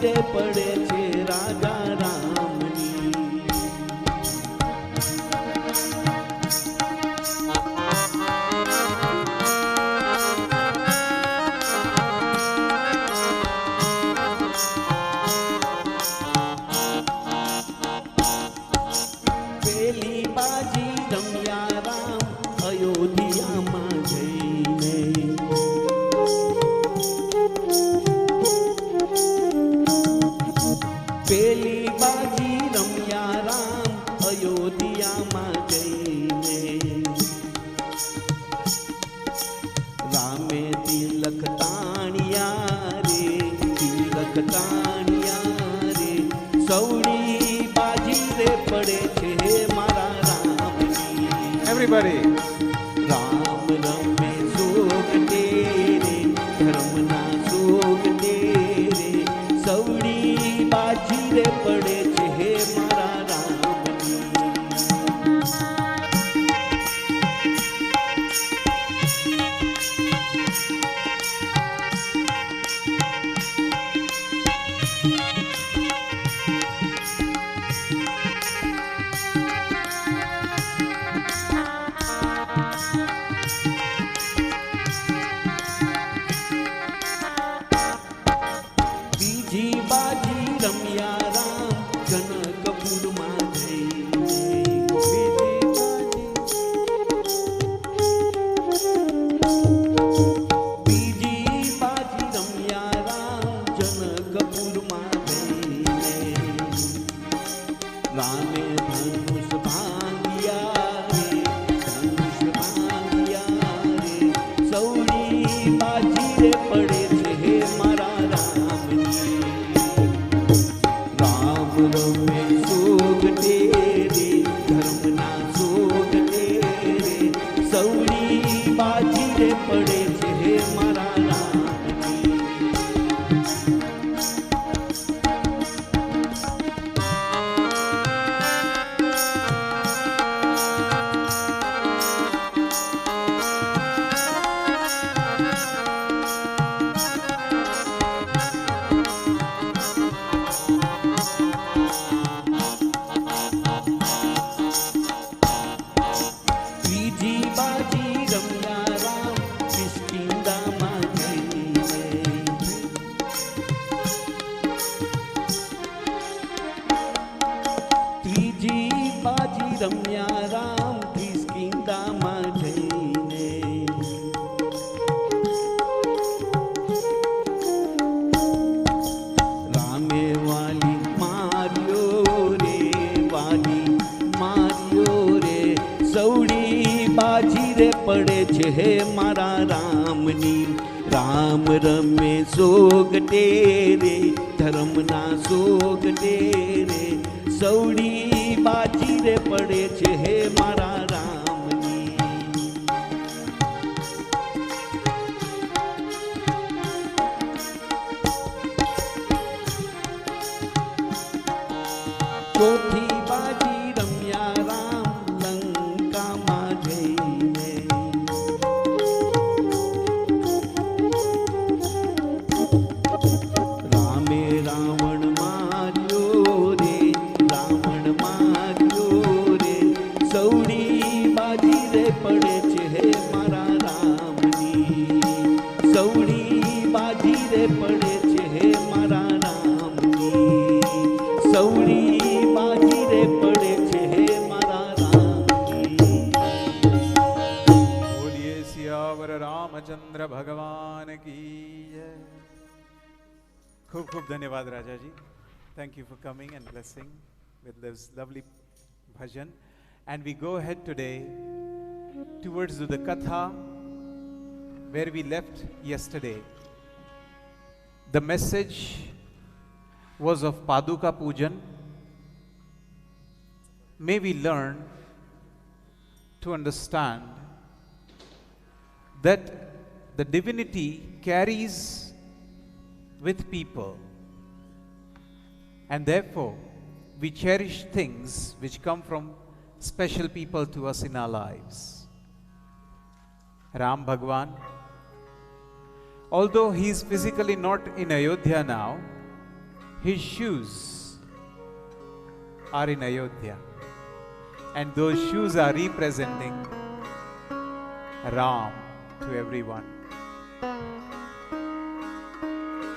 રે પડે છે રાજા રામની. પેલી બાજી રમ્યા રામ અયોધ્યામાં જઈને. પેલી બાજી રમ્યા રામ અયોધ્યામાં જઈને. રામે તિલક તાણ્યા રે, તિલક તાણ્યા રે, સૌડી બાજી રે પડે છે મારા રામની. Everybody. રામ રમે સોગટે રે, ધર્મના સોગટે રે, સૌડી બાજી રે પડે છે મારા રામની. બીજી બાજી રમ્યા રામ જનકપુરમાં જઈને. બીજી બાજી રમ્યા રામ જનકપુરમાં જઈને. રામે ધનુષ ભાંગ્યા રે, ધનુષ ભાંગ્યા રે, સૌડી બાજી રે પડે છે મારા રામની. રામ રમે સોગટે રે, ધર્મના સોગટે રે, સૌડી બાજી રે પડે છે મારા રામની. ત્રીજી બાજી રમ્યા રામ કિષ્કિંધામાં જઈને. ત્રીજી બાજી રમ્યા રામ કિષ્કિંધામાં જઈને. રામે વાલી માર્યો રે, વાલી માર્યો રે, સૌડી બાજી રે પડે છે મારા રામની. રામ રમે સોગટે રે, ધર્મના સોગટે રે, સૌડી બાજી રે પડે છે મારા રામની. ચોથી બાજી રમ્યા રામ લંકામાં જઈને. રામે રાવણ માર્યો રે, રાવણ માર્યો રે, સૌડી બાજી રે પડે છે મારા રામની. સૌડી બાજી રે પડે છે મારા રામની. સૌડી બાજી રે પડે છે મારા રામની. बोलिए सियावर रामचंद्र भगवान की जय. खूब खूब धन्यवाद राजा जी. Thank you for coming and blessing with this lovely bhajan. And we go ahead today towards the Katha where we left yesterday. The message was of Paduka Pujan. May we learn to understand that the divinity carries with people, and therefore we cherish things which come from special people to us in our lives. Ram Bhagwan, although he is physically not in Ayodhya now, his shoes are in Ayodhya, and those shoes are representing Ram to everyone.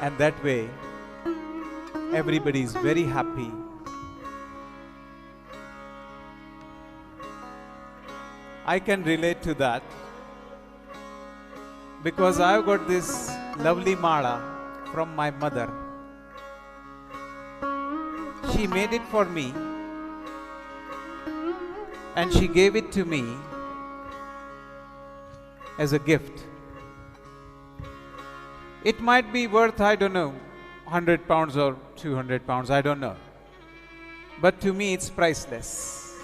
And that way, everybody is very happy. I can relate to that because I've got this lovely mala from my mother. She made it for me and she gave it to me as a gift. It might be worth, I don't know, 100 pounds or 200 pounds, I don't know. But to me it's priceless.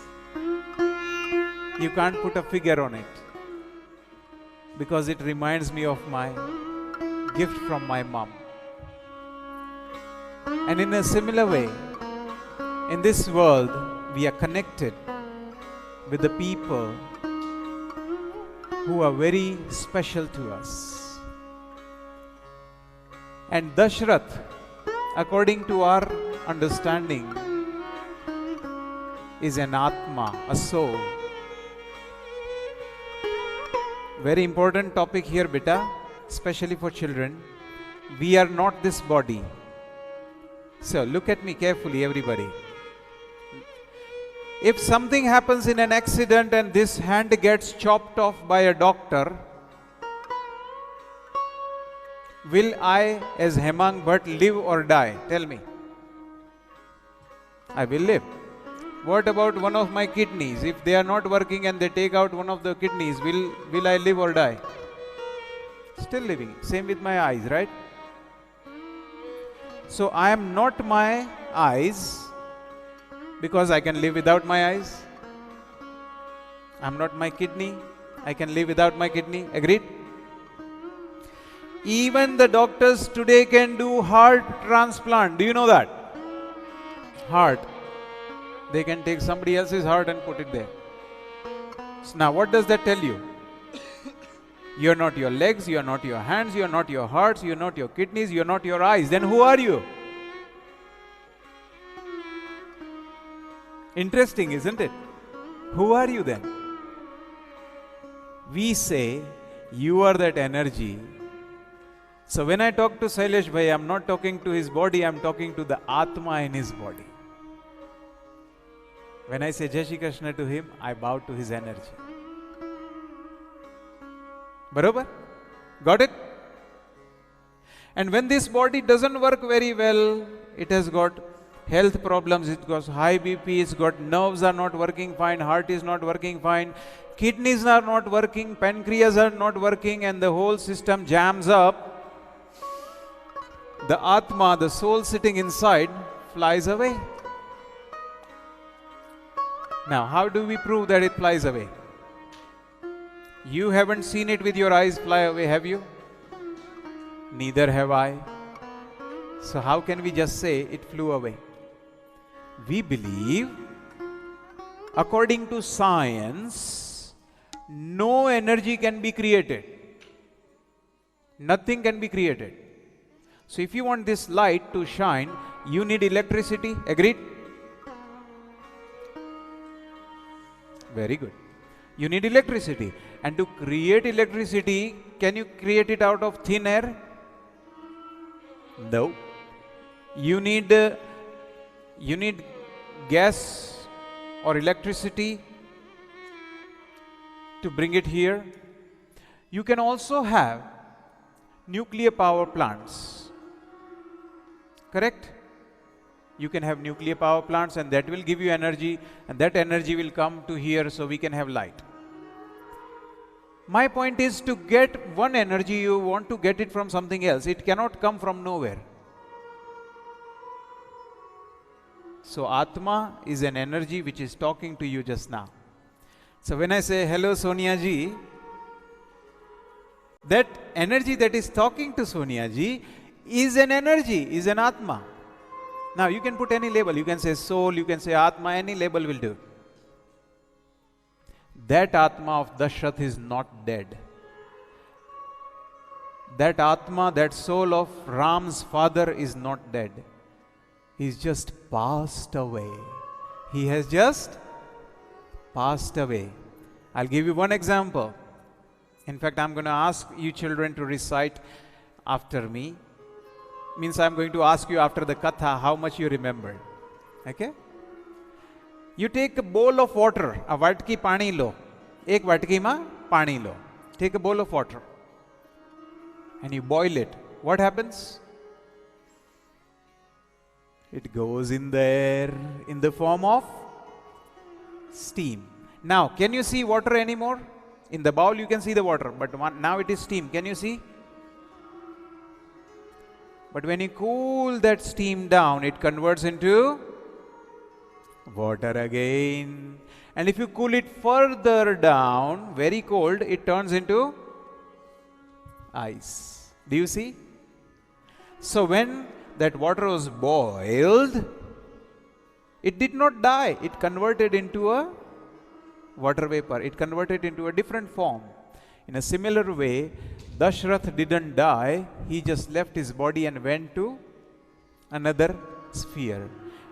You can't put a figure on it because it reminds me of my gift from my mom. And in a similar way, in this world, we are connected with the people who are very special to us. And Dashrath, according to our understanding, is an Atma, a soul. Very important topic here, beta, especially for children. We are not this body. So look at me carefully, everybody. If something happens in an accident and this hand gets chopped off by a doctor, will I, as Hemangbhai Bhatt, live or die? Tell me. I will live. What about one of my kidneys? If they are not working and they take out one of the kidneys, will I live or die? Still living. Same with my eyes, right? So I am not my eyes because I can live without my eyes. I am not my kidney. I can live without my kidney. Agreed? Even the doctors today can do heart transplant. Do you know that? Heart. They can take somebody else's heart and put it there. So now what does that tell you? You're not your legs, you're not your hands, you're not your hearts, you're not your kidneys, you're not your eyes. Then who are you? Interesting, isn't it? Who are you then? We say, you are that energy. So when I talk to Sailesh Bhai, I'm not talking to his body, I'm talking to the Atma in his body. When I say Jai Shri Krishna to him, I bow to his energy. Barobar? Got it? And when this body doesn't work very well, it has got health problems, it got high BP, it's got nerves are not working fine, heart is not working fine, kidneys are not working, pancreas are not working, and the whole system jams up. The Atma, the soul sitting inside, flies away. Now, how do we prove that it flies away? You haven't seen it with your eyes fly away, have you? Neither have I. So how can we just say it flew away? We believe, according to science, no energy can be created. Nothing can be created. So if you want this light to shine, you need electricity. Agreed? Very good. You need electricity. And to create electricity, can you create it out of thin air? No. You need gas or electricity to bring it here. You can also have nuclear power plants. Correct? You can have nuclear power plants and that will give you energy, and that energy will come to here so we can have light. My point is, to get one energy, you want to get it from something else. It cannot come from nowhere. So Atma is an energy which is talking to you just now. So when I say, hello Sonia ji, that energy that is talking to Sonia ji is an energy, is an Atma. Now you can put any label, you can say soul, you can say Atma, any label will do. That Atma of Dashrath is not dead. That Atma, that soul of Ram's father is not dead. He's just passed away. He has just passed away. I'll give you one example. In fact, I'm going to ask you children to recite after me. Means I'm going to ask you after the Katha how much you remember. Okay? You take a bowl of water, a vatki pani lo. Ek vatki ma pani lo. Take a bowl of water and you boil it. What happens? It goes in there in the form of steam. Now, can you see water anymore? In the bowl you can see the water, but now it is steam. Can you see? But when you cool that steam down, it converts into water again. And if you cool it further down, very cold, it turns into ice. Do you see? So when that water was boiled, it did not die. It converted into a water vapor. It converted into a different form. In a similar way, Dashrath didn't die. He just left his body and went to another sphere.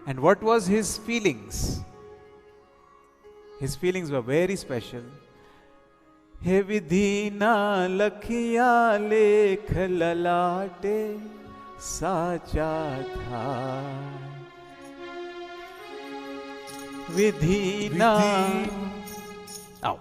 And what was his feelings? His feelings were very special. He vidhi na lakhiya lekh lalate sacha tha. Vidhi na. Now.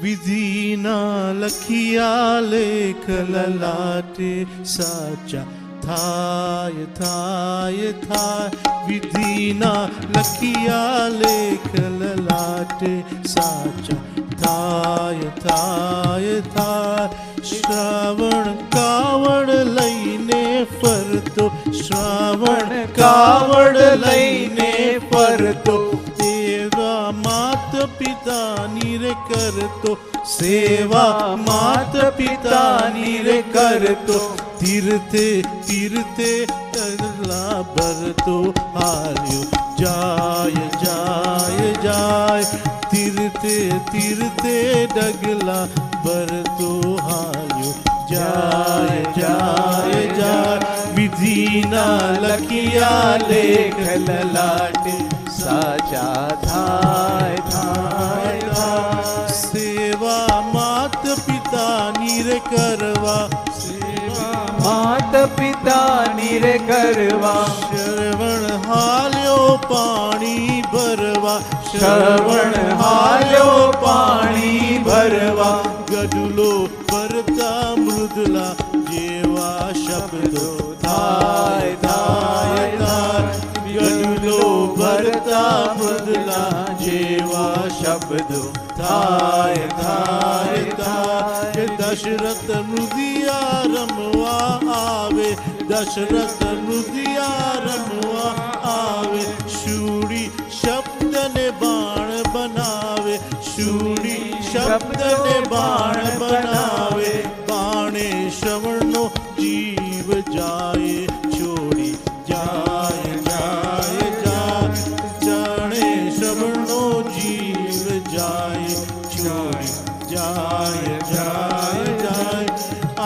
विधि ना लखिया लेख ललाटे साचा थाय थाय थाय विधि ना लखिया लेख ललाटे साचा थाय थाय थाय श्रावण कावड़ लईने फरतो श्रावण कावड़ लईने फरतो सेवा मात पिता नीर करतो सेवा मात पिता नीर करतो तीर्थे तीर्थे तरला भरतो हार्यो जाय जाय जाय तीर्थे तीर्थे डगला भरतो हार्यो जाय जाय जाय विधि ना लखिया लेख ललाटे साचा थाय थाय थाय सेवा मात पिता नीर करवा सेवा मात पिता नीर करवा श्रवण हाल्यो पाणी भरवा श्रवण हाल्यो पाणी भरवा गडुलो भरता मृदुला जेवा शब्दो थाय थाय थाय गडुलो भरता मृदुला जेवा शब्दो थाय थाय थाय दशरथ मुदिया रमवा आवे दशरथ मुदिया रमवा आवे शूरी शब्द ने बाण बनावे शूरी शब्द ने बाण बनावे बाणे श्रवणो जीव जाए छोड़ी जाए जाए जाए जाने श्रवणो जीव जाए छोड़ी जाए जाए जाए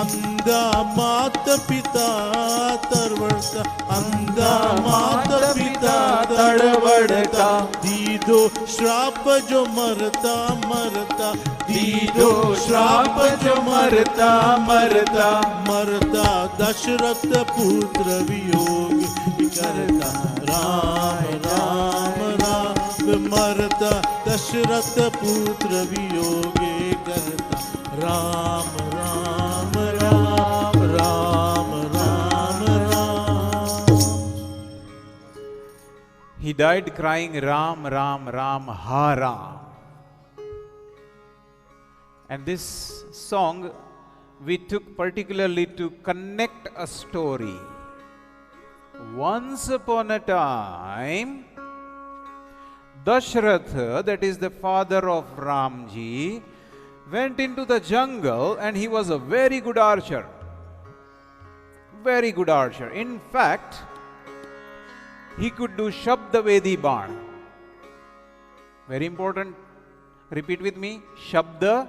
अंधा मात पिता तरवड़ता अंधा मात पिता तड़वड़ता दीदो श्राप जो मरता मरता दीदो श्राप जो मरता मरता मरता दशरथ पुत्र वियोग करता राम राम राम मरता दशरथ पुत्र वियोग करता Ram Ram Ram Ram Ram Ram. He died crying Ram Ram Ram Ha Ram. And this song we took particularly to connect a story. Once upon a time, Dashratha, that is the father of Ramji, went into the jungle and he was a very good archer. Very good archer. In fact, he could do Shabda Vedi Ban. Very important. Repeat with me. Shabda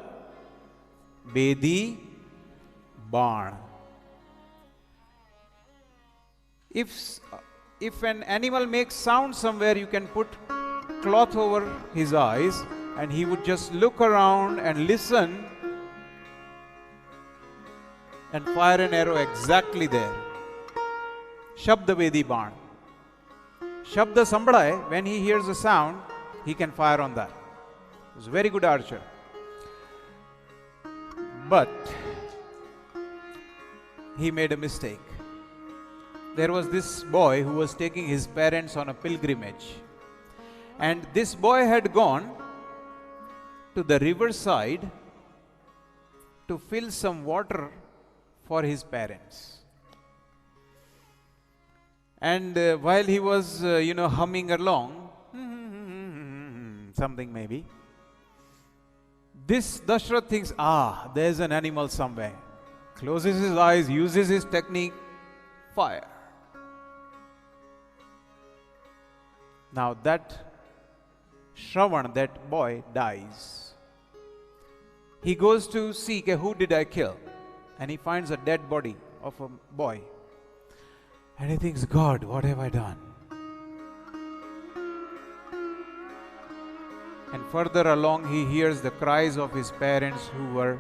Vedi Ban. If an animal makes sound somewhere, you can put cloth over his eyes and he would just look around and listen and fire an arrow exactly there. Shabda Vedi Baan. Shabda Sambhadaye, when he hears a sound, he can fire on that. He's a very good archer. But he made a mistake. There was this boy who was taking his parents on a pilgrimage. And this boy had gone to the riverside to fill some water for his parents. And while he was, humming along, something maybe, this Dashrath thinks, there's an animal somewhere. Closes his eyes, uses his technique, fire. Now that Shravan, that boy, dies. He goes to see, who did I kill? And he finds a dead body of a boy. And he thinks, God, what have I done? And further along, he hears the cries of his parents who were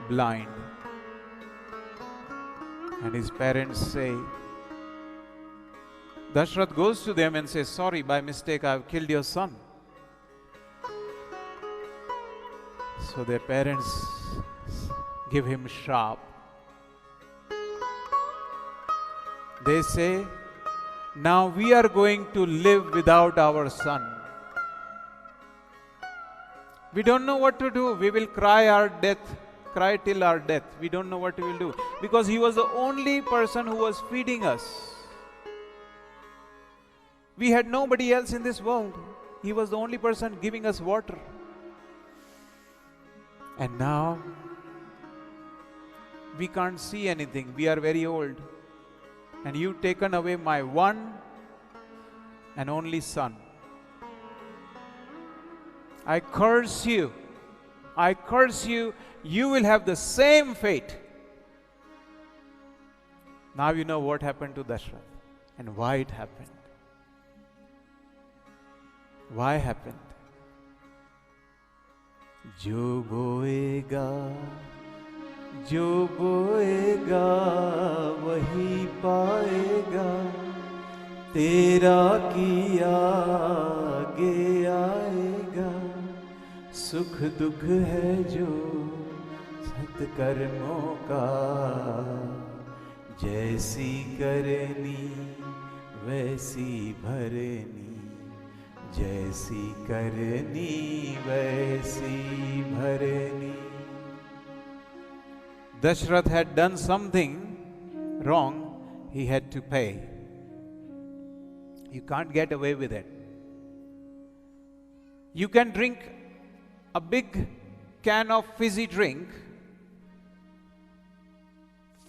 blind. And his parents say, Dashrath goes to them and says, sorry, by mistake I have killed your son. So their parents give him shrap. They say, now we are going to live without our son. We don't know what to do. We will cry till our death. We don't know what we will do. Because he was the only person who was feeding us. We had nobody else in this world. He was the only person giving us water. And now, we can't see anything. We are very old. And you've taken away my one and only son. I curse you. I curse you. You will have the same fate. Now you know what happened to Dashrath and why it happened. Why happened? जो बोएगा वही पाएगा तेरा किया आगे आएगा सुख दुख है जो सत्कर्मों का जैसी करनी वैसी भरनी जैसी करनी वैसी भरनी. Dashrath had done something wrong, he had to pay. You can't get away with it. You can drink a big can of fizzy drink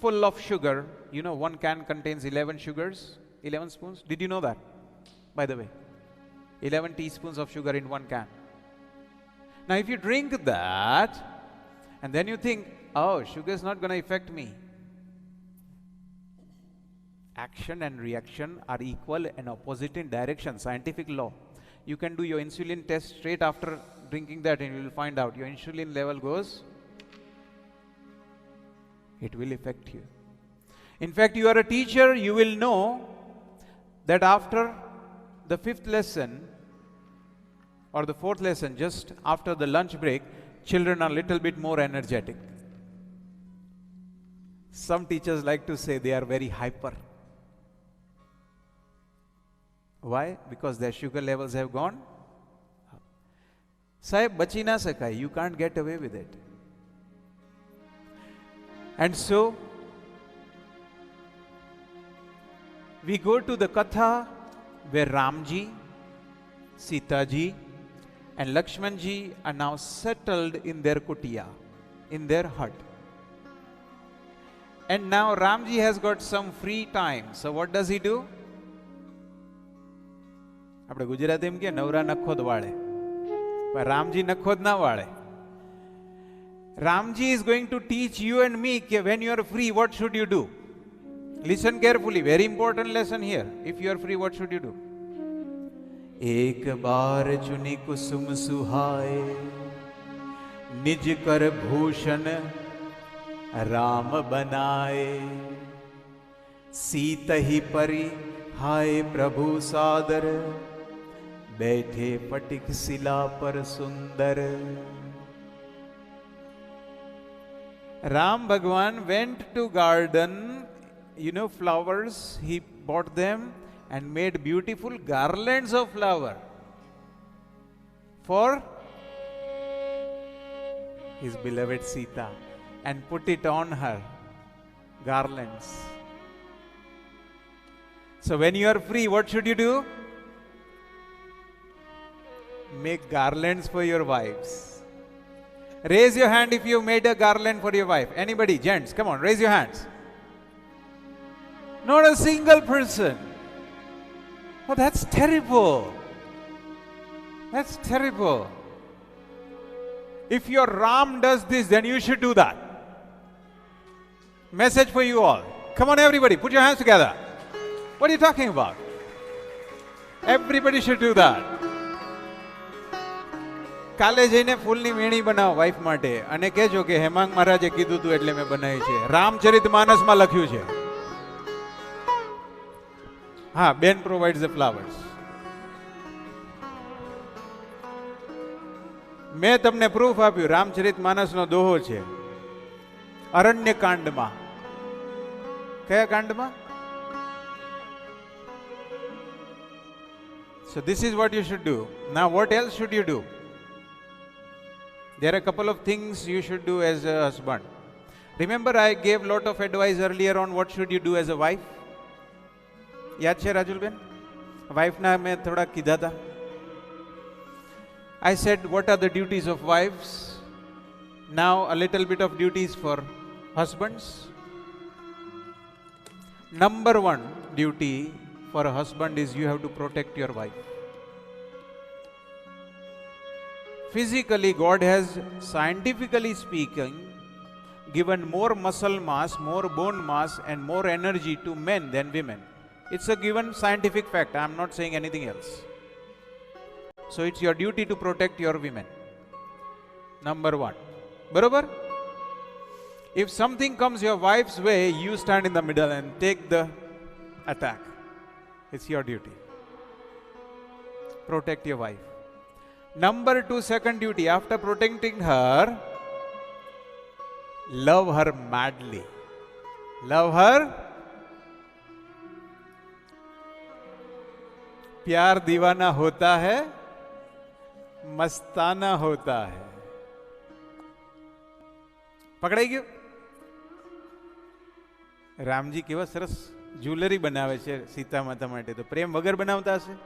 full of sugar. You know, one can contains 11 sugars, 11 spoons. Did you know that? By the way, 11 teaspoons of sugar in one can. Now, if you drink that, and then you think, oh, sugar is not going to affect me. Action and reaction are equal and opposite in direction. Scientific law. You can do your insulin test straight after drinking that and you will find out your insulin level goes. It will affect you. In fact, you are a teacher, you will know that after the 5th lesson or the 4th lesson, just after the lunch break, children are a little bit more energetic. Some teachers like to say they are very hyper. Why? Because their sugar levels have gone up. Sahib, bachi na sakai. You can't get away with it. And so, we go to the Katha where Ramji, Sitaji and Lakshmanji are now settled in their kutia, in their hut. And now Ramji has got some free time. So what does he do? આપણે ગુજરાતીમાં કે નવરા નખોદ વાળે, પણ રામજી નખોદ ના વાળે. Ramji is going to teach you and me that when you are free, what should you do? Listen carefully, very important lesson here. If you are free, what should you do? एक बार चुनी कुसुम सुहाए, निज कर भूषण राम बनाए, सीत ही परि हाय प्रभु सादर, बैठे पटिक शिला पर सुंदर. Ram Bhagwan went to garden, flowers, he bought them and made beautiful garlands of flower for his beloved Sita and put it on her, garlands. So when you are free, what should you do? Make garlands for your wives. Raise your hand if you made a garland for your wife. Anybody, gents, come on, raise your hands. Not a single person. Oh, that's terrible. That's terrible. If your Ram does this, then you should do that. Message for you all. Come on, everybody, put your hands together. What are you talking about? Everybody should do that. કાલે જઈને ફૂલની વેણી બનાવો wife માટે અને કહેજો કે હેમાંગ મહારાજે કીધું હતું એટલે મેં બનાવી છે. રામચરિતમાનસમાં લખ્યું છે. હા, બેન પ્રોવાઇડ્સ ધ ફ્લાવર્સ. મેં તમને પ્રૂફ આપ્યું. રામચરિતમાનસનો દોહો છે અરણ્ય કાંડમાં. કયા કાંડમાં? So this is what you should do. Now what else should you do? There are a couple of things you should do as a husband. Remember I gave lot of advice earlier on what should you do as a wife? યાદ છે રાજુલબેન? વાઇફના મેં થોડા કીધા હતા. I said what are the duties of wives? Now a little bit of duties for husbands. Number one duty for a husband is you have to protect your wife. Physically, God has, scientifically speaking, given more muscle mass, more bone mass and more energy to men than women. It's a given scientific fact. I am not saying anything else. So it's your duty to protect your women. Number one. Barabar? If something comes your wife's way, you stand in the middle and take the attack. It's your duty. Protect your wife. Number two, second duty, after protecting her, love her madly. Love her. प्यार दीवाना होता है, मस्ताना होता है. પકડાઈ ગયું? રામજી કેવા સરસ જ્વેલરી બનાવે છે સીતા માતા માટે, તો પ્રેમ વગર બનાવતા હશે?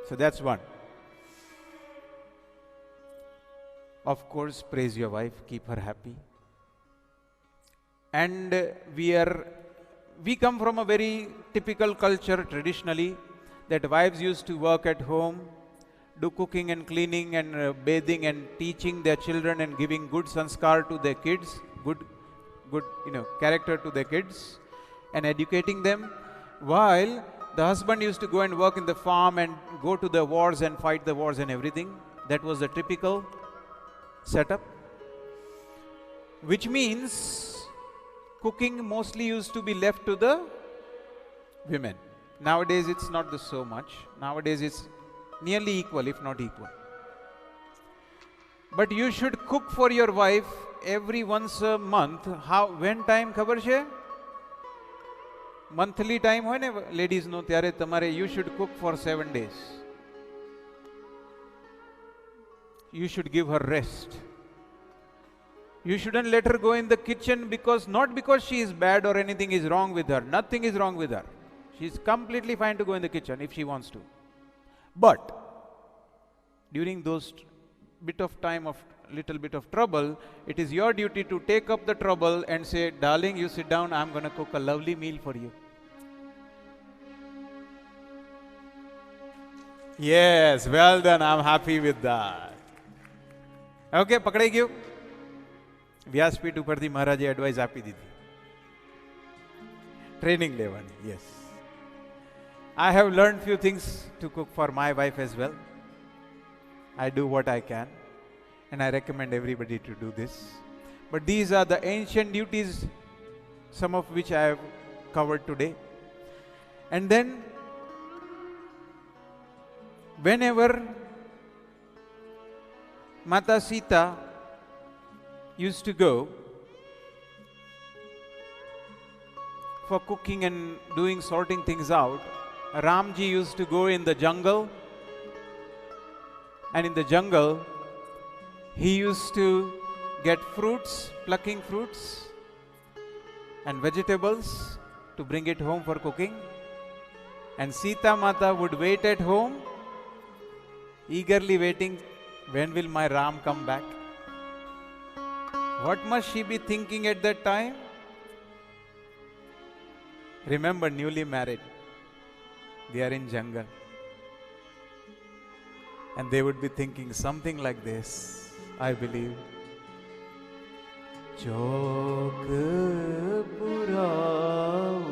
So that's one. Of course, praise your wife, keep her happy. And we come from a very typical culture traditionally that wives used to work at home, do cooking and cleaning and bathing and teaching their children and giving good sanskar to their kids, good character to their kids and educating them, while the husband used to go and work in the farm and go to the wars and fight the wars and everything. That was the typical setup. Which means cooking mostly used to be left to the women. Nowadays it's not so much. Nowadays it's nearly equal, if not equal. But you should cook for your wife every once a month. When time ખબર છે? Monthly time હોય ને ladies નો, ત્યારે તમારે you should cook for 7 days. You should give her rest. You shouldn't let her go in the kitchen not because she is bad or anything is wrong with her. Nothing is wrong with her. She is completely fine to go in the kitchen if she wants to. But during those bit of time of little bit of trouble, it is your duty to take up the trouble and say, darling, you sit down, I'm going to cook a lovely meal for you. Yes, well done, I'm happy with that. Okay, પકડાઈ ગયું? વ્યાસપીઠ ઉપરથી મહારાજે advice આપી દીધી. Training levani, yes. I have learned few things to cook for my wife as well. I do what I can, and I recommend everybody to do this. But these are the ancient duties, some of which I have covered today. And then, whenever Mata Sita used to go for cooking and doing sorting things out, Ramji used to go in the jungle, and in the jungle he used to get fruits, plucking fruits and vegetables to bring it home for cooking. And Sita Mata would wait at home, eagerly waiting, when will my Ram come back? What must she be thinking at that time? Remember, newly married, they are in jungle, and they would be thinking something like this, I believe. Chok purao,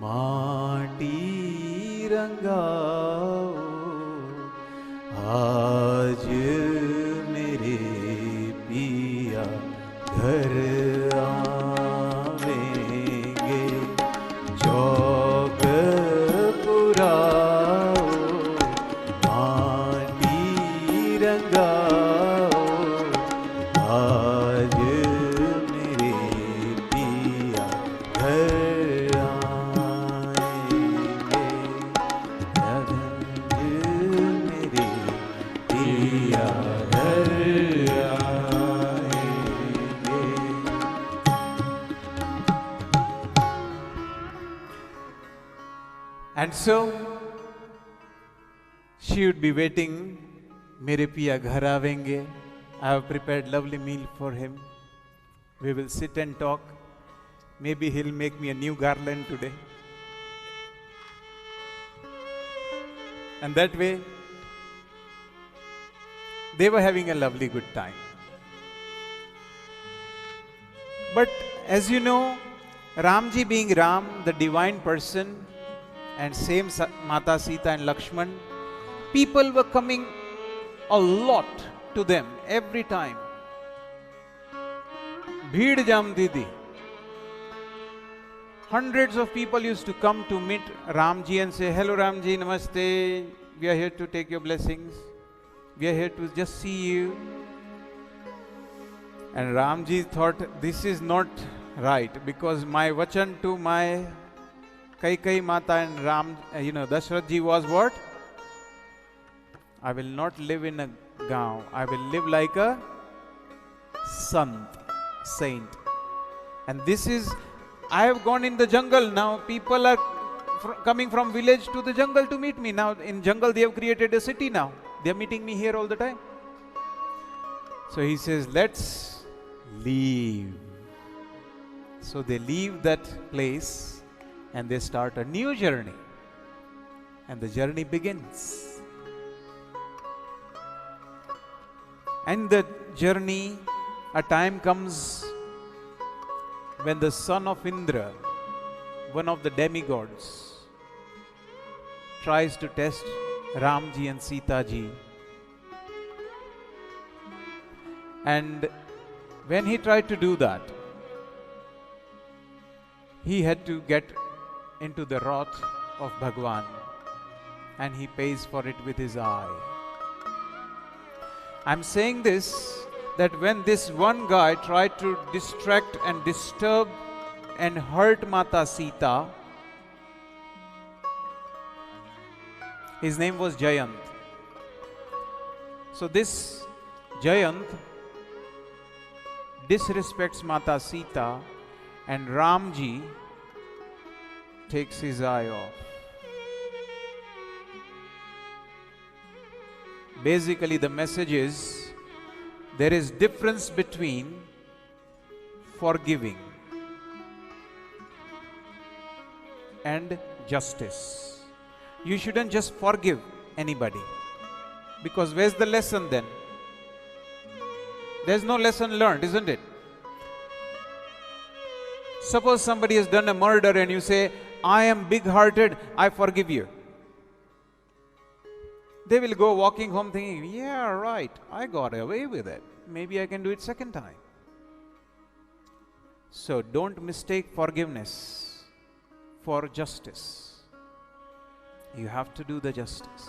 maati rangao, aaj mere piya ghar aavenge. Chok purao, maati rangao, aaj mere piya ghar aayenge. Aaj mere piya ghar aayenge. And so she would be waiting, Mere piya ghar aavenge. I have prepared lovely meal for him. We will sit and talk. Maybe he'll make me a new garland today. And that way, they were having a lovely good time. But as you know, Ramji being Ram, the divine person, and same Mata Sita and Lakshman, people were coming a lot to them every time. Bheed jam didi. Hundreds of people used to come to meet Ramji and say, hello Ramji, namaste, we are here to take your blessings. We are here to just see you. And Ramji thought, this is not right, because my vachan to my Kai Mata and Ram, Dashrath ji was what? I will not live in a gaon. I will live like a sant, saint. And this is, I have gone in the jungle. Now people are coming from village to the jungle to meet me. Now in jungle they have created a city now. They are meeting me here all the time. So he says, let's leave. So they leave that place and they start a new journey. And the journey begins. And the journey, a time comes when the son of Indra, one of the demigods, tries to test Ramji and Sita ji. And when he tried to do that, he had to get into the wrath of Bhagwan, and he pays for it with his eye. I'm saying this, that when this one guy tried to distract and disturb and hurt Mata Sita, his name was Jayant. So this Jayant disrespects Mata Sita, and Ramji takes his eye off. Basically the message is, there is difference between forgiving and justice. You shouldn't just forgive anybody, because where's the lesson then? There's no lesson learned, isn't it? Suppose somebody has done a murder and you say, I am big-hearted, I forgive you. They will go walking home thinking, yeah, right, I got away with it. Maybe I can do it second time. So don't mistake forgiveness for justice. You have to do the justice.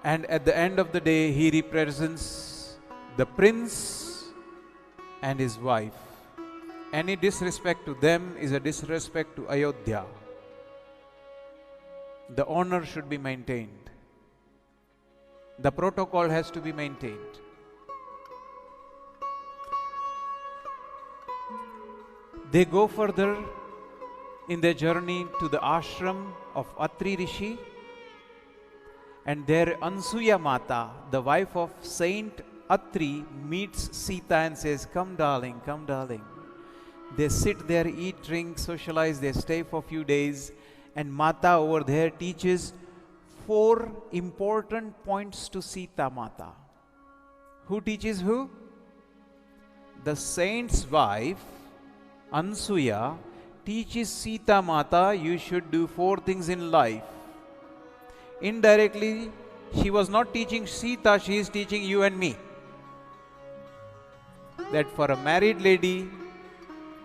And at the end of the day, he represents the prince and his wife. Any disrespect to them is a disrespect to Ayodhya. The honor should be maintained. The protocol has to be maintained. They go further in their journey to the ashram of Atri Rishi, and there Ansuya Mata, the wife of Saint Atri, meets Sita and says, come darling, come darling. They sit there, eat, drink, socialize, they stay for a few days, and Mata over there teaches 4 important points to Sita Mata. Who teaches who? The saint's wife, Ansuya, teaches Sita Mata, you should do 4 things in life. Indirectly, she was not teaching Sita, she is teaching you and me. That for a married lady,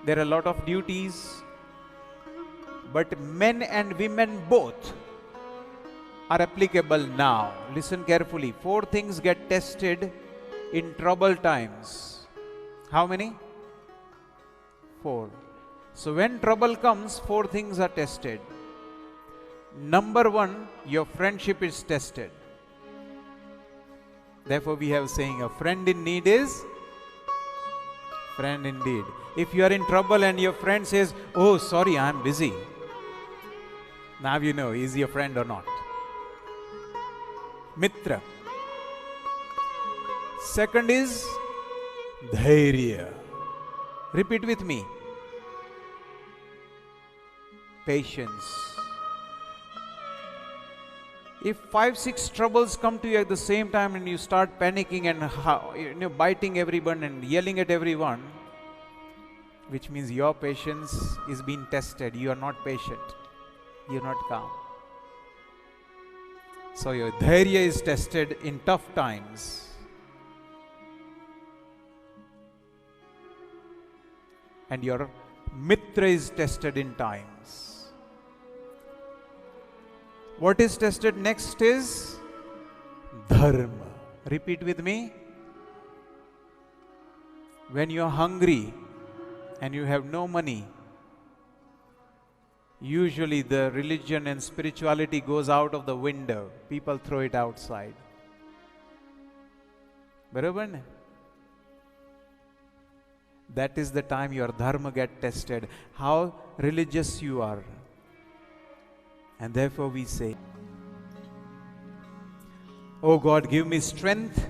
there are a lot of duties, but men and women both are applicable now. Listen carefully. 4 things get tested in trouble times. How many? 4. So when trouble comes, 4 things are tested. Number 1, your friendship is tested. Therefore we have saying, a friend in need is friend indeed. If you are in trouble and your friend says, oh sorry, I am busy. Now you know, is he a friend or not? Mitra. Second is dhairya. Repeat with me. Patience. If 5-6 troubles come to you at the same time and you start panicking and biting everyone and yelling at everyone, which means your patience is being tested. You are not patient. You are not calm. So your dhairya is tested in tough times. And your mitra is tested in times. What is tested next is dharma. Repeat with me. When you are hungry and you have no money, usually the religion and spirituality goes out of the window. People throw it outside. Barabar? That is the time your dharma get tested. How religious you are. And therefore we say, oh God, give me strength,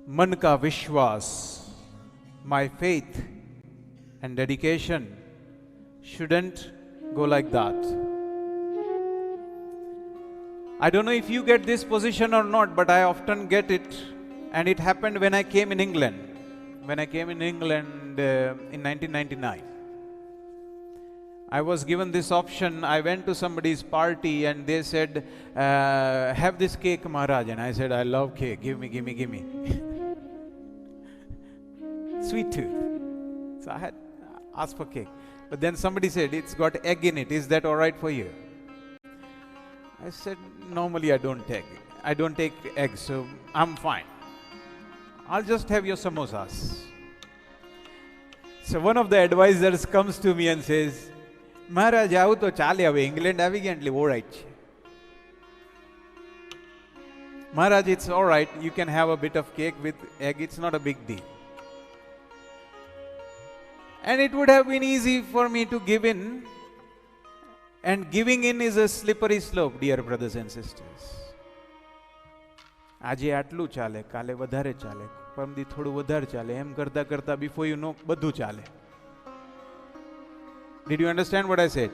man ka vishwas, my faith and dedication shouldn't go like that. I don't know if you get this position or not, but I often get it, and it happened when I came in England. When I came in England in 1999. I was given this option. I went to somebody's party and they said, have this cake, Maharaj. And I said, I love cake. Give me, give me, give me. Sweet tooth. So I had asked for cake. But then somebody said, it's got egg in it. Is that all right for you? I said, normally I don't take eggs, so I'm fine. I'll just have your samosas. So one of the advisors comes to me and says, Maharaj, આવું તો ચાલે હવે England આવી ગયા એટલે all right. Maharaj, it's all right. You can have a bit of cake with egg. It's not a big deal. And it would have been easy for me to give in. And giving in is a slippery slope, dear brothers and sisters. આજે આટલું ચાલે, કાલે વધારે ચાલે, પરમદી થોડું વધારે ચાલે, એમ કરતા કરતા before you know બધું ચાલે. Did you understand what I said?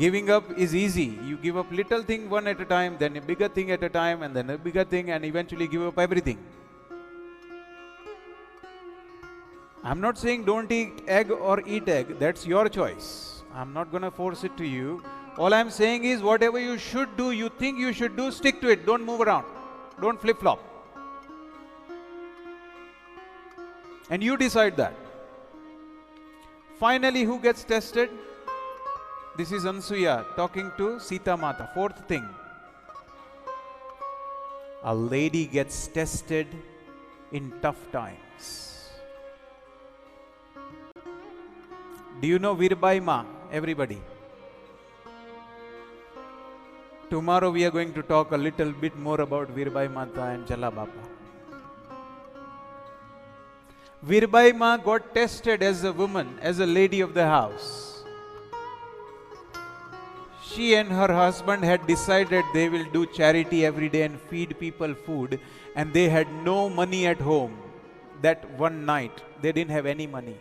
Giving up is easy. You give up little thing one at a time, then a bigger thing at a time, and then a bigger thing, and eventually give up everything. I'm not saying don't eat egg or eat egg. That's your choice. I'm not going to force it to you. All I'm saying is whatever you should do, you think you should do, stick to it. Don't move around. Don't flip-flop. And you decide that. Finally, who gets tested? This is Ansuya talking to Sita Mata. Fourth thing. A lady gets tested in tough times. Do you know Virbai Ma? Everybody. Tomorrow we are going to talk a little bit more about Virbai Mata and Chala Bapa. Virbai Ma got tested as a woman, as a lady of the house. She and her husband had decided they will do charity every day and feed people food, and they had no money at home. That one night, they didn't have any money.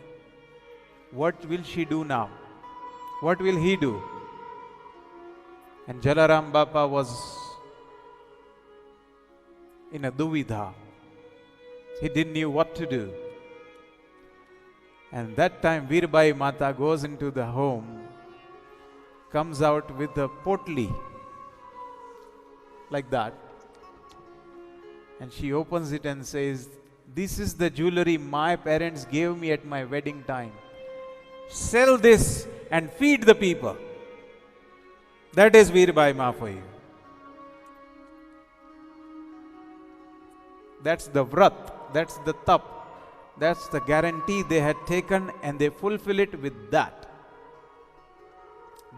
What will she do now? What will he do? And Jalaram Bapa was in a duvidha. He didn't know what to do. And that time Virbai Mata goes into the home, comes out with a potli, like that. And she opens it and says, "This is the jewelry my parents gave me at my wedding time. Sell this and feed the people." That is Virbai Ma for you. That's the vrat, that's the tap, that's the guarantee they had taken, and they fulfill it with that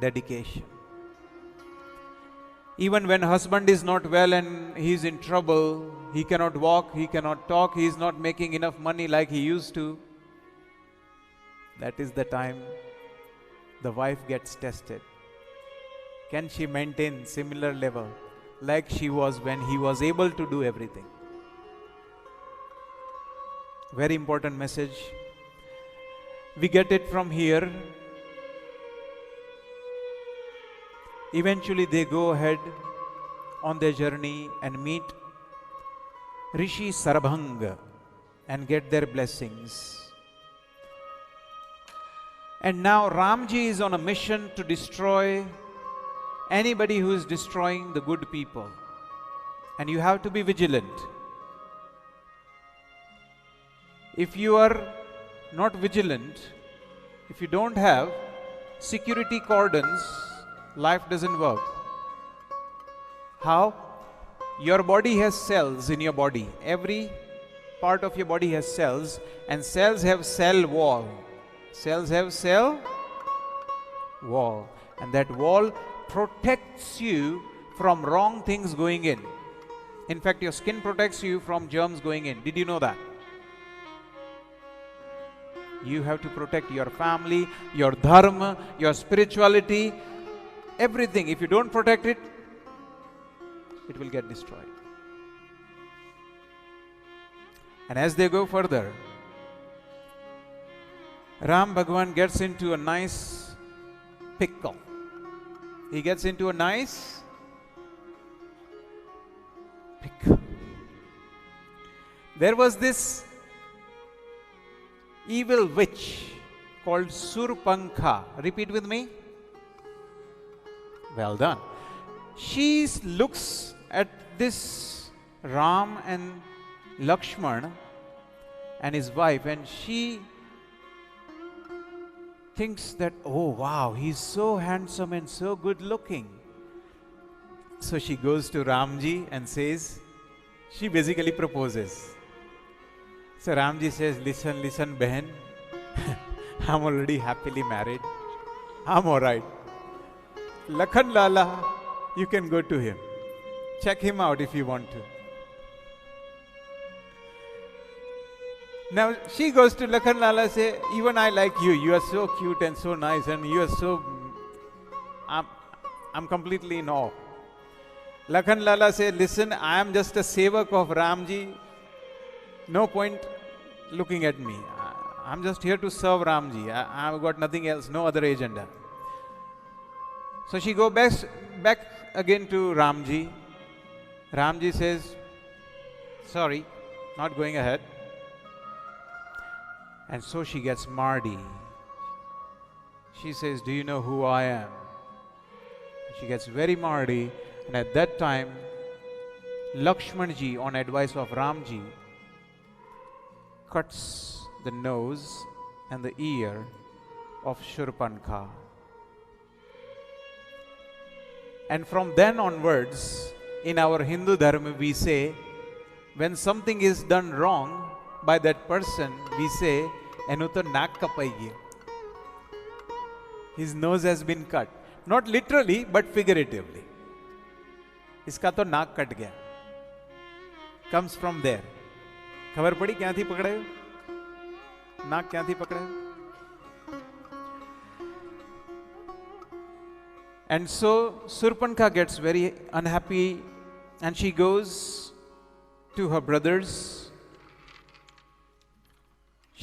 dedication. Even when husband is not well and he is in trouble, he cannot walk, he cannot talk, he is not making enough money like he used to, that is the time the wife gets tested. Can she maintain similar level like she was when he was able to do everything? Very important message. We get it from here. Eventually they go ahead on their journey and meet Rishi Sarabhang and get their blessings. And now Ramji is on a mission to destroy anybody who is destroying the good people. And you have to be vigilant. If you are not vigilant, if you don't have security cordons, life doesn't work. How? Your body has cells in your body. Every part of your body has cells, and cells have cell wall. Cells have cell wall, and that wall protects you from wrong things going in. In fact, your skin protects you from germs going in. Did you know that? You have to protect your family, your dharma, your spirituality, everything. If you don't protect it, it will get destroyed. And as they go further, Ram Bhagwan gets into a nice pickle. He gets into a nice pickle. There was this evil witch called Surpankha. Repeat with me. Well done. She looks at this Ram and Lakshman and his wife, and she thinks that, oh wow, he's so handsome and so good looking. So she goes to Ramji and says, she basically proposes. So Ramji says, listen, Behan, I'm already happily married. I'm alright. Lakhan Lala, you can go to him. Check him out if you want to. Now she goes to Lakhan Lala, say, even I like you. You are so cute and so nice, and you are so. I'm completely in awe. Lakhan Lala say, listen, I am just a sevak of Ramji. No point looking at me. I'm just here to serve Ramji. I've got nothing else, no other agenda. So she goes back again to Ramji. Ramji says, sorry, not going ahead. And so she gets Mardi. She says, do you know who I am? She gets very Mardi, and at that time, Lakshmanji, on advice of Ramji, cuts the nose and the ear of Shurpankha. And from then onwards, in our Hindu Dharma, we say, when something is done wrong by that person, we say, "Enu to naak kapai gaya." His nose has been cut. Not literally, but figuratively. Iska to naak kat gaya. Comes from there. खबर पड़ी क्या थी पकड़े? नाक क्या थी पकड़े? And so Surpankha gets very unhappy and she goes to her brothers.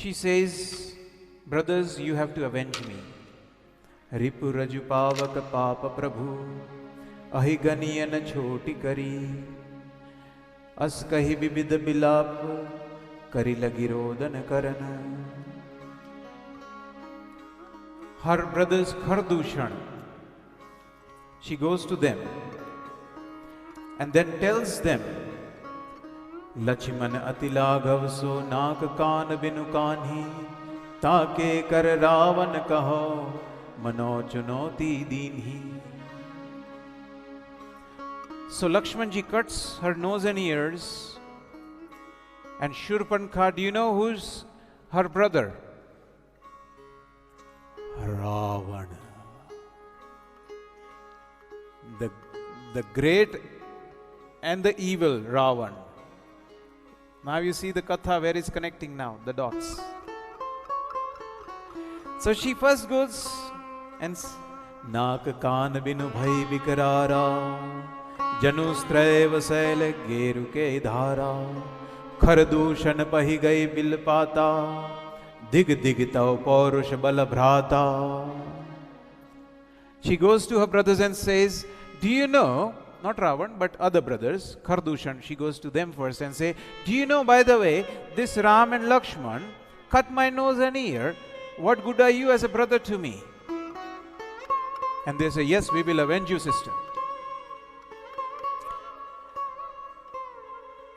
She says, brothers, you have to avenge me. Ripu raju pavak papa prabhu ahiganiyan choti kari as kahi vivid bilap kari lagi rodan karana. Her brothers Khardushan, she goes to them and then tells them, Lachman atilaghav so naak kaan binu kanhi taake kar ravan kaho mano chunoti dinhi. So Lakshmanji cuts her nose and ears, and Shurpankha, do you know who's her brother? Ravana. The great and the evil Ravan. Now you see the Katha where it's connecting now, the dots. So she first goes and Naak kaan binu bhai vikarara Janustraiva sail geru ke dhara Khardushan pahi gai bil pata Dig dig tau paurush bala bhrata. She goes to her brothers and says, do you know, not Ravan, but other brothers, Khardushan, she goes to them first and say, do you know, by the way, this Ram and Lakshman cut my nose and ear. What good are you as a brother to me? And they say, yes, we will avenge you, sister.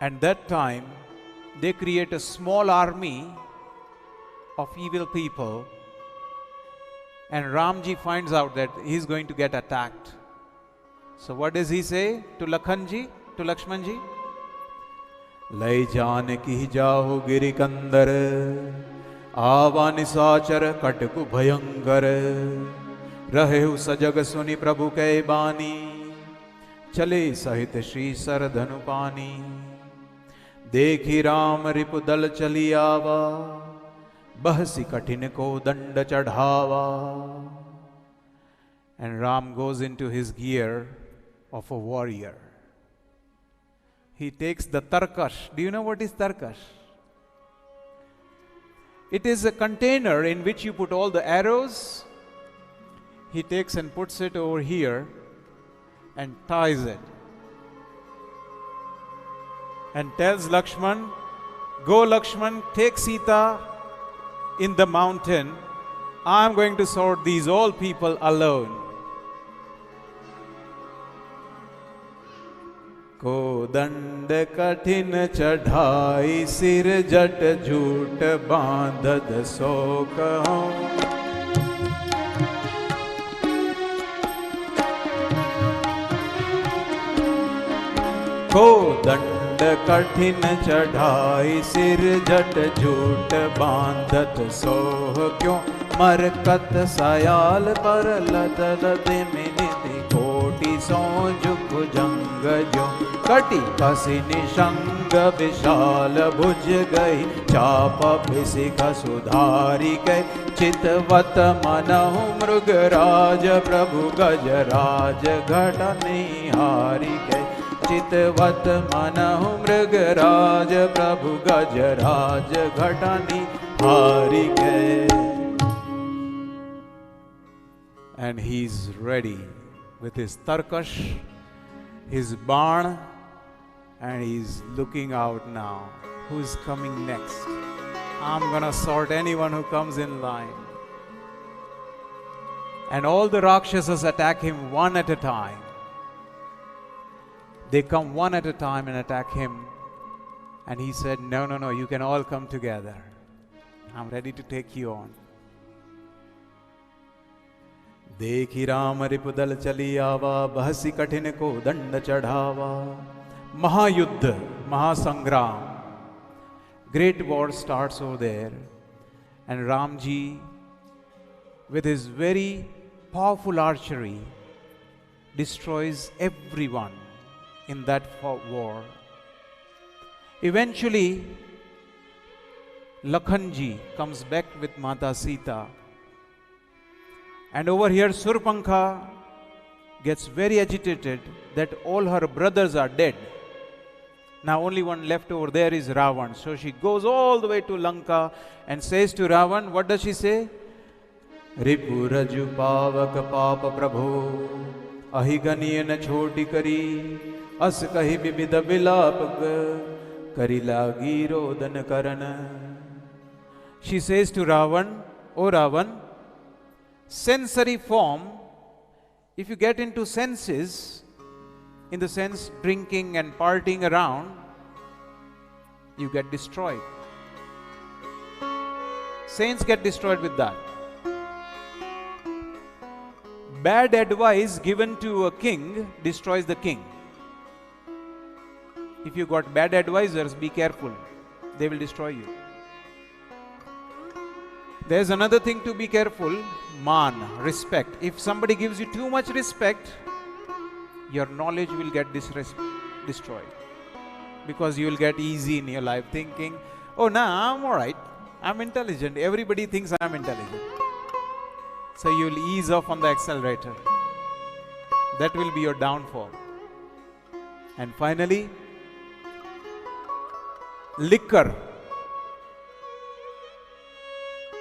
And that time, they create a small army of evil people, and Ramji finds out that he's going to get attacked. So what does he say to Lakhanji, to Lakshmanji? Lai Janaki jaho giri kandar Ava nisachar katku bhayangar Rahehu sajag suni prabhu kai bani Chale sahit Shri Saradhanu pani Dekhi Ram ripudal chali ava Bahsi kathin ko dand chadhava. And Ram goes into his gear of a warrior. He takes the tarkash. Do you know what is tarkash? It is a container in which you put all the arrows. He takes and puts it over here and ties it. And tells Lakshman, go Lakshman, take Sita in the mountain. I am going to sort these all people alone. Ko dand kathin chadhai sir jat jhoot bandhad so kahon. Ko dand kathin chadhai sir jat jhoot bandhat so kyon Markat sayal par lat lat miniti koti so juk jang jo Kati kasi nishang vishal bhuj gai Chapa bisikha sudhari gai Chitvat manahu mrugaraj prabhu gajaraj ghata nihari gai Chitvat manahu mrugaraj prabhu gajaraj ghata nihari gai. And he's ready with his tarkash, his barn, and he's looking out now. Who's coming next? I'm gonna sort anyone who comes in line. And all the Rakshasas attack him one at a time. They come one at a time and attack him. And he said, no, no, no, you can all come together. I'm ready to take you on. देखी राम रिपुदल चली आवा बहसी कठिन को दंड चढ़ावा महायुद्ध महासंग्राम great war starts over there and Ramji with his very powerful archery destroys everyone in that war. Eventually Lakhanji comes back with Mata Sita. And over here, Surpankha gets very agitated that all her brothers are dead. Now only one left over there is Ravan. So she goes all the way to Lanka and says to Ravan, what does she say? Ripu raju pavak papa prabho ahiganiya na choti kari as kahi bibida bilapag kari lagi rodan karana. She says to Ravan, O Ravan, sensory form, if you get into senses, in the sense drinking and partying around, you get destroyed. Saints get destroyed with that. Bad advice given to a king destroys the king. If you got bad advisors, be careful. They will destroy you. There's another thing to be careful. Man, respect. If somebody gives you too much respect, your knowledge will get destroyed. Because you will get easy in your life thinking, oh, nah, I'm alright. I'm intelligent. Everybody thinks I'm intelligent. So you will ease off on the accelerator. That will be your downfall. And finally, liquor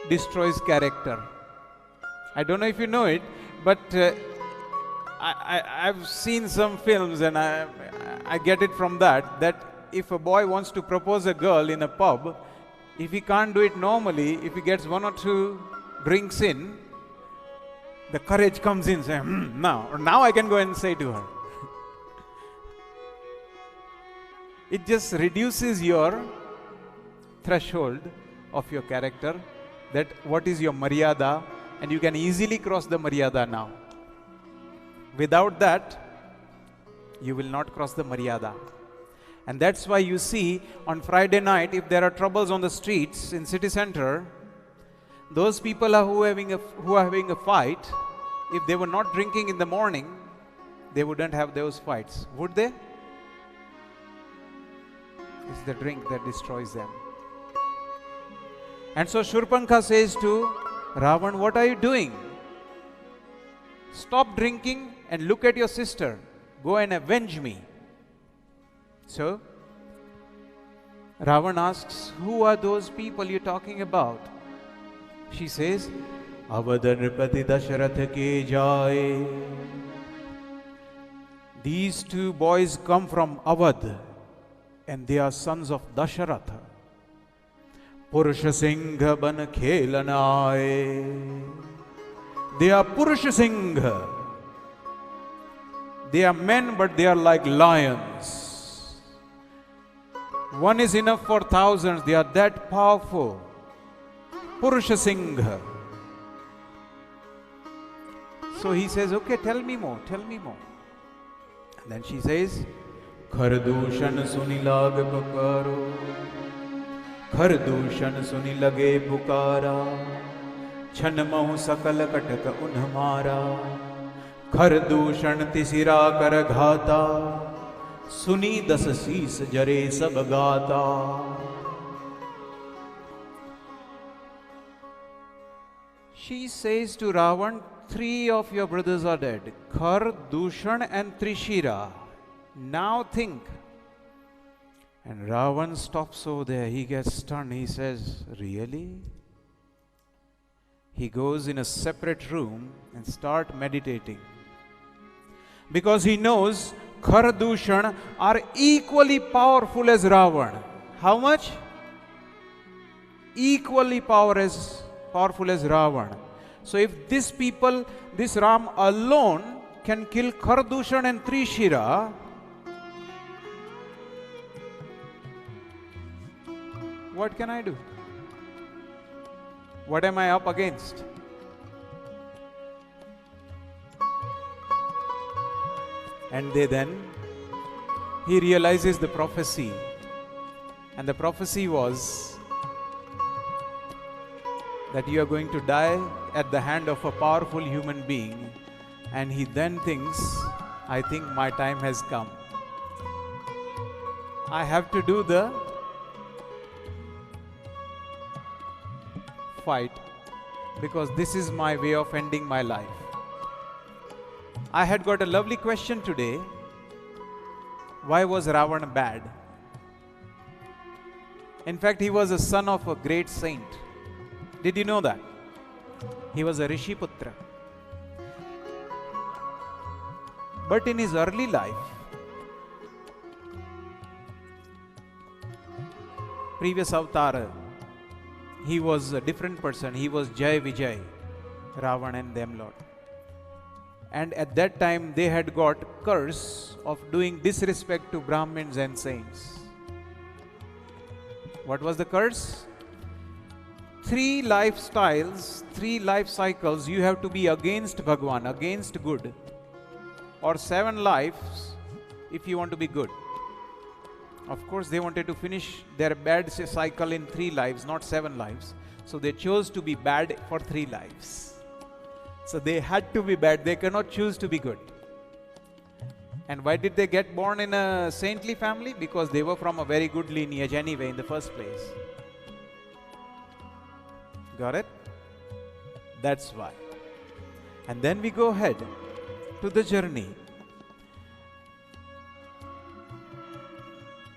destroys character. I don't know if you know it, but I've seen some films and I get it from that if a boy wants to propose a girl in a pub, if he can't do it normally, if he gets one or two drinks in, the courage comes in, saying, now I can go and say to her. It just reduces your threshold of your character, that what is your maryada, and you can easily cross the maryada now. Without that, you will not cross the maryada. And that's why you see on Friday night, if there are troubles on the streets in city center, those people who are having a fight, if they were not drinking in the morning, they wouldn't have those fights, would they? It's the drink that destroys them. And so Shurpankha says to Ravan, what are you doing? Stop drinking and look at your sister. Go and avenge me. So Ravan asks, who are those people you're talking about? She says, Avadanripati Dasharath ke jaye. These two boys come from Avad and they are sons of Dasharatha. Purusha Singha ban khelan aaye. They are Purusha Singha. They are men, but they are like lions. One is enough for thousands. They are that powerful. Purusha Singha. So he says, okay, tell me more, tell me more. And then she says, Khardushan suni lag pukaro. Khardushan suni lage pukara. Chan mahu sakal kataka unhamara. Khardushan tisira kar ghata. Suni das sis jare sab gata. She says to Ravan, 3 of your brothers are dead. Khar, Dushan and Trishira. Now think. And Ravan stops over there. He gets stunned. He says, really? He goes in a separate room and start meditating. Because he knows Khar, Dushan are equally powerful as Ravan. How much? equally powerful as Ravana. So if this people, this Ram alone can kill Khardushan and Trishira, what can I do? What am I up against? And he realizes the prophecy. And the prophecy was that you are going to die at the hand of a powerful human being. And he then thinks, I think my time has come. I have to do the fight because this is my way of ending my life. I had got a lovely question today. Why was Ravana bad? In fact, he was a son of a great saint. Did you know that? He was a Rishi Putra. But in his early life, previous avatar, he was a different person. He was Jai Vijay, Ravana and them Lord. And at that time they had got curse of doing disrespect to Brahmins and saints. What was the curse? 3 lifestyles, 3 life cycles you have to be against Bhagwan, against good. Or 7 lives if you want to be good. Of course they wanted to finish their bad cycle in 3 lives, not 7 lives. So they chose to be bad for 3 lives. So they had to be bad, they cannot choose to be good. And why did they get born in a saintly family? Because they were from a very good lineage anyway in the first place. Got it? That's why. And then we go ahead to the journey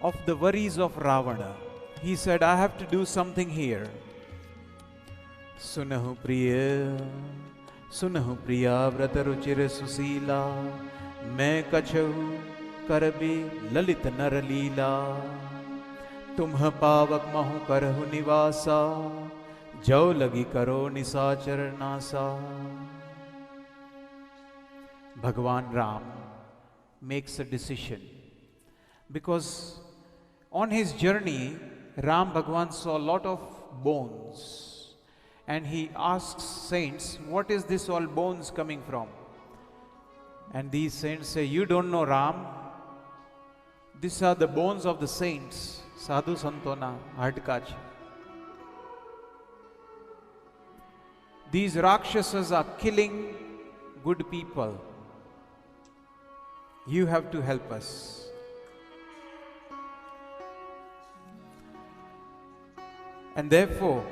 of the worries of Ravana. He said, I have to do something here. Sunahu priya vrata ruchir susila, मैं कछहु करबे ललित नर लीला, तुम्ह पावक महु करहु निवासा, जो लगी करो निसाचर NASA. Bhagwan Ram makes a decision because on his journey Ram Bhagwan saw a lot of bones and he asks saints, what is this all bones coming from? And these saints say, you don't know Ram, these are the bones of the saints, Sadhu Santona, Hadkach. These Rakshasas are killing good people. You have to help us. And therefore,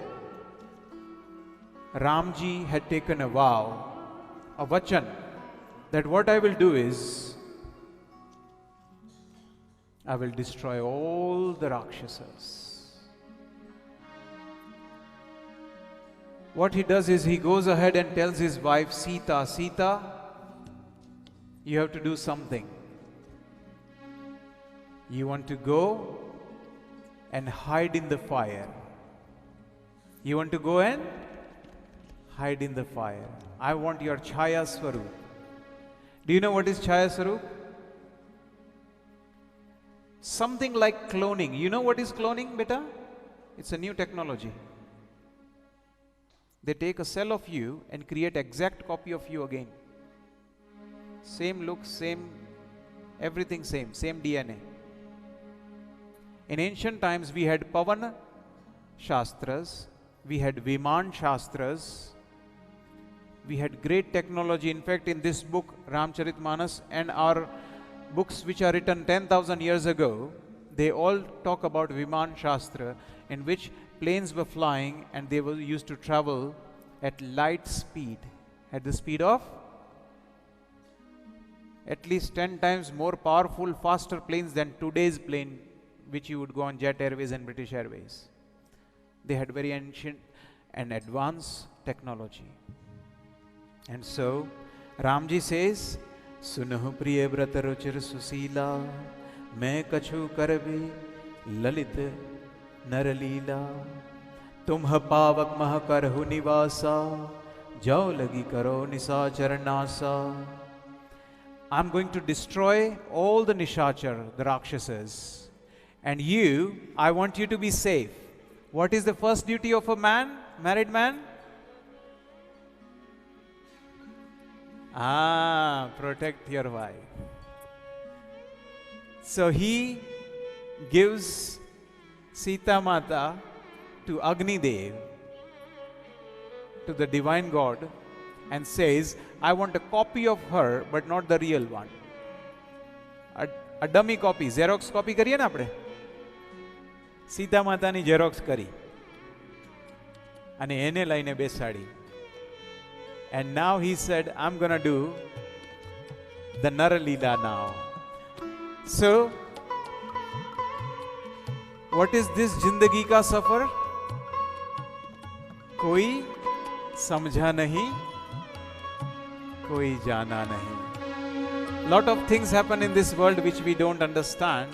Ramji had taken a vow, a vachan, that what I will do is, I will destroy all the Rakshasas. What he does is, he goes ahead and tells his wife Sita, Sita, you have to do something. You want to go and hide in the fire. You want to go and hide in the fire. I want your Chaya Swarup. Do you know what is Chaya Swarup? Something like cloning. You know what is cloning, beta? It's a new technology. They take a cell of you and create exact copy of you again. Same look, same, everything same DNA. In ancient times we had Pavan Shastras, we had Viman Shastras, we had great technology. In fact, in this book, Ramcharitmanas, and our books which are written 10,000 years ago, they all talk about Viman Shastra, in which planes were flying and they were used to travel at light speed, at the speed of at least 10 times more powerful, faster planes than today's plane, which you would go on Jet Airways and British Airways. They had very ancient and advanced technology. And so, Ramji says, Sunahu priya vrata ruchir susila, मैं कछु करबे ललित नरलीला, तुम्ह पावक मह करहु निवासा, जो लगी करो निशाचर NASA. I'm going to destroy all the Nishachar, the Rakshasas. And you, I want you to be safe. What is the first duty of a man, married man? Protect your wife. So he gives Sita Mata to Agni Dev, to the divine God, and says, I want a copy of her, but not the real one. A dummy copy, Xerox copy kariye na apne. Sita Mata ni Xerox kari. અને એને લઈને બેસાડી. And now he said, I'm going to do the Nara Leela now. So, what is this जिंदगी का सफर? कोई समझा नहीं, कोई जाना नहीं. Lot of things happen in this world which we don't understand.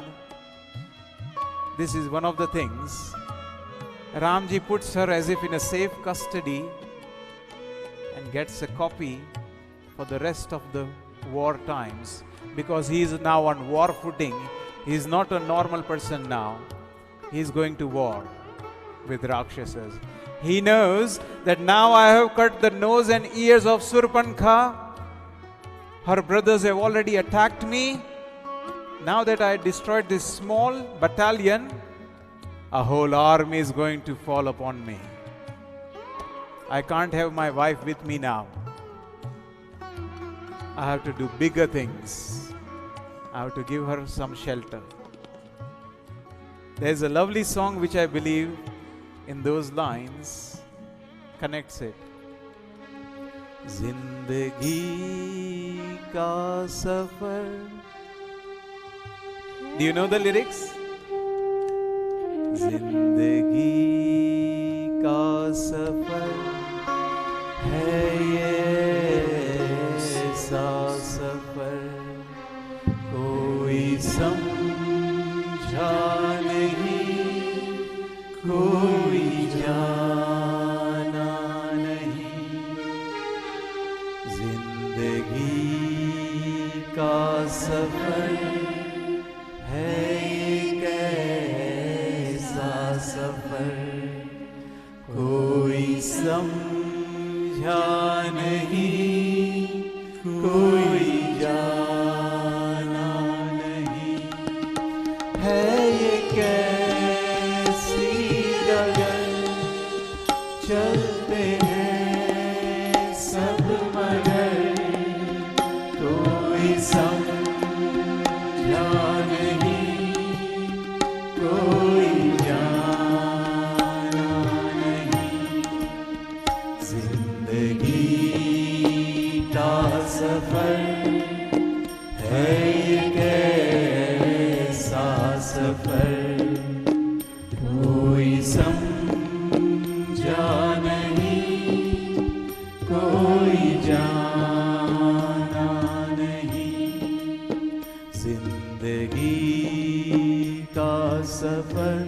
This is one of the things. Ramji puts her as if in a safe custody and gets a copy for the rest of the war times, because he is now on war footing. He is not a normal person now. He is going to war with Rakshasas. He knows that now I have cut the nose and ears of Surpankha. Her brothers have already attacked me. Now that I destroyed this small battalion, a whole army is going to fall upon me. I can't have my wife with me now. I have to do bigger things. I have to give her some shelter. There's a lovely song which I believe in those lines connects it. Zindagi ka safar. Do you know the lyrics? Zindagi ka safar hai ye aisa safar, koi samjha nahi, koi jana nahi. Zindagi ka safar hai सफर, कोई समझा नहीं, कोई जाना नहीं. है ये कैसी डगर, चलते हैं सब मगर, कोई समझा नहीं, कोई सफर है ये कैसा सफर, कोई समझा नहीं, कोई जाना नहीं. जिंदगी का सफर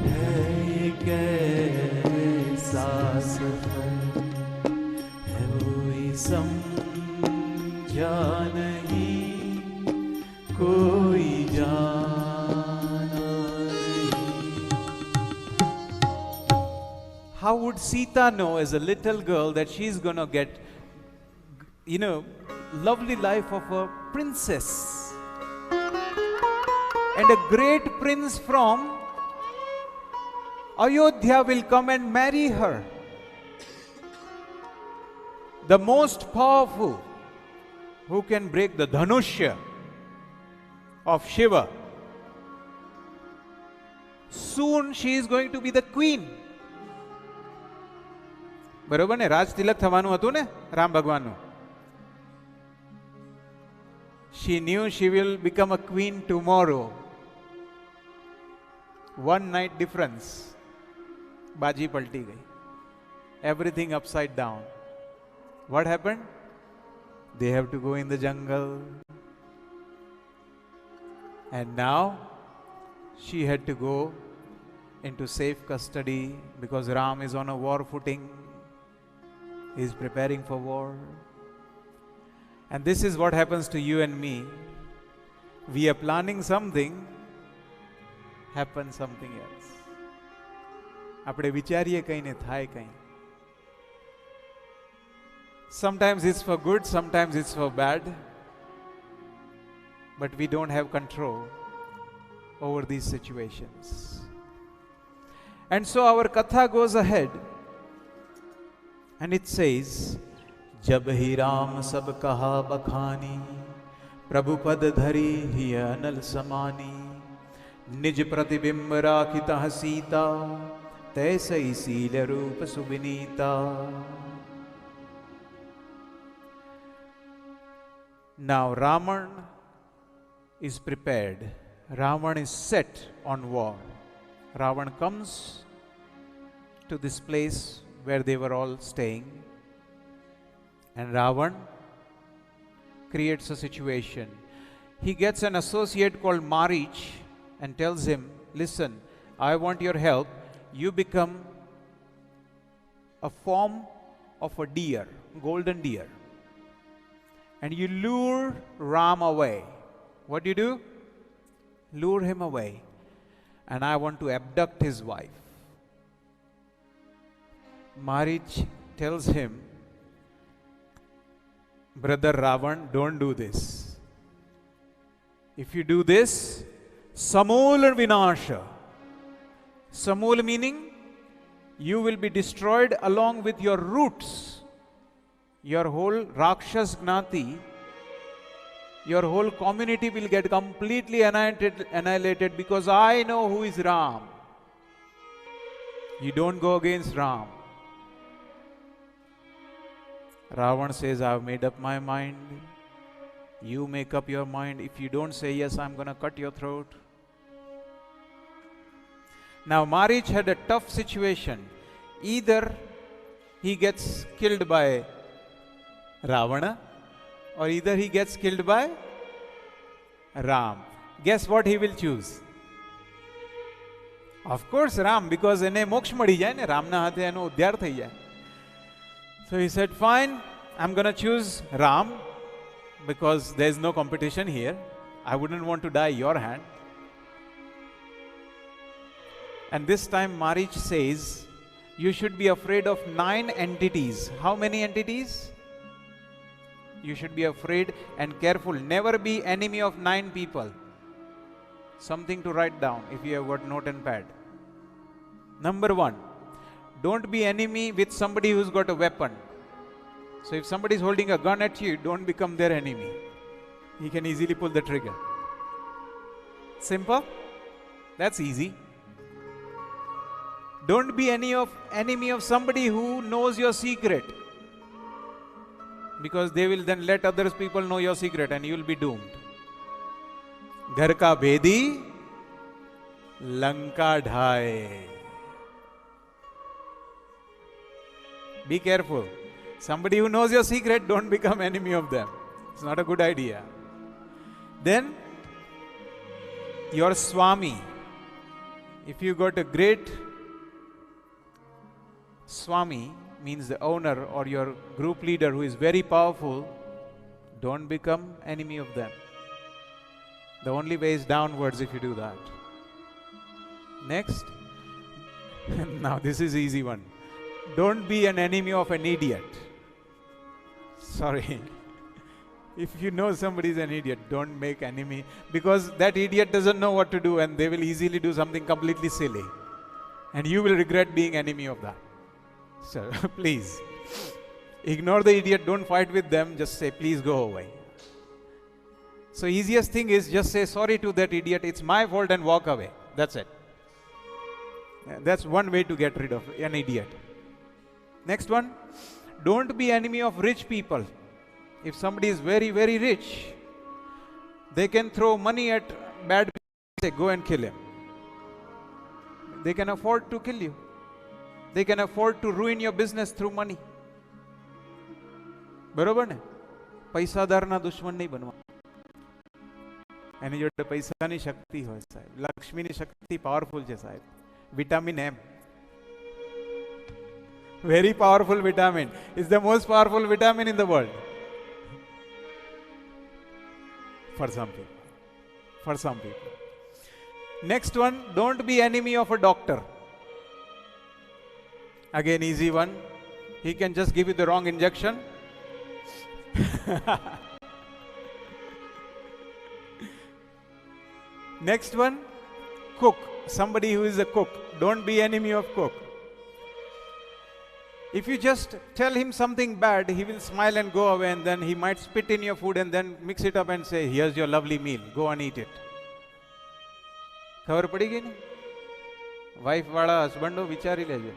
है ये कैसा सफर, समझा नहीं, कोई जाना नहीं. How would Sita know as a little girl that she's going to get, lovely life of a princess? And a great prince from Ayodhya will come and marry her. The most powerful, who can break the Dhanushya of Shiva. Soon she is going to be the queen. બરોબર ને? રાજ તિલક થવાનું હતું ને રામ ભગવાનનું. She knew she will become a queen tomorrow. One night difference. બાજી પલટી ગઈ. Everything upside down. What happened? They have to go in the jungle. And now she had to go into safe custody because Ram is on a war footing. He is preparing for war. And this is what happens to you and me. We are planning something, happens something else. આપણે વિચારીએ કંઈ ને થાય કંઈ. Sometimes it's for good, sometimes it's for bad. But we don't have control over these situations. And so our Katha goes ahead and it says, जब ही राम सब कहा बखानी, प्रभु पद धरी ही अनल समानी, निज प्रतिबिंब राखिता सीता, तैसे ही सील रूप सुविनीता. Now Raman is prepared. Ravan is set on war. Ravan comes to this place where they were all staying. And Ravan creates a situation. He gets an associate called Marich and tells him, listen, I want your help. You become a form of a deer, golden deer. And you lure Ram away. What do you do? Lure him away. And I want to abduct his wife. Marich tells him, brother Ravan, don't do this. If you do this, Samul Vinasha. Samul meaning you will be destroyed along with your roots. Your whole Rakshas Gnati, your whole community will get completely annihilated because I know who is Ram. You don't go against Ram. Ravan says, I've made up my mind. You make up your mind. If you don't say yes, I'm going to cut your throat. Now Marich had a tough situation. Either he gets killed by Ravana or either he gets killed by Ram. Guess what he will choose? Of course Ram, because એને મોક્ષ મળી જાય ને, રામના હાથે એનો ઉદ્ધાર થઈ જાય. So he said, fine, I'm going to choose Ram because there's no competition here. I wouldn't want to die your hand. And this time Marich says, you should be afraid of 9 entities. How many entities? You should be afraid and careful. Never be enemy of 9 people. Something to write down if you have got note and pad. Number 1, don't be enemy with somebody who's got a weapon. So if somebody is holding a gun at you, don't become their enemy. He can easily pull the trigger. Simple? That's easy. Don't be enemy of somebody who knows your secret. Because they will then let other people know your secret and you will be doomed. घर का भेदी Lanka ढाए. Be careful. Somebody who knows your secret, don't become enemy of them. It's not a good idea. Then, your Swami. If you got a great Swami, means the owner or your group leader who is very powerful, don't become enemy of them. The only way is downwards if you do that. Next. Now this is easy one. Don't be an enemy of an idiot. Sorry. If you know somebody is an idiot, don't make enemy, because that idiot doesn't know what to do and they will easily do something completely silly. And you will regret being enemy of that. So please, ignore the idiot, don't fight with them, just say, please go away. So easiest thing is just say sorry to that idiot, it's my fault, and walk away. That's it. That's one way to get rid of an idiot. Next one, don't be enemy of rich people. If somebody is very, very rich, they can throw money at bad people, say go and kill him. They can afford to kill you. They can afford to ruin your business through money. બરોબર ને? પૈસાદારના દુશ્મન નહીં બનવા. એની જોડે પૈસાની શક્તિ હોય સાહેબ. લક્ષ્મીની શક્તિ પાવરફુલ છે સાહેબ. Vitamin M. Very powerful vitamin. It's the most powerful vitamin in the world. For some people. For some people. Next one, don't be enemy of a doctor. Again, easy one. He can just give you the wrong injection. Next one, cook. Somebody who is a cook. Don't be enemy of cook. If you just tell him something bad, he will smile and go away, and then he might spit in your food and then mix it up and say, here's your lovely meal. Go and eat it. ખબર પડી ગઈ ને? Wife વાળા હસબન્ડો વિચારી લેજો.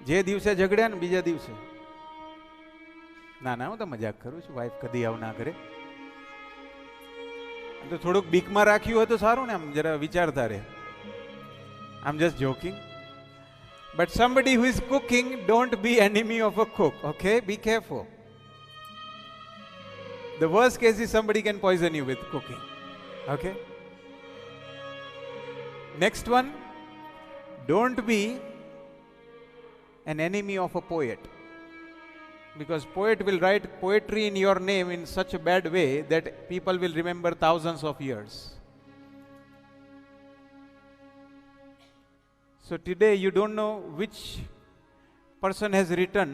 જે દિવસે ઝઘડ્યા ને બીજા દિવસે. ના ના, હું તો મજાક કરું છું. વાઈફ કદી આવું ના કરે. તો થોડુંક બીકમાં રાખ્યું હોય તો સારું ને, આમ જરા વિચારતા રહે. I'm just joking. But somebody who is cooking, don't be enemy of a cook. Okay, be careful. The worst case is somebody can poison you with cooking. Okay. Next one, don't be an enemy of a poet. Because poet will write poetry in your name in such a bad way that people will remember thousands of years. So today you don't know which person has written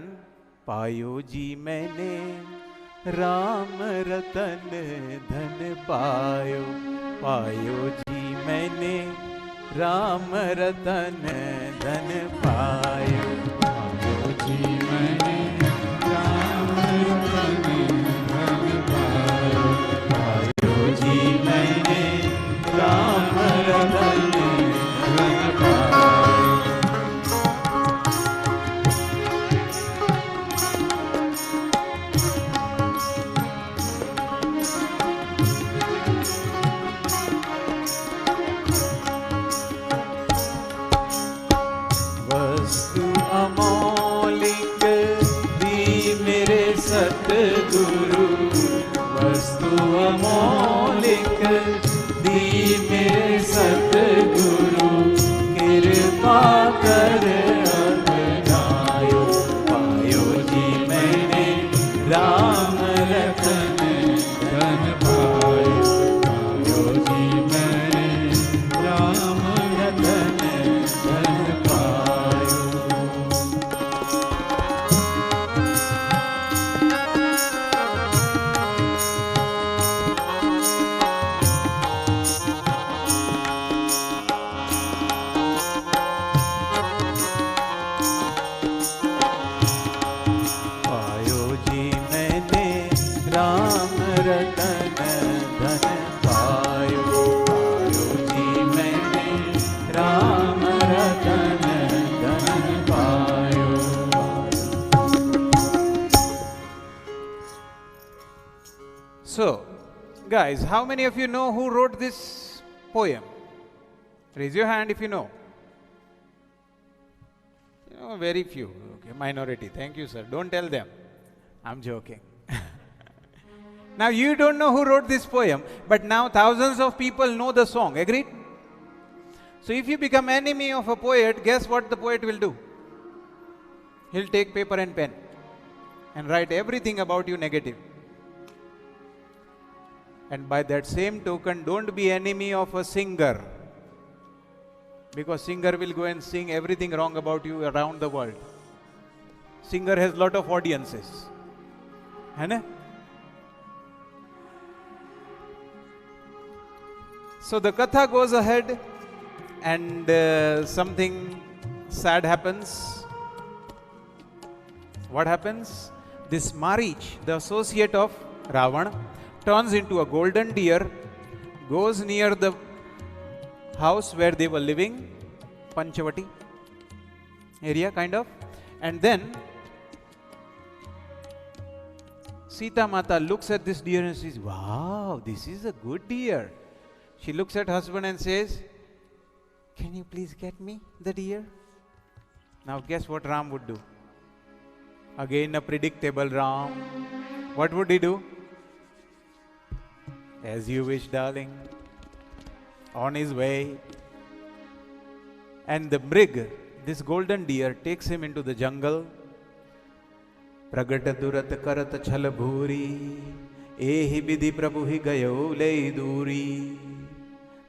पायो जी मैंने राम रतन धन पायो, पायो जी मैंने राम रतन धन पायो, पायो जी मैंने राम रतन धन पायो, पायो जी मैंने राम रतन धन पायो. सतगुरु वस्तु अमौलिक दी मेरे सतगुरु, कृपा कर अपनायो, पायो जी मैंने राम रतन धन पायो, पायो जी मैंने राम रतन धन पायो. So, guys, how many of you know who wrote this poem? Raise your hand if you know. Very few. Okay, minority. Thank you, sir. Don't tell them. I'm joking. Now, you don't know who wrote this poem, but now thousands of people know the song. Agreed? So, if you become enemy of a poet, guess what the poet will do? He'll take paper and pen and write everything about you negative. And by that same token, don't be enemy of a singer. Because singer will go and sing everything wrong about you around the world. Singer has lot of audiences. Hai? So the Katha goes ahead and something sad happens. What happens? This Marich, the associate of Ravana, turns into a golden deer, goes near the house where they were living, Panchavati area kind of, and then Sita Mata looks at this deer and says, wow, this is a good deer. She looks at husband and says, can you please get me the deer? Now guess what Ram would do? Again a predictable Ram. What would he do? As you wish, darling. On his way. And the mrig, this golden deer, takes him into the jungle. Pragat durat karat chhal bhuri, ehi bidhi prabhu hi gayo lei duri.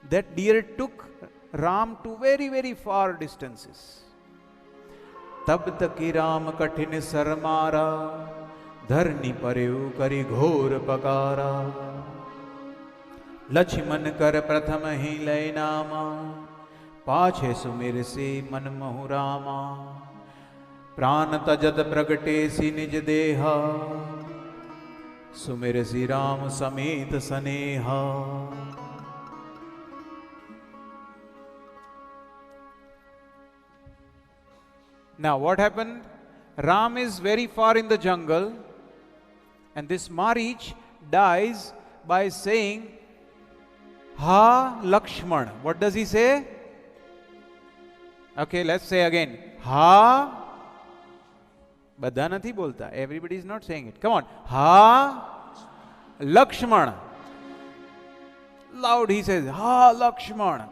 That deer took Ram to very, very far distances. तब तकी राम कठिन sir मारा, धरनी पर्यो करी घोर पकारा. लक्ष्मण कर प्रथम ही लय नामा, पाछे सुमिर से मन महु रामा. प्राण तजत प्रगटे सी निज देहा, सुमिर सी राम समेत सनेहा. Now what happened? Ram is very far in the jungle, and this Marich dies by saying, Ha Lakshman. What does he say? Okay, let's say again. Ha. Badha nathi bolta. Everybody is not saying it. Come on. Ha Lakshman. Loud he says, Ha Lakshman.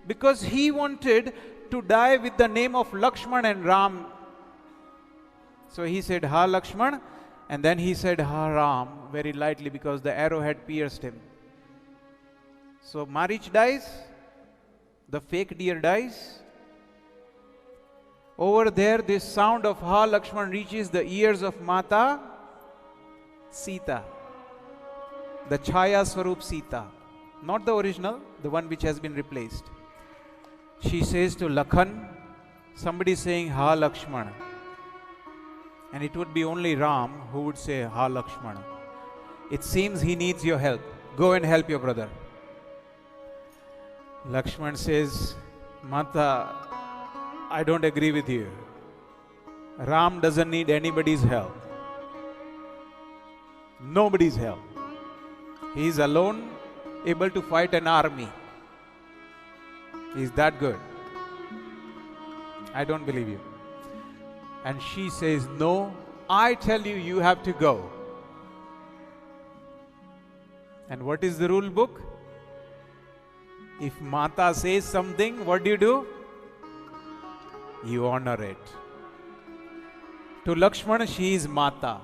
Because he wanted to die with the name of Lakshman and Ram. So he said, Ha Lakshman, and then he said, Ha Ram, very lightly because the arrow had pierced him. So Marich dies, the fake deer dies. Over there, this sound of Ha Lakshman reaches the ears of Mata Sita, the Chaya Swarup Sita, not the original, the one which has been replaced. She says to Lakhan, somebody saying Ha Lakshman, and it would be only Ram who would say Ha Lakshman. It seems he needs your help. Go and help your brother. Lakshman says, Mata, I don't agree with you. Ram doesn't need anybody's help. Nobody's help. He is alone, able to fight an army. He is that good. I don't believe you. And she says, no, I tell you, you have to go. And what is the rule book? If Mata says something, what do? You honor it. To Lakshman, she is Mata.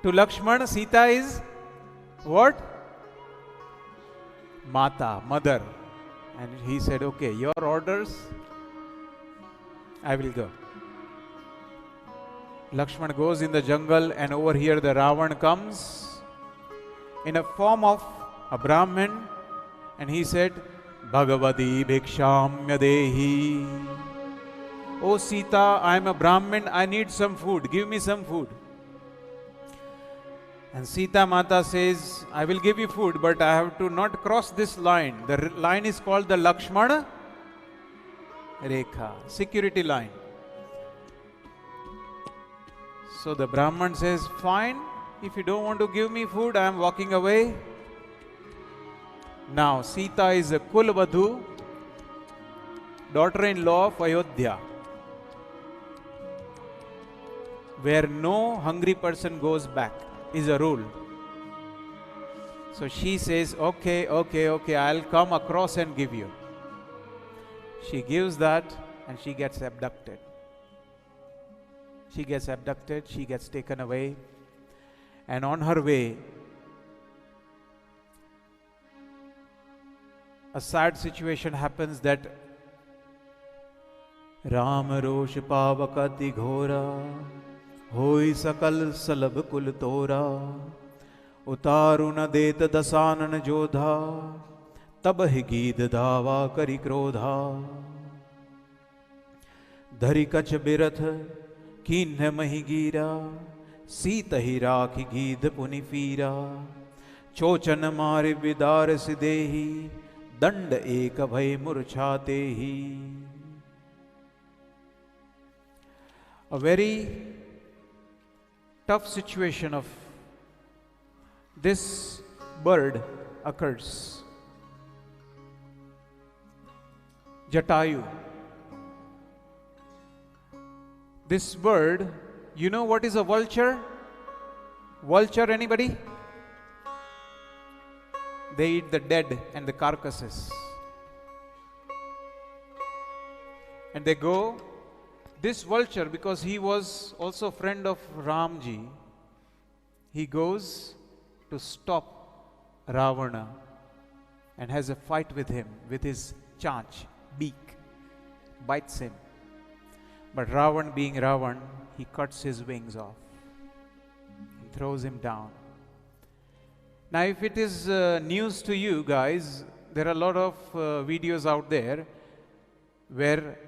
To Lakshman, Sita is what? Mata, mother. And he said, okay, your orders, I will go. Lakshman goes in the jungle, and over here the Ravan comes in a form of a Brahmin, and he said, Bhagavati Bhikshamya Dehi. Oh Sita, I am a Brahmin, I need some food, give me some food. And Sita Mata says, I will give you food, but I have to not cross this line. The line is called the Lakshmana Rekha, security line. So the Brahman says, fine, if you don't want to give me food, I am walking away. Now Sita is a Kulvadhu, daughter-in-law of Ayodhya, where no hungry person goes back, is a rule. So she says, okay, I'll come across and give you. She gives that, and she gets abducted. She gets taken away, and on her way, a sad situation happens that Ram rosh pavakati ghora, hoi sakal salab kul tora, utaru na det dasanan jodha, tab hi geed dhava kari krodha. Dhari kach birath कीन्ह मही गिरा, सीत ही राखी गीध पुनि FERA, चोचन मारे विदार सिदेही, दंड एक भय मूर्छाते ही. A very tough situation of this bird occurs. Jatayu. This bird, you know what is a vulture? Vulture, anybody? They eat the dead and the carcasses. And they go, this vulture, because he was also a friend of Ramji, he goes to stop Ravana and has a fight with him with his chaach, beak, bites him. But Ravan, being Ravan, he cuts his wings off and throws him down. Now, if it is news to you guys, there are a lot of videos out there where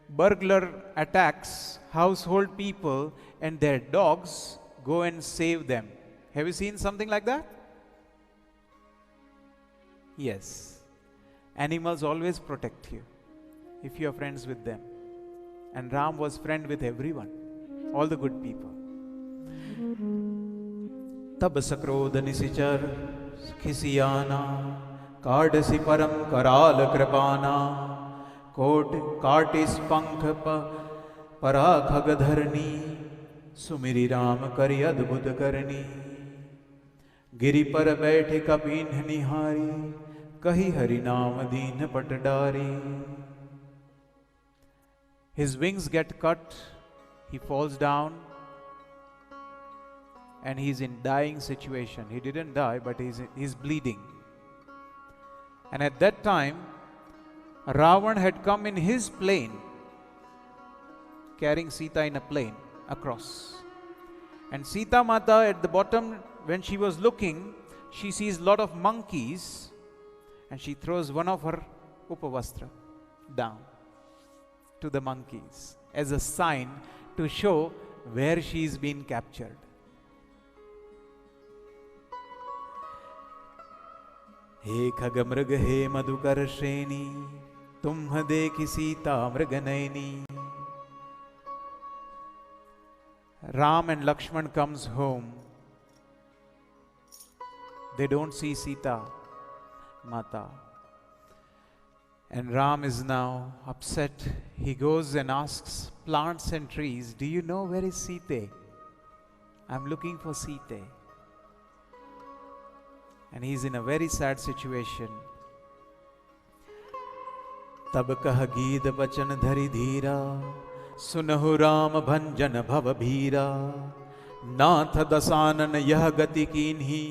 burglar attacks household people and their dogs go and save them. Have you seen something like that? Yes. Animals always protect you if you are friends with them. And Ram was friend with everyone, all the good people. तब सक्रोध निशिचर खिसियाना काडसी परम कराल कृपाना coat काटिस पंख परा खग धरनी सुमिरी राम करि अद्भुत करनी गिरि पर बैठे कपीन निहारी कही हरि नाम दीन पट डारी. His wings get cut, he falls down, and he's in dying situation. He didn't die, but he's bleeding. And at that time, Ravan had come in his plane, carrying Sita in a plane across. And Sita Mata at the bottom, when she was looking, she sees a lot of monkeys, and she throws one of her upavastra down to the monkeys as a sign to show where she's been captured. हे खग मृग हे मधुकर श्रेणी तुम्ह देखि सीता मृग नयनी. Ram and Lakshman comes home. They don't see Sita Mata. And Ram is now upset. He goes and asks plants and trees, do you know where is Sita? I'm looking for Sita. And he's in a very sad situation. तब कह गीत बचन धरि धीरा सुनहु राम भंजन भव भीरा नाथ दसानन यह गति कीन्ही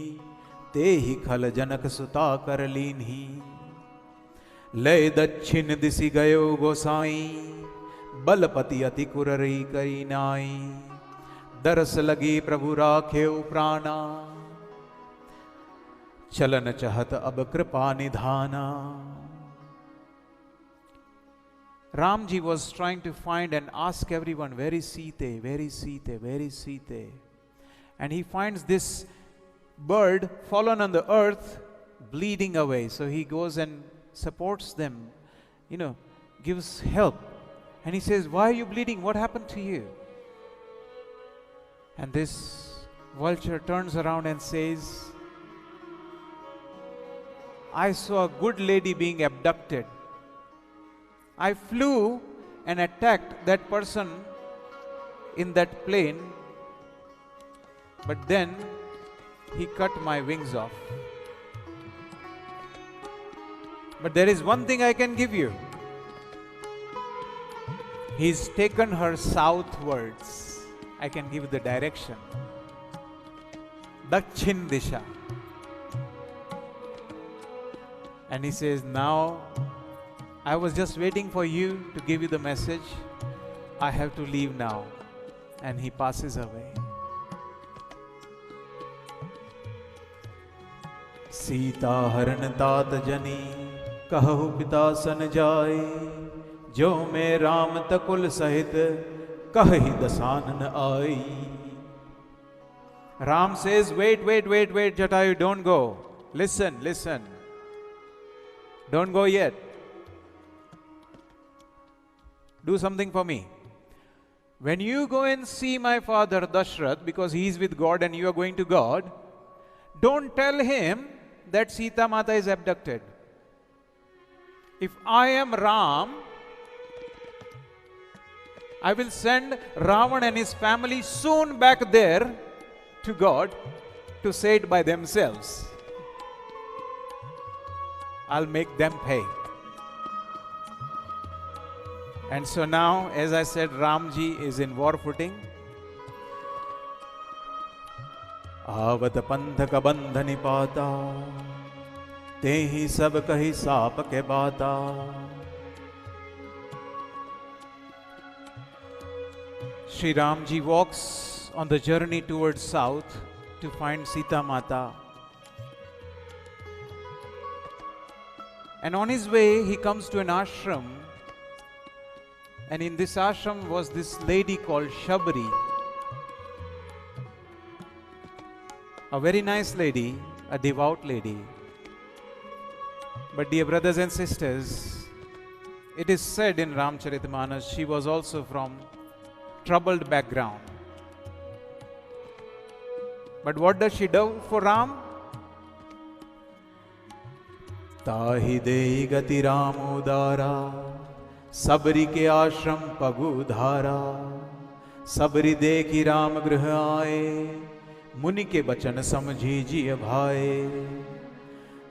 ते ही खल जनक सुता कर लीन्ही लय दक्षिण दिशि गयो गोसाई बलपति अति कुररी करी नाई दरस लगी प्रभु राखेउ प्राणा चलन चहत अब कृपा निधाना. Ramji was trying to find and ask everyone, where is Sita? Where is Sita? Where is Sita? And he finds this bird fallen on the earth, bleeding away. So he goes and supports them, gives help. And he says, why are you bleeding? What happened to you? And this vulture turns around and says, I saw a good lady being abducted. I flew and attacked that person in that plane, but then he cut my wings off. But there is one thing I can give you. He's taken her southwards. I can give the direction. Dakshin Disha. And he says, now I was just waiting for you to give you the message. I have to leave now. And he passes away. Sita हरण तात जनी कहु पिता सन जाए जो मैं राम तकुल सहित कहि दसानन आई. Ram says, wait, Jatayu, don't go. Listen. Don't go yet. Do something for me. When you go and see my father Dashrath, because he is with God and you are going to God, don't tell him that Sita Mata is abducted. If I am Ram, I will send Ravan and his family soon back there to God to say it by themselves. I'll make them pay. And so now, as I said, Ramji is in war footing. आवत पंथ का बंध निपाता, ते ही सब कही shop के बाता. Shri Ramji walks on the journey towards south to find Sita Mata. And on his way, he comes to an ashram. And in this ashram was this lady called Shabri. A very nice lady, a devout lady. But dear brothers and sisters, it is said in Ramcharitmanas, she was also from troubled background. But what does she do for Ram? ताहि देहि गति रामोदारा, सबरी के आश्रम पगुधारा. सबरी देखी राम गृह आए, मुनि के बचन समझी जिय भाए.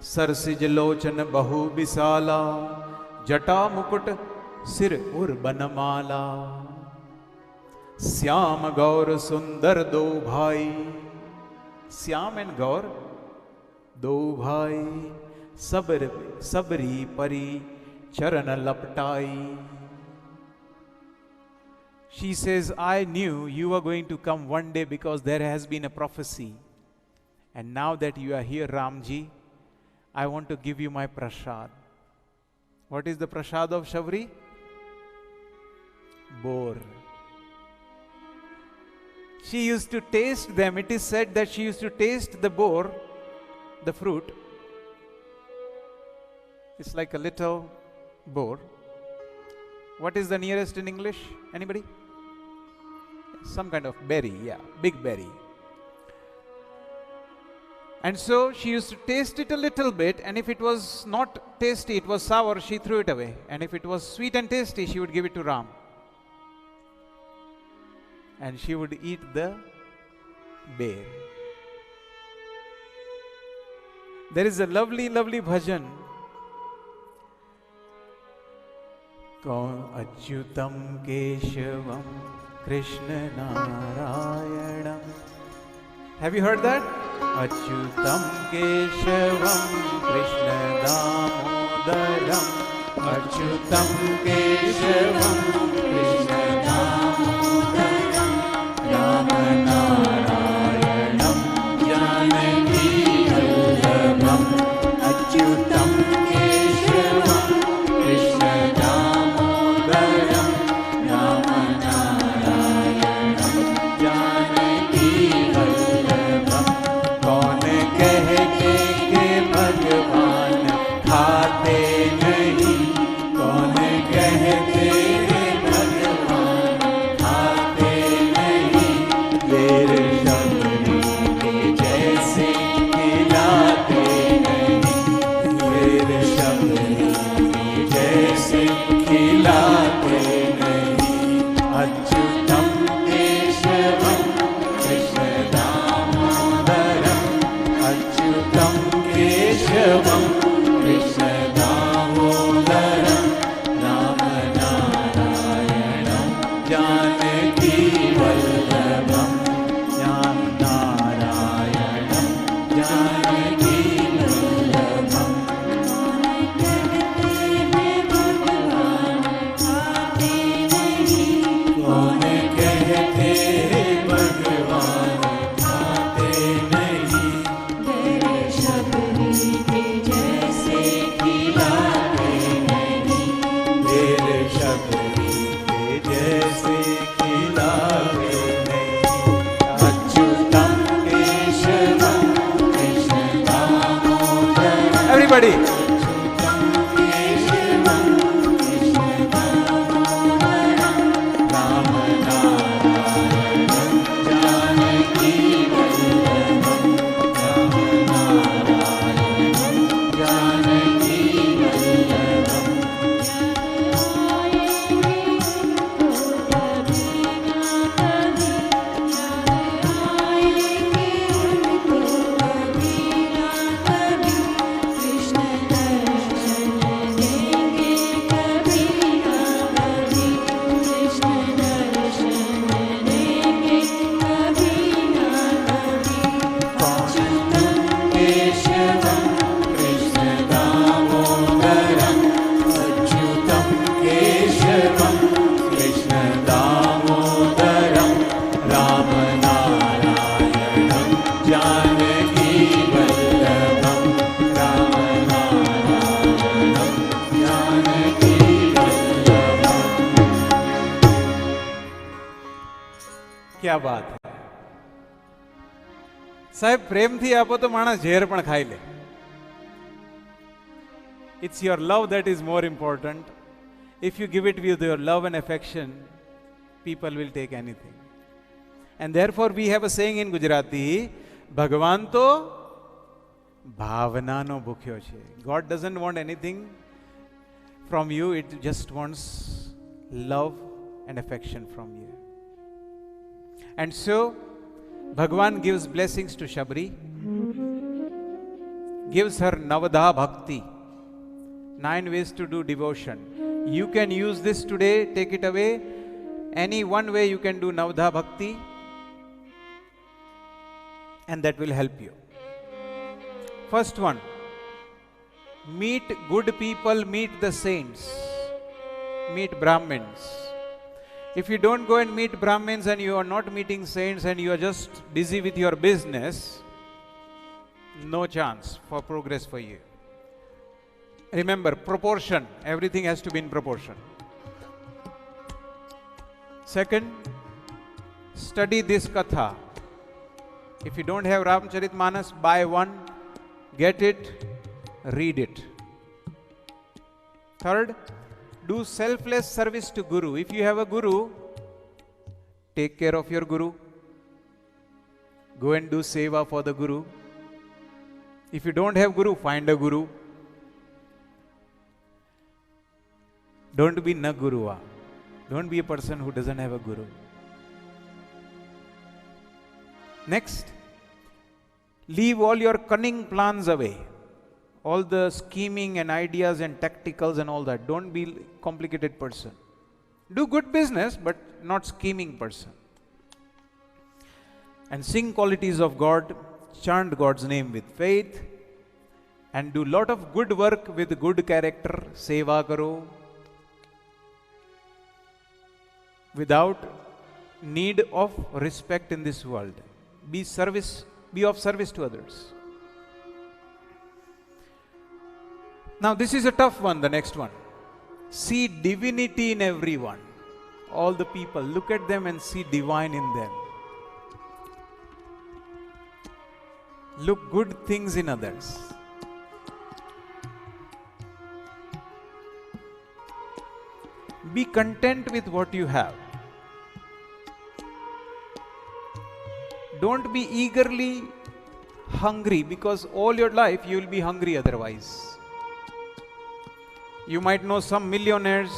सरसिज लोचन बहु विशाला, जटा मुकुट सिर उर बनमाला. श्याम गौर सुंदर दो भाई, श्याम एंड गौर दो भाई. सबरी परी चरण लपटाई. She says, I knew you were going to come one day because there has been a prophecy. And now that you are here, Ramji, I want to give you my prasad. What is the prasad of Shabri? Boar. She used to taste them. It is said that she used to taste the boar, the fruit. It's like a little boar. What is the nearest in English? Anybody? Some kind of berry, yeah, big berry. And so she used to taste it a little bit, and if it was not tasty, it was sour, she threw it away. And if it was sweet and tasty, she would give it to Ram. And she would eat the bear. There is a lovely, lovely bhajan. Achyutam Keshavam Krishna Narayanam. Have you heard that? Achyutam Keshavam Krishna Damodaram. Achyutam Keshavam Krishna Damodaram. Rama Narayanam Janaki Vallabham. Achyutam Keshavam Krishna Damodaram. Rama Narayanam Janaki Vallabham. कौन कहते कि भगवान खाते नहीं, कौन कहते कि भगवान खाते नहीं. देर शबरी के जैसे खिलाते नहीं, देर शबरी के जैसे खिलाते नहीं. अच्युतम केशवम कृष्ण दामोदरम. अच्युतम केशवम कृष्ण दामोदरम. राम नारायणम जानकी वल्लभम. राम नारायणम जानकी वल्लभम. कौन कहते भगवान खाते नहीं, शबरी के जैसे खिलाते नहीं, देर शबरी के जैसे खिलाते नहीं. अच्युतम केशवम कृष्ण दामोदरम. Everybody. अच्युतम केशवम कृष्ण दामोदरम. राम नारायणम जानकी वल्लभम. राम नारायणम जानकी वल्लभम. कृष्ण क्या बात है साहेब, प्रेमથી આપો તો માણસ ઝેર પણ ખાઈ લે. It's your love that is more important. If you give it with your love and affection, people will take anything. And therefore we have a saying in Gujarati, ભગવાન તો ભાવનાનો ભૂખ્યો છે. God doesn't want anything from you, it just wants love and affection from you. And so Bhagwan gives blessings to Shabri, gives her Navadha Bhakti, 9 ways to do devotion. You can use this today, take it away. Any one way you can do Navadha Bhakti, and that will help you. First one, meet good people, meet the saints, meet Brahmins. If you don't go and meet Brahmins and you are not meeting saints and you are just busy with your business, no chance for progress for you. Remember, proportion, everything has to be in proportion. Second, study this Katha. If you don't have Ramcharitmanas, buy one, get it, read it. Third, do selfless service to Guru. If you have a Guru, take care of your Guru. Go and do seva for the Guru. If you don't have Guru, find a Guru. Don't be na Gurua. Don't be a person who doesn't have a Guru. Next, leave all your cunning plans away. All the scheming and ideas and tacticals and all that. Don't be a complicated person. Do good business, but not scheming person. And sing qualities of God, chant God's name with faith, and do lot of good work with good character, seva karo, without need of respect in this world. Be of service to others. Now this is a tough one, the next one. See divinity in everyone. All the people, look at them and see divine in them. Look good things in others. Be content with what you have. Don't be eagerly hungry, because all your life you will be hungry otherwise. You might know some millionaires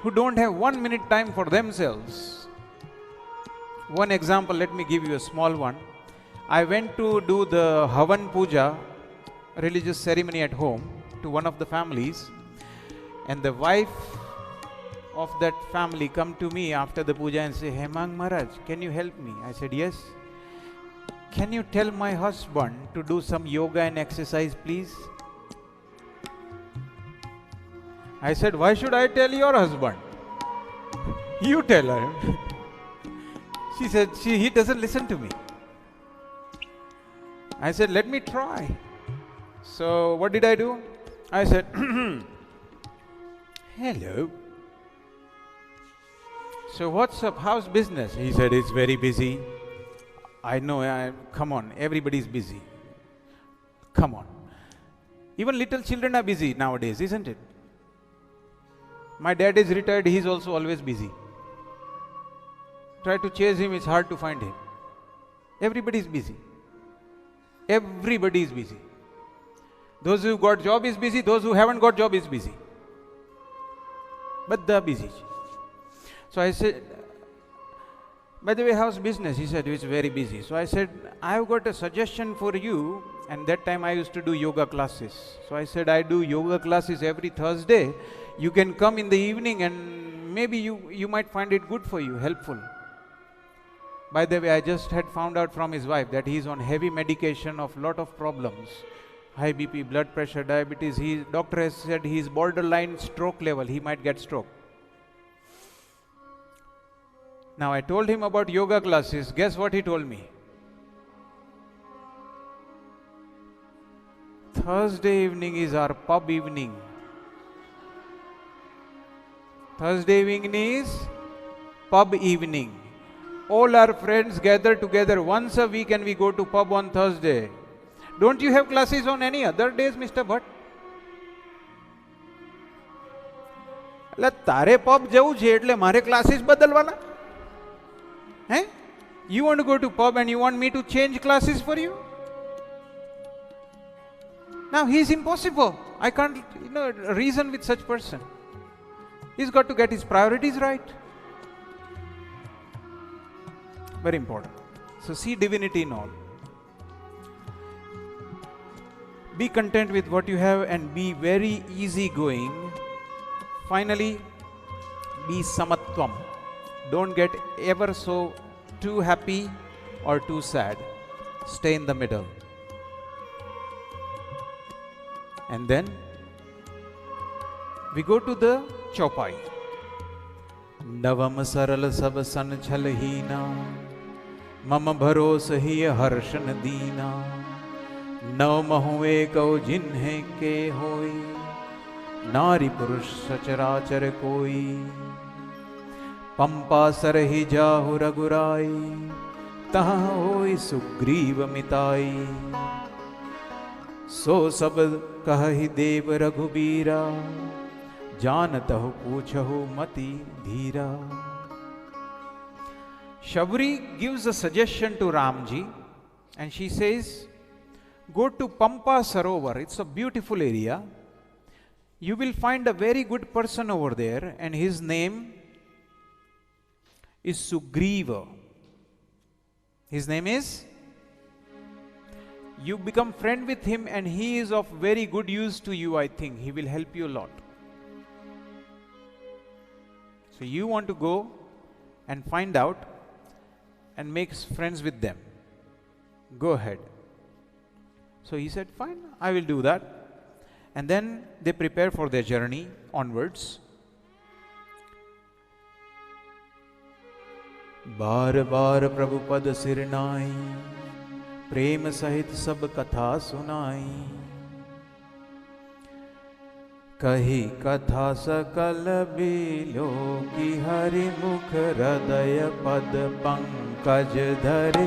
who don't have 1 minute time for themselves. One example, let me give you a small one. I went to do the Havan Puja, religious ceremony at home, to one of the families, and the wife of that family come to me after the puja and say, Hemang Maharaj, can you help me? I said, yes. Can you tell my husband to do some yoga and exercise, please? I said, why should I tell your husband? You tell him. She said, he doesn't listen to me. I said, let me try. So what did I do? I said, hello. So what's up? How's business? He said, it's very busy. I know, come on, everybody's busy. Come on. Even little children are busy nowadays, isn't it? My dad is retired, he's also always busy. Try to chase him, it's hard to find him. Everybody is busy. Everybody is busy. Those who got job is busy, those who haven't got job is busy. But they're busy. So I said, by the way, how's business? He said, it's very busy. So I said, I've got a suggestion for you. And that time I used to do yoga classes. So I said, I do yoga classes every Thursday. You can come in the evening and maybe you might find it good for you, helpful. By the way, I just had found out from his wife that he's on heavy medication of lot of problems. High BP, blood pressure, diabetes. Doctor has said he's borderline stroke level. He might get stroke. Now I told him about yoga classes. Guess what he told me? Thursday evening is our pub evening. Thursday evening is pub evening. all our friends gather together once a week and we go to pub on Thursday. Don't you have classes on any other days, Mr. Bhatt? એટલે તારે pub જવું છે એટલે મારે classes બદલવાના? હે? You want to go to pub and you want me to change classes for you? Now he is impossible. I can't, reason with such person. He's got to get his priorities right. Very important. So see divinity in all. Be content with what you have and be very easygoing. Finally, be samatvam. Don't get ever so too happy or too sad. Stay in the middle. And then we go to the chaupai. Navam saral sab san chalhina, mama bharos hi harshan deena, nav mahue kau jinhe ke hoi, नारी पुरुष सचराचर कोई, पंपा sir ही जाहु रघुराई, तहाँ होई सुग्रीव मिताई, सो सब कहहि देव रघुबीरा, जानतहु पूछहु मति धीरा. Shabri gives a suggestion to Ramji and she says, go to Pampa Sarovar. It's a beautiful area. You will find a very good person over there and his name is Sugriva. His name is? You become friend with him and he is of very good use to you, I think. He will help you a lot. So you want to go and find out and make friends with them. Go ahead. So he said, fine, I will do that. And then they prepare for their journey onwards. बार बार प्रभु पद सिरनाई, प्रेम सहित सब कथा सुनाई, कही कथा सकल below की हरि मुख हृदय पद पंकज धरे,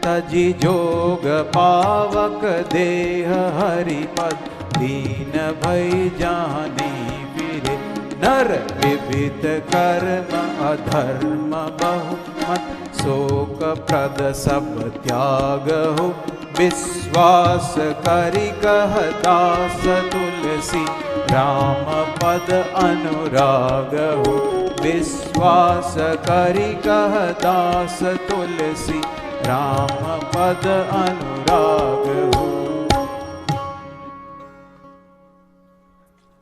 तजी जोग पावक देह हरि पद दीन भई जानी फिरे, नर विविध कर्म अधर्म बहु मत शोक प्रद सब त्याग हो, विश्वास करि कह दास तुलसी, राम पद अनुराग हो, विश्वास करि कह दास तुलसी, राम पद अनुराग हो.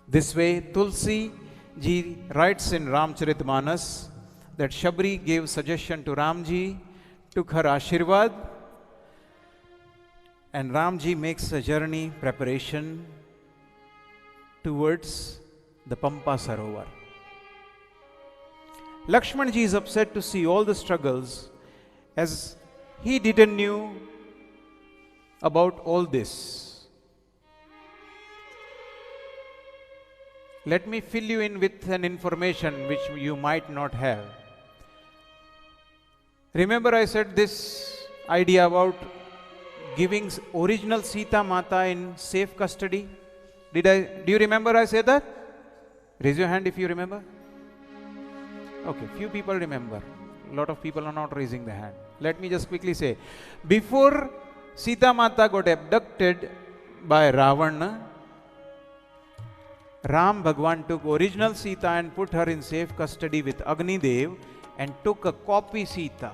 This way, Tulsi ji writes in Ramcharitmanas that Shabri gave suggestion to Ramji, took her Ashirwad, and Ramji makes a journey preparation towards the Pampa Sarovar. Lakshmanji is upset to see all the struggles as he didn't knew about all this. Let me fill you in with an information which you might not have. Remember I said this idea about giving original Sita Mata in safe custody? Do you remember I said that? Raise your hand if you remember. Okay, few people remember. A lot of people are not raising their hand. Let me just quickly say, before Sita Mata got abducted by Ravana, Ram Bhagwan took original Sita and put her in safe custody with Agni Dev and took a copy Sita.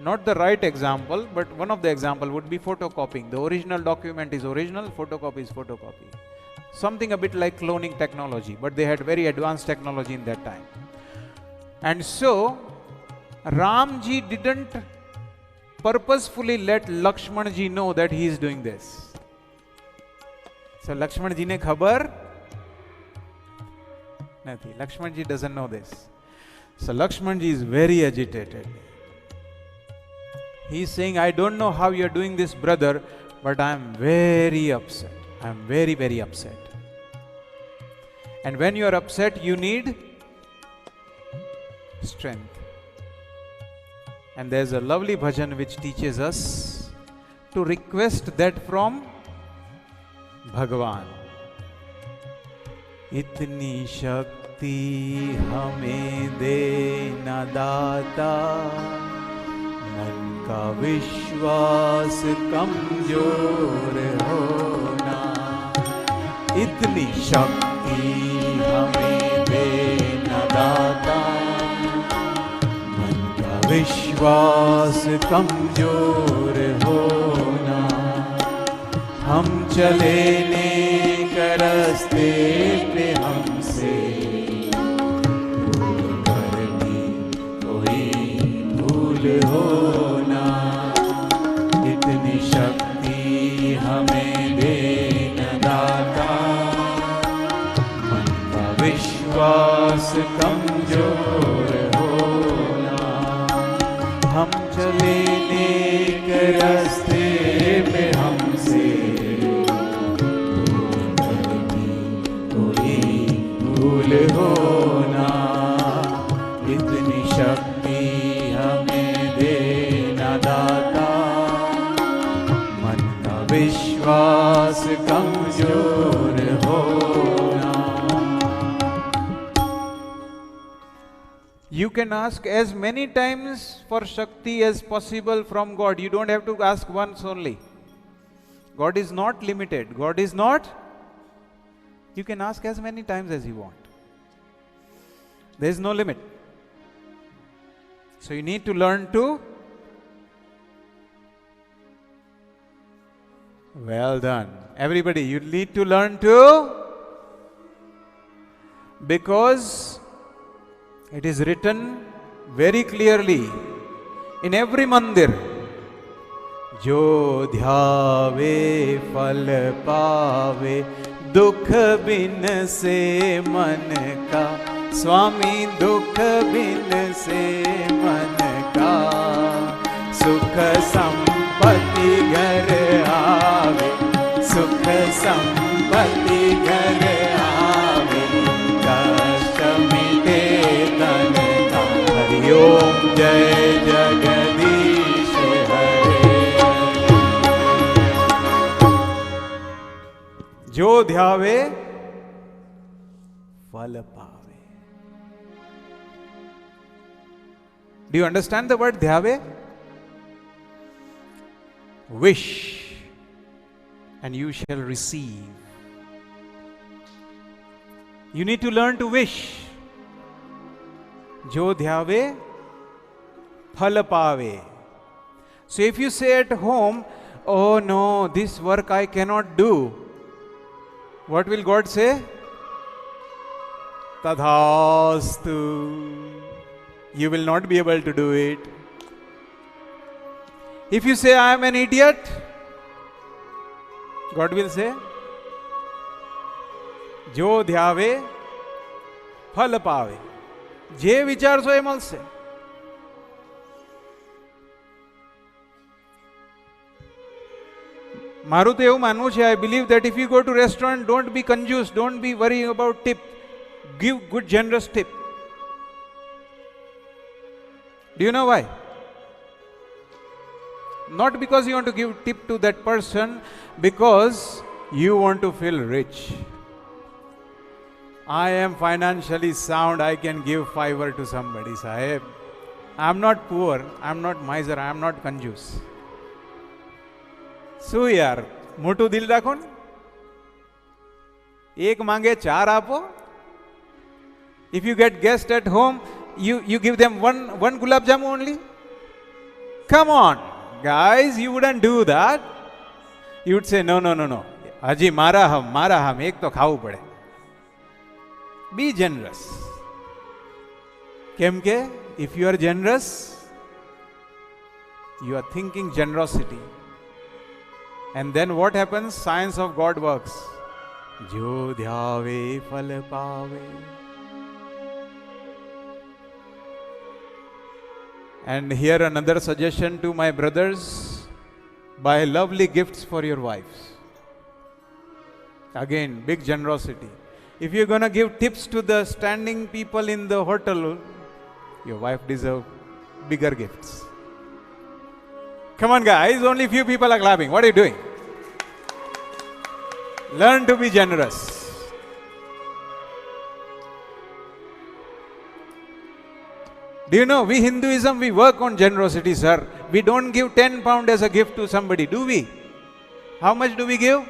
Not the right example, but one of the example would be photocopying. The original document is original, photocopy is photocopy. Something a bit like cloning technology, but they had very advanced technology in that time. And so, Ramji didn't purposefully let Lakshmanji know that he is doing this. So Lakshmanji ne khabar nathi. Lakshmanji doesn't know this. So Lakshmanji is very agitated. He is saying, I don't know how you are doing this, brother, but I am very upset. I am very, very upset. And when you are upset, you need strength. And there's a lovely bhajan which teaches us to request that from Bhagavan. Itni shakti hame de na data, मन का विश्वास कमजोर होना. इतनी शक्ति हमें दे न दाता, मन का विश्वास कमजोर होना. हम चले नेक रास्ते पे हमसे होना. इतनी शक्ति हमें दे न दाता, मन का विश्वास कमजोर होना. हम चले नेक रास्ते पे हमसे कोई भूल होना. इतनी शक्ति दाता, मन का विश्वास कमजोर होना. You can ask as many times for Shakti as possible from God. You don't have to ask once only. God is not limited. God is not. You can ask as many times as you want. There is no limit. So you need to learn to. Well done. Everybody, you need to learn to, because it is written very clearly in every mandir, जो ध्यावे फल पावे, दुख बिन से मन का. स्वामी दुख बिन से मन का. सुख संपत्ति घर आवे, सुख संपत्ति घर आवे, कष्ट मिटे तन का. हरि ओम जय जगदीश हरे. जो ध्यावे फल पावे. Do you understand the word dhyave? Wish and you shall receive. You need to learn to wish. Jo dhyave phal pave. So if you say at home, oh no, this work I cannot do, what will God say? Tadhastu. You will not be able to do it. If you say I am an idiot, God will say, Jo dhyave phal pave. Je vicharso e malse. મારું તો એવું માનવું છે, I believe that if you go to restaurant, don't be conjuice, don't be worrying about tip. Give good generous tip. Do you know why? Not because you want to give tip to that person, because you want to feel rich. I am financially sound, I can give fiver to somebody, Sahib. I am not poor, I am not miser, I am not conjuice. શું યાર, મોટું દિલ રાખો ને. એક માંગે ચાર આપો. If you get guests at home, you give them one gulab jamun only. Come on, guys, you wouldn't do that. You would say, no. Haji, mara ham, ek to ખાવું પડે. Be generous. કેમ કે if you are generous, you are thinking generosity. And then what happens? Science of God works. Jo dhyave phal pave. And here another suggestion to my brothers: buy lovely gifts for your wives. Again, big generosity. If you're going to give tips to the standing people in the hotel, your wife deserves bigger gifts. Come on, guys, only few people are clapping. What are you doing? Learn to be generous. Do you know, we Hinduism, we work on generosity, sir. We don't give 10 pound as a gift to somebody, do we? How much do we give?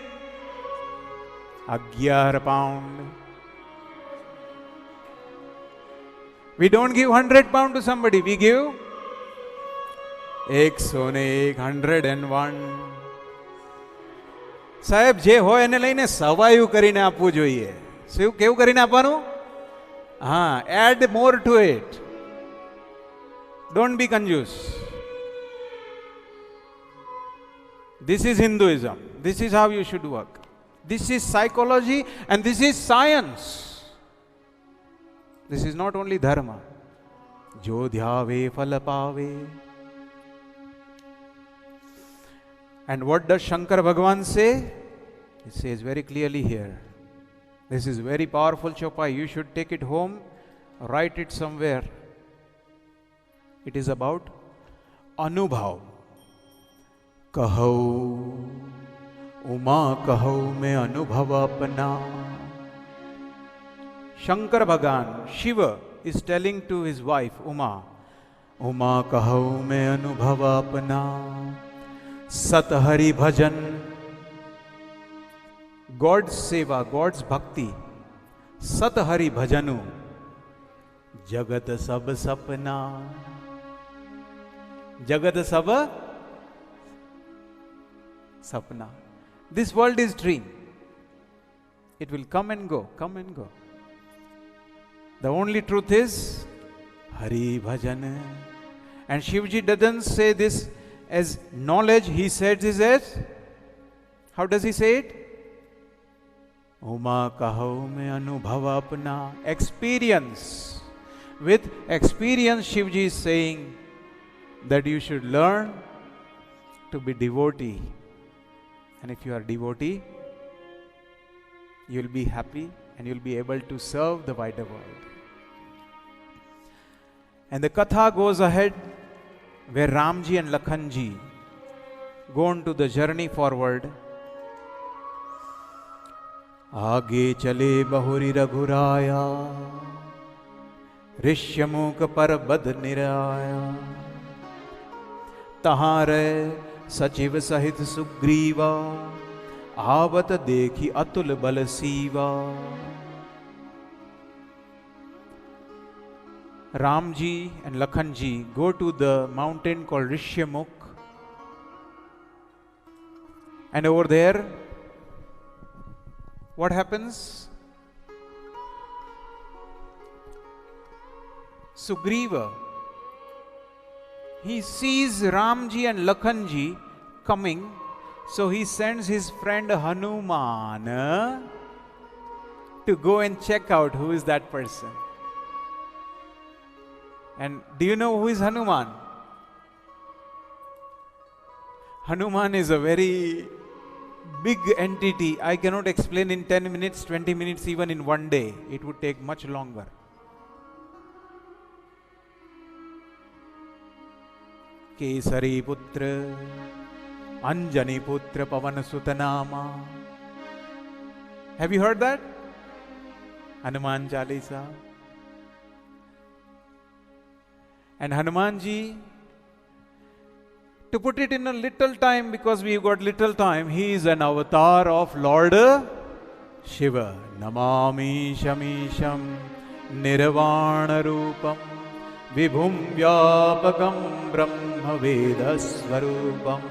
11 pound. We don't give 100 pound to somebody, we give 101. સાહેબ જે હોય એને લઈને સવાયું કરીને આપવું જોઈએ. શું કેવું કરીને આપવાનું? હા, add more to it. Don't be confused. This is Hinduism. This is how you should work. This is psychology and this is science. This is not only dharma. Jo dhyave phal pave. And what does Shankar Bhagavan say? He says very clearly here. This is very powerful chopai. You should take it home, write it somewhere. It is about Anubhav. Kaho, Uma kaho mein Anubhav apna. Shankar Bhagavan, Shiva, is telling to his wife Uma, Uma kaho mein Anubhav apna. Sat Hari Bhajan, God's seva, God's bhakti. Sat Hari Bhajanu, Jagat sab sapna. Jagat sab sapna. This world is dream. It will come and go, come and go. The only truth is Hari Bhajan. And Shivji doesn't say this as knowledge, he says this as, how does he say it? Uma kaho mein anubhav apna. Experience. With experience, Shivji is saying that you should learn to be devotee. And if you are devotee, you will be happy and you will be able to serve the wider world. And the Katha goes ahead where Ramji and Lakhanji go on to the journey forward. Aage chale bahuri raghuraya, Rishyamukh par bad niraya. Tahare sachiv sahit sugriva, Avat dekhi atul bal siva. Ramji and Lakhanji go to the mountain called Rishyamukh, and over there, what happens? Sugriva, he sees Ramji and Lakhanji coming, so he sends his friend Hanuman to go and check out who is that person. And do you know who is Hanuman? Hanuman is a very big entity. I cannot explain in 10 minutes, 20 minutes, even in one day. It would take much longer. Kesari Putra, Anjani Putra Pavan Sutanama. Have you heard that? Hanuman Chalisa. And Hanumanji, to put it in a little time, because we've got little time, he is an avatar of Lord Shiva. Namami Shamisham Nirvana Rupam Vibhum Vyapakam Brahma Veda Swarupam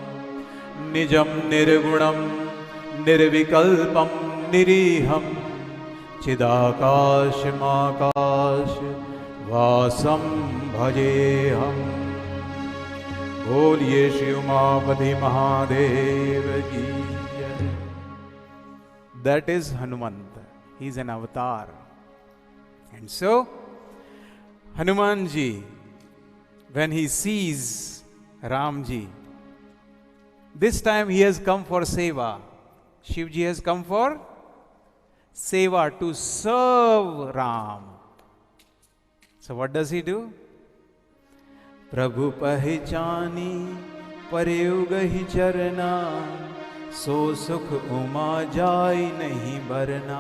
Nijam Nirgunam Nirvikalpam Niriham Chidakash Makash Vasam Bhajeham. बोलिए श्री उमापति महादेव की जय. That is Hanumant. He is an avatar. And so, Hanumanji, when he sees Ramji, this time he has come for seva. Shivji has come for seva, to serve Ram. So what does he do? प्रभु पहचानी परयुगहि चरना, सो सुख उमा जाय नहीं बरना।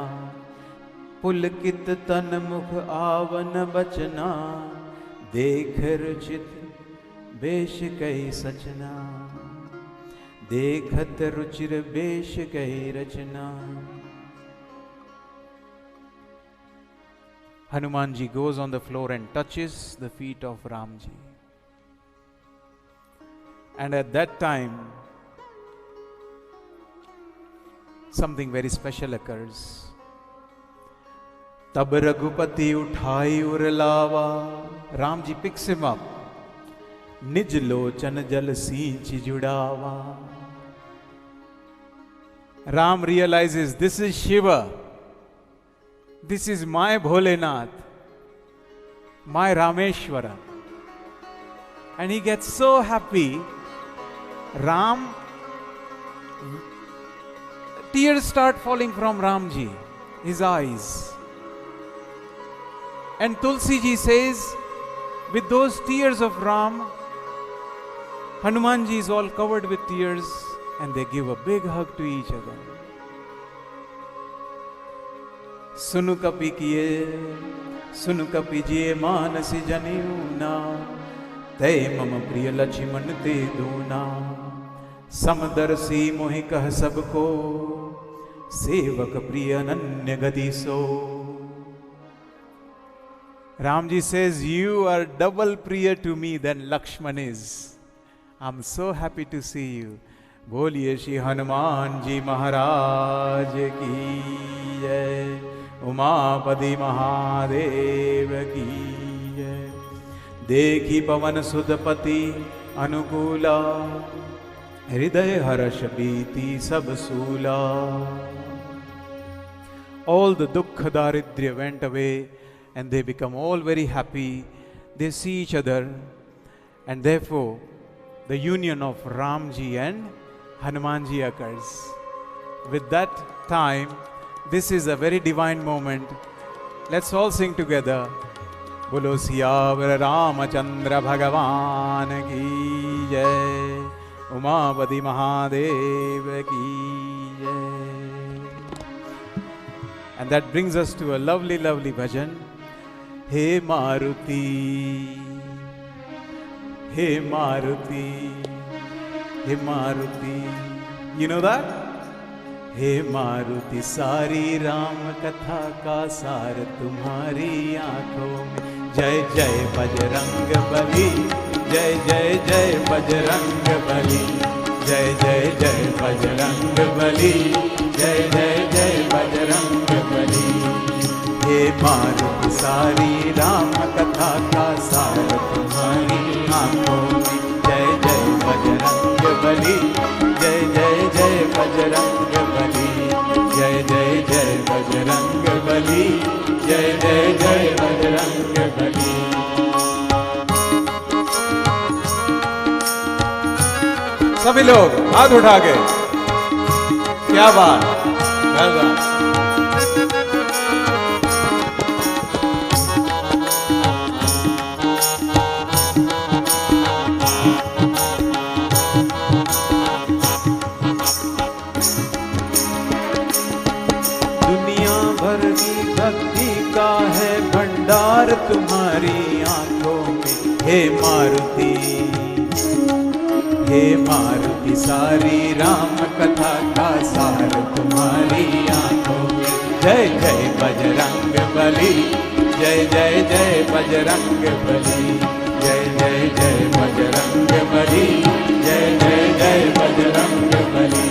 पुलकित तन मुख आवन बचना, देख रुचित बेश कई सचना। देखत रुचिर बेश कई रचना। Hanumanji goes on the floor and touches the feet of Ramji. And at that time, something very special occurs. Tab Raghupati uthai ur lawa. Ramji picks him up. Nij lochan jal sinch judawa. Ram realizes this is Shiva. This is my Bholenath, my Rameshwara. And he gets so happy. Ram, tears start falling from Ramji, his eyes. And Tulsi ji says, with those tears of Ram, Hanumanji is all covered with tears, and they give a big hug to each other. सुनु कपि किए, सुनु कपि जिए मानसी जनियूना। तै मम प्रिय लक्ष्मण ते दूना। समदर्शी मोहि कह सबको, सेवक प्रिय अनन्य गति सो। Ramji says, you are double priya to me than Lakshman is. I'm so happy to see you. बोलिए श्री हनुमान जी महाराज की जय। उमापति महादेव की जय। देखी पवन सुतपति अनुकूला, हृदय हर्ष बीती सब सूला। All the dukkha daridrya went away and they become all very happy. They see each other, and therefore the union of Ramji and Hanumanji occurs. With that time, this is a very divine moment. Let's all sing together. Bolo Siyavar Ramachandra Bhagavan ki jai. Umapati Mahadev ki jai. And that brings us to a lovely, lovely bhajan. He Maruti, He Maruti, He Maruti. You know that? हे मारुति सारी राम कथा का सार तुम्हारी आंखों में। जय जय बजरंग बली, जय जय जय बजरंग बली। जय जय जय बजरंग बली, जय जय जय बजरंग बली। हे मारुति सारी राम कथा का सार तुम्हारी आंखों में। जय जय बजरंग बली, जय जय जय बजरंग बली। जय जय जय बजरंग बली, जय जय जय बजरंग बली। सभी लोग हाथ उठा के, क्या बात, well done. भंडार तुम्हारी आंखों में। हे मारुति, हे मारुति सारी राम कथा का सार तुम्हारी आंखों में। जय जय बजरंग बली, जय जय जय बजरंग बली। जय जय जय बजरंग बली, जय जय जय बजरंग बली।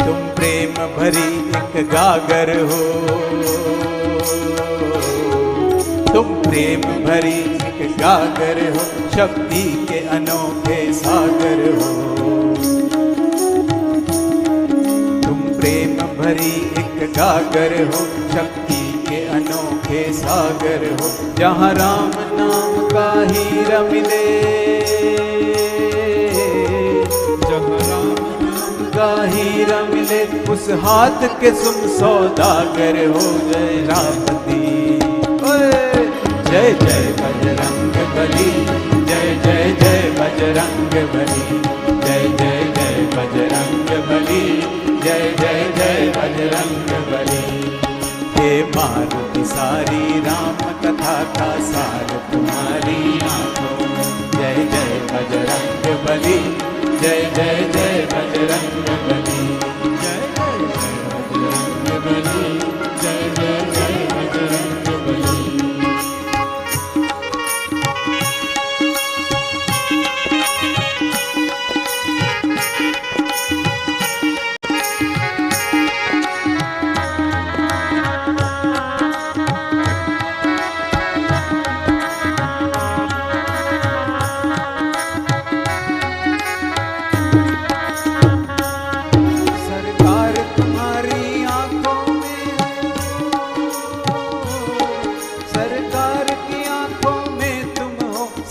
तुम प्रेम भरी एक गागर हो, तुम प्रेम भरी एक गागर हो। शक्ति के अनोखे सागर हो। तुम प्रेम भरी एक गागर हो। शक्ति के अनोखे सागर हो। जहाँ राम नाम का हीरा मिले, जहाँ राम नाम का हीरा मिले, उस हाथ के तुम सौदागर हो। जय रामती, जय जय बजरंग बली, जय जय जय बजरंग बली। कथा का सार तुम्हारी आंखों में। जय जय बजरंग बली, जय जय जय बजरंग बली, जय जय जय बजरंग बली, जय जय जय बजरंग बली।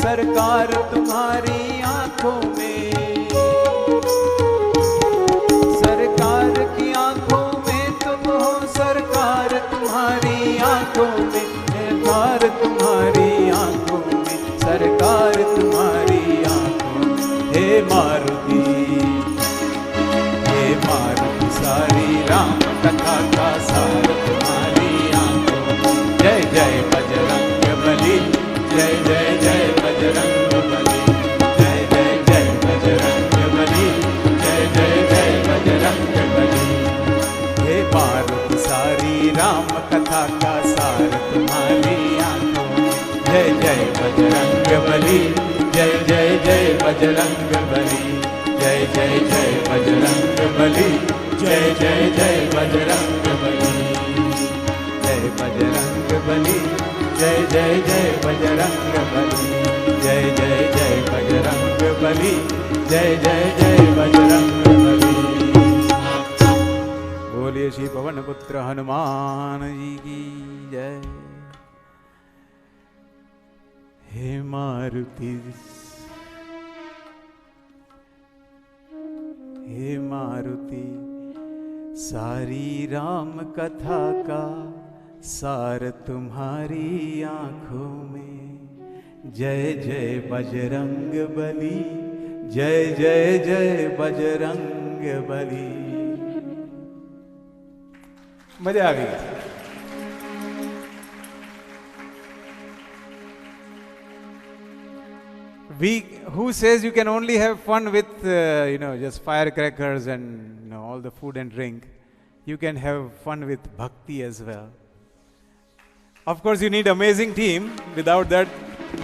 सरकार तुम्हारी आंखों में, सरकार की आंखों में तुम हो, सरकार तुम्हारी आंखों में, सरकार तुम्हारी आंखों में, सरकार तुम्हारी आंखों में। हे मारुति सारी राम कथा का सार तुम्हारी आंखों में। जय जय बजरंग बली, जय जय जय बजरंग बली, जय जय जय बजरंग बली, जय जय जय बजरंग बली। हे मारुति सारी राम कथा का सार तुम्हारी आंखों में। जय जय बजरंग बली, जय जय जय बजरंग बली, जय जय जय बजरंग बली, जय जय जय बजरंग बली, जय बजरंग बली, जय जय जय बजरंग बली, जय जय जय बजरंग बली, जय जय जय बजरंग बली। बोलिए श्री पवन पुत्र हनुमान जी की जय। हे मारुति, हे मारुति सारी राम कथा का सार तुम्हारी आंखों में। जय जय बजरंग बली, जय जय जय बजरंग बली। मजा आ गई। Who says you can only have fun with just firecrackers and all the food and drink? You can have fun with bhakti as well. Of course, you need amazing team. Without that,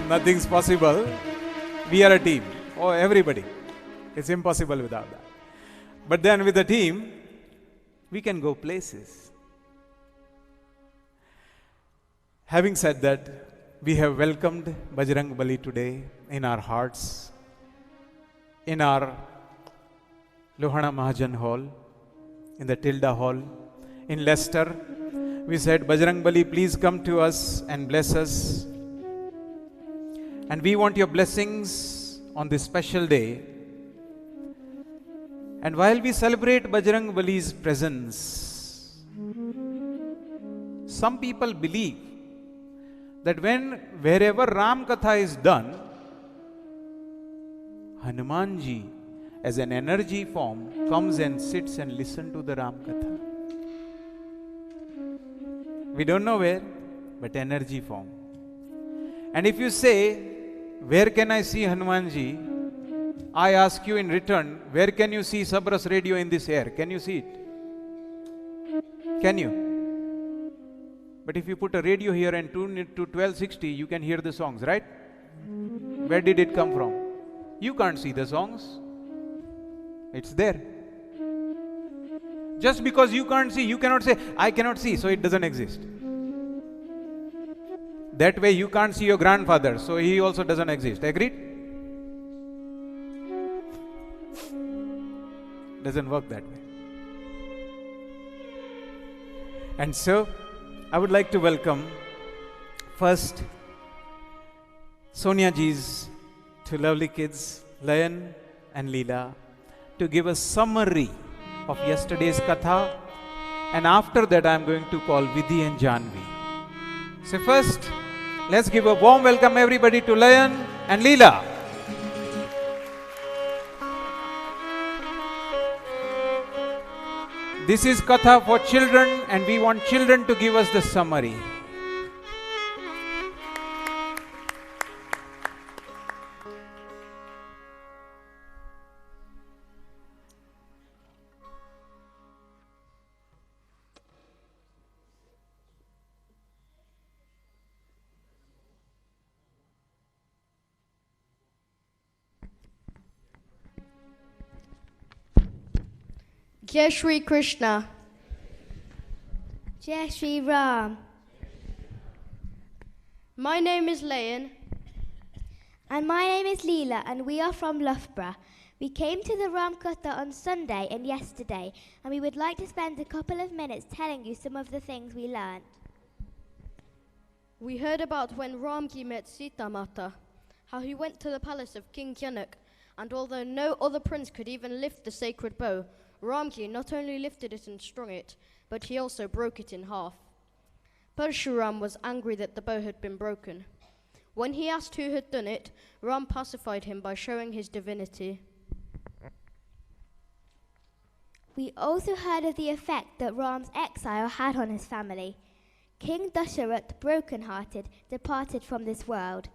nothing's possible. We are a team. Oh, everybody. It's impossible without that. But then with a team, we can go places. Having said that, we have welcomed Bajrang Bali today in our hearts, in our Lohana Mahajan hall, in the Tilda hall, in Leicester. We said, Bajrang Bali, please come to us and bless us. And we want your blessings on this special day. And while we celebrate Bajrang Bali's presence, some people believe that wherever Ram Katha is done, Hanumanji as an energy form comes and sits and listens to the Ram Katha. We don't know where, but energy form. And if you say, where can I see Hanumanji? I ask you in return, where can you see Sabras radio in this air? Can you see it? Can you? But if you put a radio here and tune it to 1260, you can hear the songs, right? Where did it come from? You can't see the songs. It's there. Just because you can't see, you cannot say, I cannot see, so it doesn't exist. That way you can't see your grandfather, so he also doesn't exist. Agreed? Doesn't work that way. And so, I would like to welcome first Sonia Ji's two lovely kids, Layan and Leela, to give a summary of yesterday's Katha, and after that I am going to call Vidhi and Janvi. So first, let's give a warm welcome everybody to Layan and Leela. This is Katha for children and we want children to give us the summary. Jai Shri Krishna. Jai Shri Ram. My name is Layan. And my name is Leela, and we are from Loughborough. We came to the Ram Katha on Sunday and yesterday, and we would like to spend a couple of minutes telling you some of the things we learned. We heard about when Ramji met Sita Mata, how he went to the palace of King Janak, and although no other prince could even lift the sacred bow, Ramji not only lifted it and strung it, but he also broke it in half. Parshuram was angry that the bow had been broken. When he asked who had done it, Ram pacified him by showing his divinity. We also heard of the effect that Ram's exile had on his family. King Dasharat, broken-hearted, departed from this world.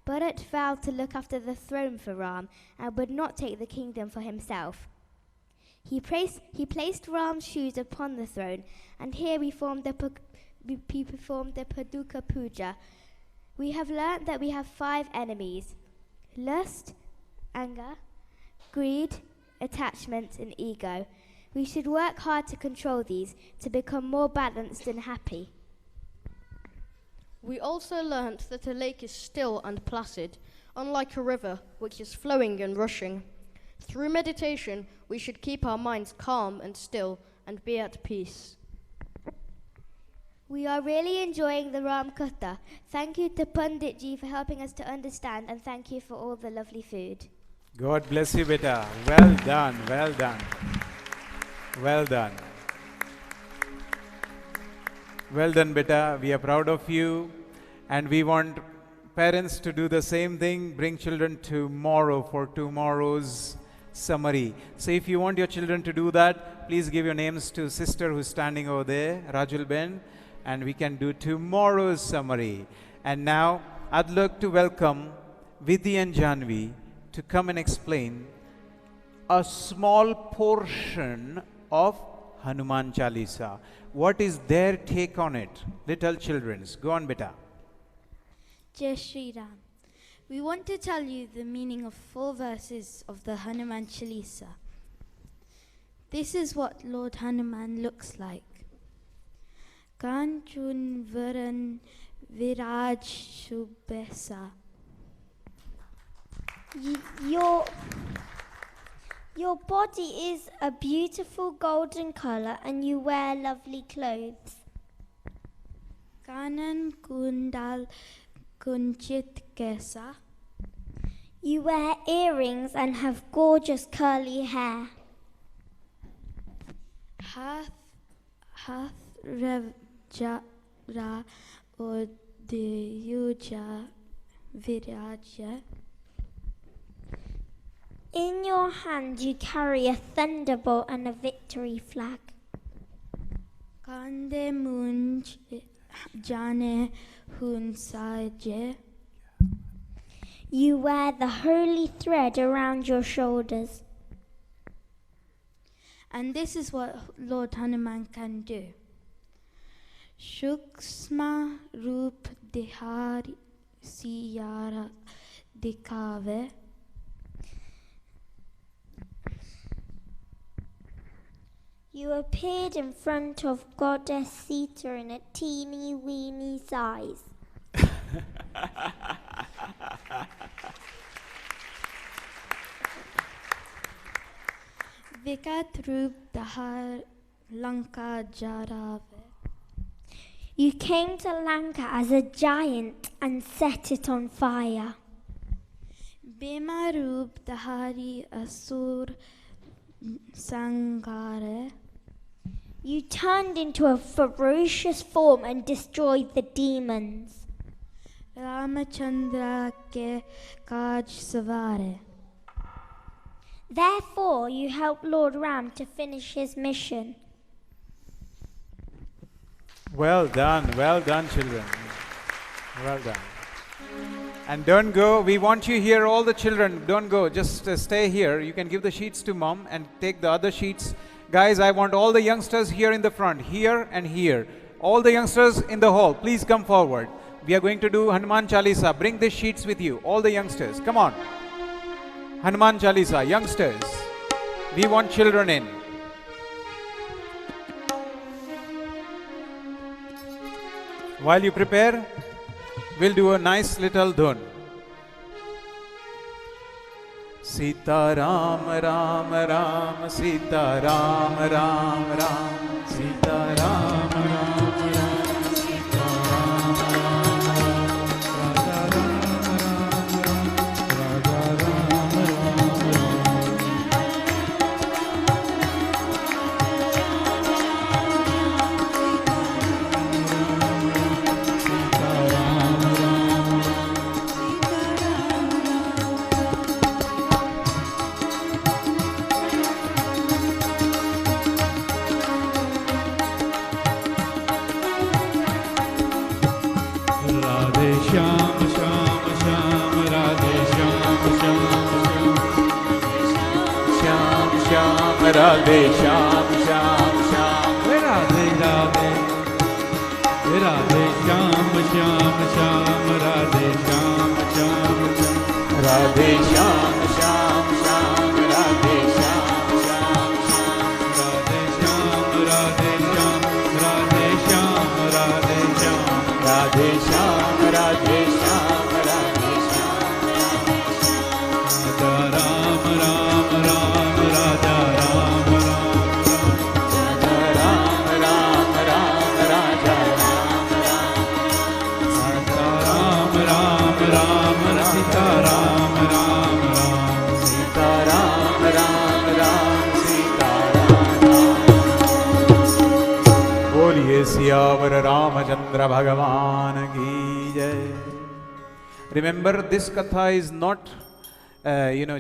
Bharat vowed to look after the throne for Ram and would not take the kingdom for himself. He placed Ram's shoes upon the throne, and here we performed the Paduka Puja. We have learnt that we have 5 enemies: lust, anger, greed, attachment, and ego. We should work hard to control these to become more balanced and happy. We also learnt that a lake is still and placid, unlike a river, which is flowing and rushing. Through meditation, we should keep our minds calm and still and be at peace. We are really enjoying the Ram Katha. Thank you to Pandit Ji for helping us to understand, and thank you for all the lovely food. God bless you, beta. Well done, well done. Well done. Well done, beta. We are proud of you, and we want parents to do the same thing. Bring children tomorrow for tomorrow's summary. So if you want your children to do that, please give your names to sister who's standing over there, Rajul Ben, and we can do tomorrow's summary. And now I'd like to welcome Vidhi and Janvi to come and explain a small portion of Hanuman Chalisa. What is their take on it? Little children's. Go on, beta. Jai Shri Ram. We want to tell you the meaning of 4 verses of the Hanuman Chalisa. This is what Lord Hanuman looks like. Kanchun Varan Viraj Shubhesa. Your body is a beautiful golden color and you wear lovely clothes. Kanan Kundal Kunchit Kesa. You wear earrings and have gorgeous curly hair. Hath Revjara Odeyuja Viraja. In your hand you carry a thunderbolt and a victory flag. Kande Munj Jane Hunsaje. You wear the holy thread around your shoulders. And this is what Lord Hanuman can do. Shuksma Rup Dihari Siyara Dikave. You appeared in front of Goddess Sita in a teeny weeny size. Vikat Rup Dahar Lanka Jarave. You came to Lanka as a giant and set it on fire. Bima Rup Dahari Asur Sangare. You turned into a ferocious form and destroyed the demons. Ramachandra ke Kaj Savare. Therefore, you helped Lord Ram to finish his mission. Well done, children. Well done. And don't go. We want you here, all the children. Don't go. Just stay here. You can give the sheets to mom and take the other sheets. Guys, I want all the youngsters here in the front, here and here. All the youngsters in the hall, please come forward. We are going to do Hanuman Chalisa. Bring these sheets with you, all the youngsters. Come on. Hanuman Chalisa, youngsters. We want children in. While you prepare, we'll do a nice little dhun. Sita Ram Ram Ram Sita Ram Ram Ram Sita Ram Ram Ram Sita Ram Radhe Shyam Shyam Shyam Radhe Radhe Radhe Shyam Shyam Shyam Radhe Shyam Shyam Radhe Shyam Shyam Shyam Radhe Shyam Shyam Radhe Shyam Radhe Shyam Radhe Shyam Radhe Shyam Radhe Shyam Radhe Shyam Radhe Shyam Ram Ram Ram Radha Siyavar Ramchandra भगवान की जय. Remember, this katha is not,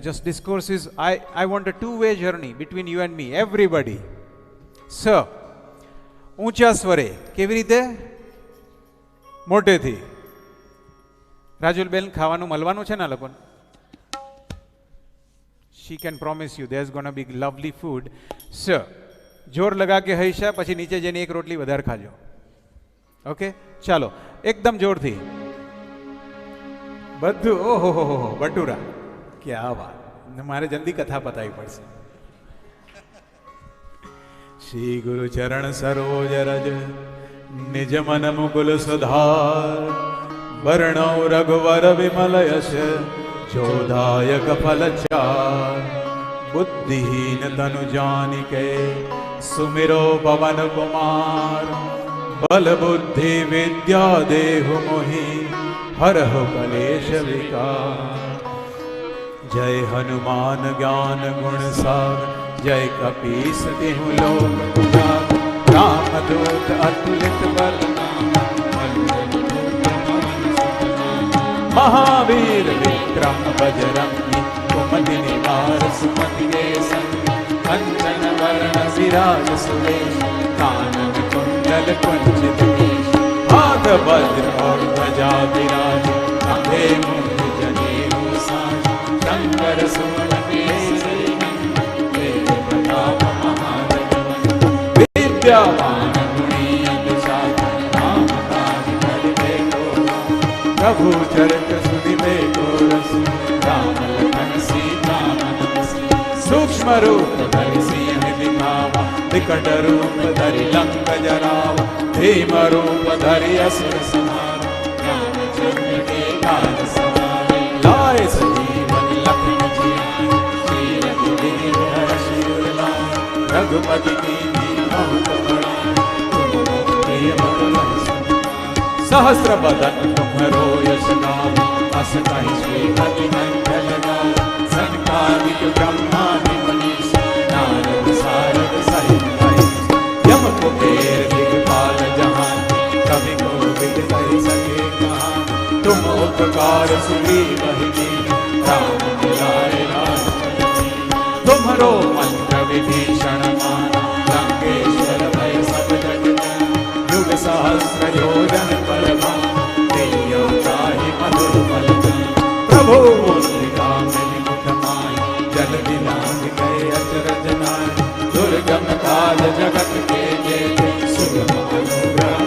just discourses. I want a two-way journey between you and me, everybody. So, ऊंचा स्वरे કેવી રીતે મોટેથી રાજુલ બેન ખાવાનું મળવાનું છે ને આ લોકોને. She can promise you there's going to be lovely food. So, જોર લગા કે હૈશા પછી નીચે જઈને એક રોટલી વધારે ખાજો. ઓકે, ચાલો એકદમ જોરથી બધું. ઓહો હો હો બટુરા, ક્યા વાત. મારે જલ્દી કથા પતાવી પડશે. શ્રી ગુરુ ચરણ સરોજ રજ નિજ મન મુકુલ સુધાર વર્ણો રઘુવર વિમલ યશ જોદાયક ફલ ચાર बुद्धिहीन तनु जानिके सुमिरो पवन कुमार बल बुद्धि विद्या देहु मोहि हरहु कलेश विकार. जय हनुमान ज्ञान गुण सागर जय कपीस तिहु लोक उजागर. रामदूत अतुलित बल महावीर विक्रम बजरंगी कुमति निवार सुमति के संग कंचन वर्ण विराज सुरेश कानन कुंडल कुंचित केश हाथ वज्र और ध्वजा विराज कंधे मुंज जनेऊ साज शंकर सुमन केसरी तेज प्रताप महाजगवंदन विद्यावान गुणी अतिशाय राम काज करिबे को प्रभु चरित सुनिबे को रसि राम लखन सीता मन बसी. सूक्ष्म रूप धरि सिंह दिखावा विकट रूप धरि लंक जरावा भीम रूप धरि असुर संहारा रामचंद्र के काज सवारे. लाए संजीवन लखन जियाए श्री रघुवीर हर्षि उर लाए रघुपति कीन्ही बहुत बड़ाई तुम प्रिय भवन सहस्र बदन तुम्हरो यश गावे अस कहि श्रीपति कंठ लगावे. सनकादिक ब्रह्मादि मनीष नारद सारद सहित अहिष यम कुबेर दिगपाल जहान कवि कोविद कहि सके कहान. तुम उपकार सुग्रीव ही राम मिलाए राजपति तुम्हरो मंत्र विभीषण माना लंकेश्वर भय सब जग युग सहस्र योजन पर देयो ताहि मधुर फल. प्रभु मुद्रिका मिलि मुख माय जल दिलांग गए अचरज नाय दुर्गम काज जगत के जेते सुगम अनुग्रह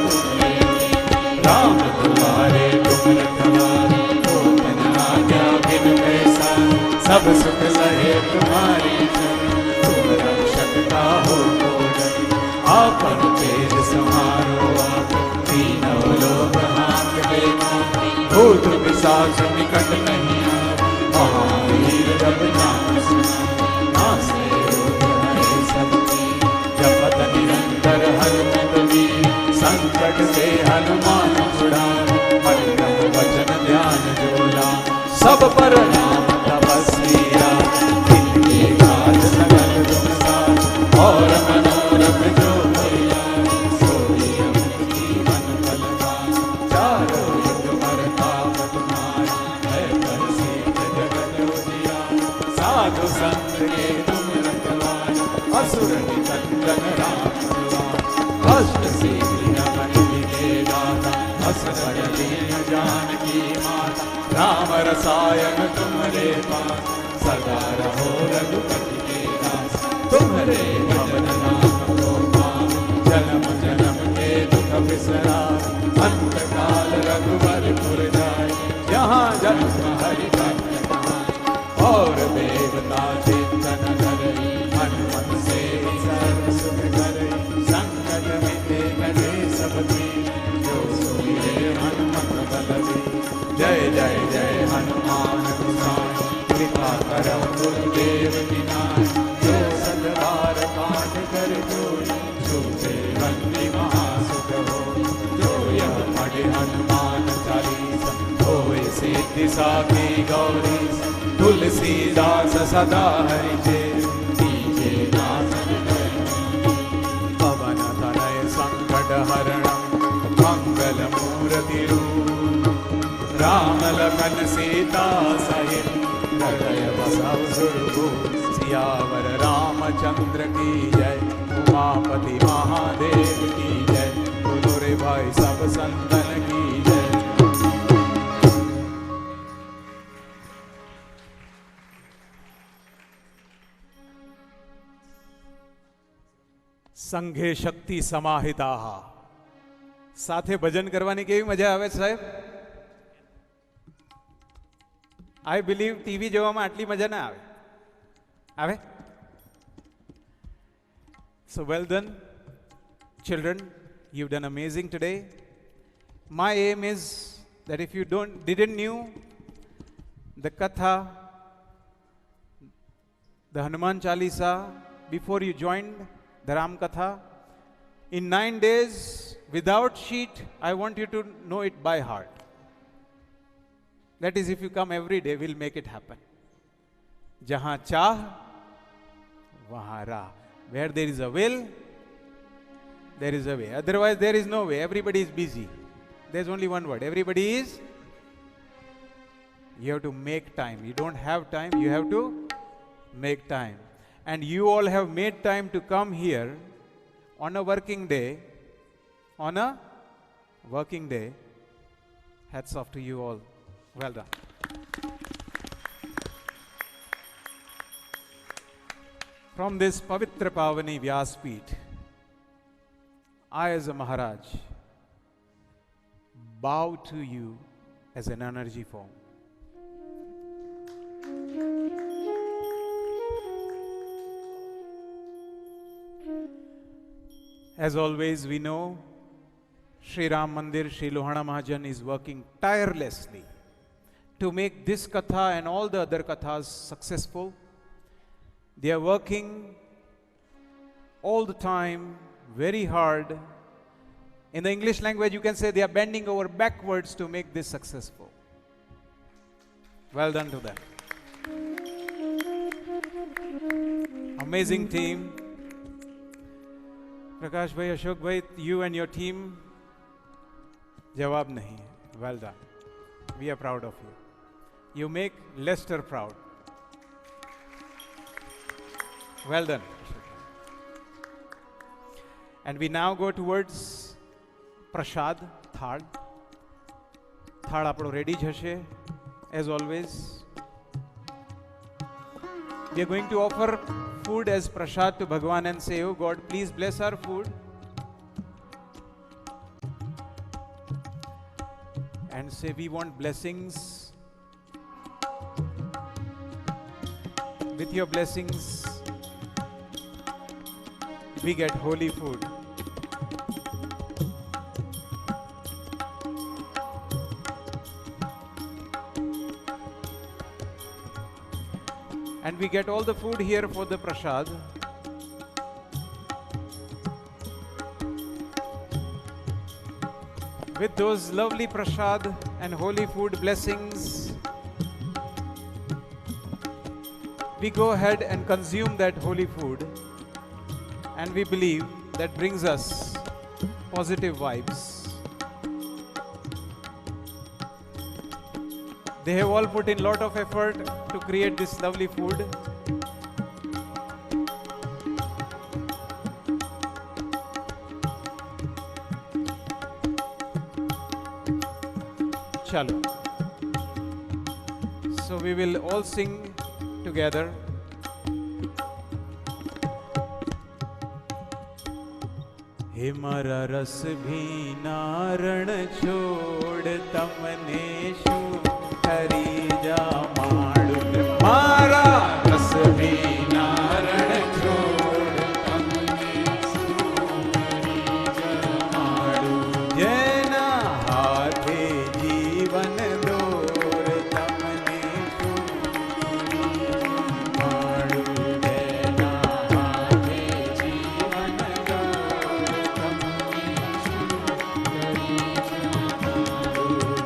राम तुम्हारे तुम रखवारे हो मन आज्ञा बिन पैसा सब सुख सहे तुम्हारी तुम रक्षक काहू को डर आपन तेज समारो आप तीनों लोक भूत पिशाच निकट नहीं आए, महावीर जब नाम नासे सबकी, जपत निरंतर हनुमत वीर, संकट से हनुमान छुड़ाए, मन क्रम वचन ध्यान जोला, सब पर नाम तपस्विया, इनके काज सकल दुख सार, और मनोरथ जो भैया, सोई अमित जीवन फल पाए, चारों युग परताप तुम्हारा, है प्रसिद्ध जगत उजियारा, साधु संत के तुम रखवारे, असुर निकंदन राम दुआरे, कष्ट से नमन के दाता, असवर दीन जानकी माता, राम रसायन तुम्हारे पास, सदा रहो रघुपति के दास, तुम्हारे भवन नाम को पाओ, जन्म जन्म के दुख बिसराए, अंत काल रघुवरपुर जाए, जहाँ जन्म हरि भक्त कहाए, और देवता चिंतन करे, हनुमत से सर्व सुख करे, संकट मिटे कटे सब दीन, जो सुमिरे हनुमत बलवीर, जय जय जय हनुमान गोसाई, कृपा करौ गुरुदेव की नाई, जो सतबार पाठ कर जोई, छूटे बंदी महासुख होई, जो यह पढ़े हनुमान चालीसा, होय सिद्धि साखी गौरी, तुलसीदास सदा हरि चेत, कीजे नाथ पवन तनय संकट हरणं, मंगल मूर्ति रूप, राम लखन सीता सहित, हृदय बसहु सुरभूप, सियावर रामचंद्र की जय, उमापति महादेव की जय, बोलो रे भाई सब संतन की जय। સંઘે શક્તિ સમાહિતા, સાથે ભજન કરવાની કેવી મજા આવે સાહેબ? આઈ બિલીવ ટીવી જોવામાં આટલી મજા ના આવે, આવે? So well done, children. You've done amazing today. My aim is that if you didn't knew the Katha, the Hanuman Chalisa, before you joined the Ram Katha, in 9 days, without sheet, I want you to know it by heart. That is, if you come every day, we'll make it happen. Jahan chah, wahan rah. Where there is a will, there is a way. Otherwise, there is no way. Everybody is busy. There's only one word. Everybody is. You have to make time. You don't have time. You have to make time. And you all have made time to come here on a working day. On a working day. Hats off to you all. Well done. From this Pavitra Pavani Vyaspeeth, I as a Maharaj bow to you as an energy form. As always, we know Shri Ram Mandir, Shri Lohana Mahajan is working tirelessly to make this Katha and all the other Kathas successful. They are working all the time, very hard. In the English language, you can say they are bending over backwards to make this successful. Well done to them. Amazing team. Prakash bhai, Ashok bhai, you and your team, jawab nahi. Well done. We are proud of you. You make Leicester proud. Well done. And we now go towards Prashad, Thal. Thal apno ready jashe, as always. We are going to offer food as Prashad to Bhagwan and say, oh God, please bless our food. And say, we want blessings. With your blessings, we get holy food. And we get all the food here for the prasad. With those lovely prasad and holy food blessings, we go ahead and consume that holy food, and we believe that brings us positive vibes. They have all put in a lot of effort to create this lovely food. Chalo. So we will all sing together. हे मारा रस भी नारण छोड़ तमने शू हरी जा माडू मारा रस भी नारण छोड़ तमने शू हरी जा माडू जेना हाथे जीवन दोर तमने शू माडू जेना हाथे जीवन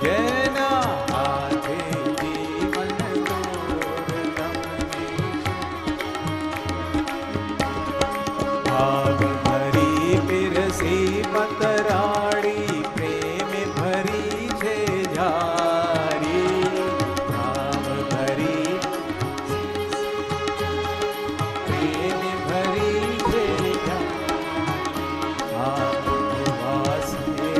जेना हाथे जीवन भाव भरी पिरसी पतराड़ी प्रेम भरी छे झारी भाव भरी प्रेम भरी छे झारी आप वास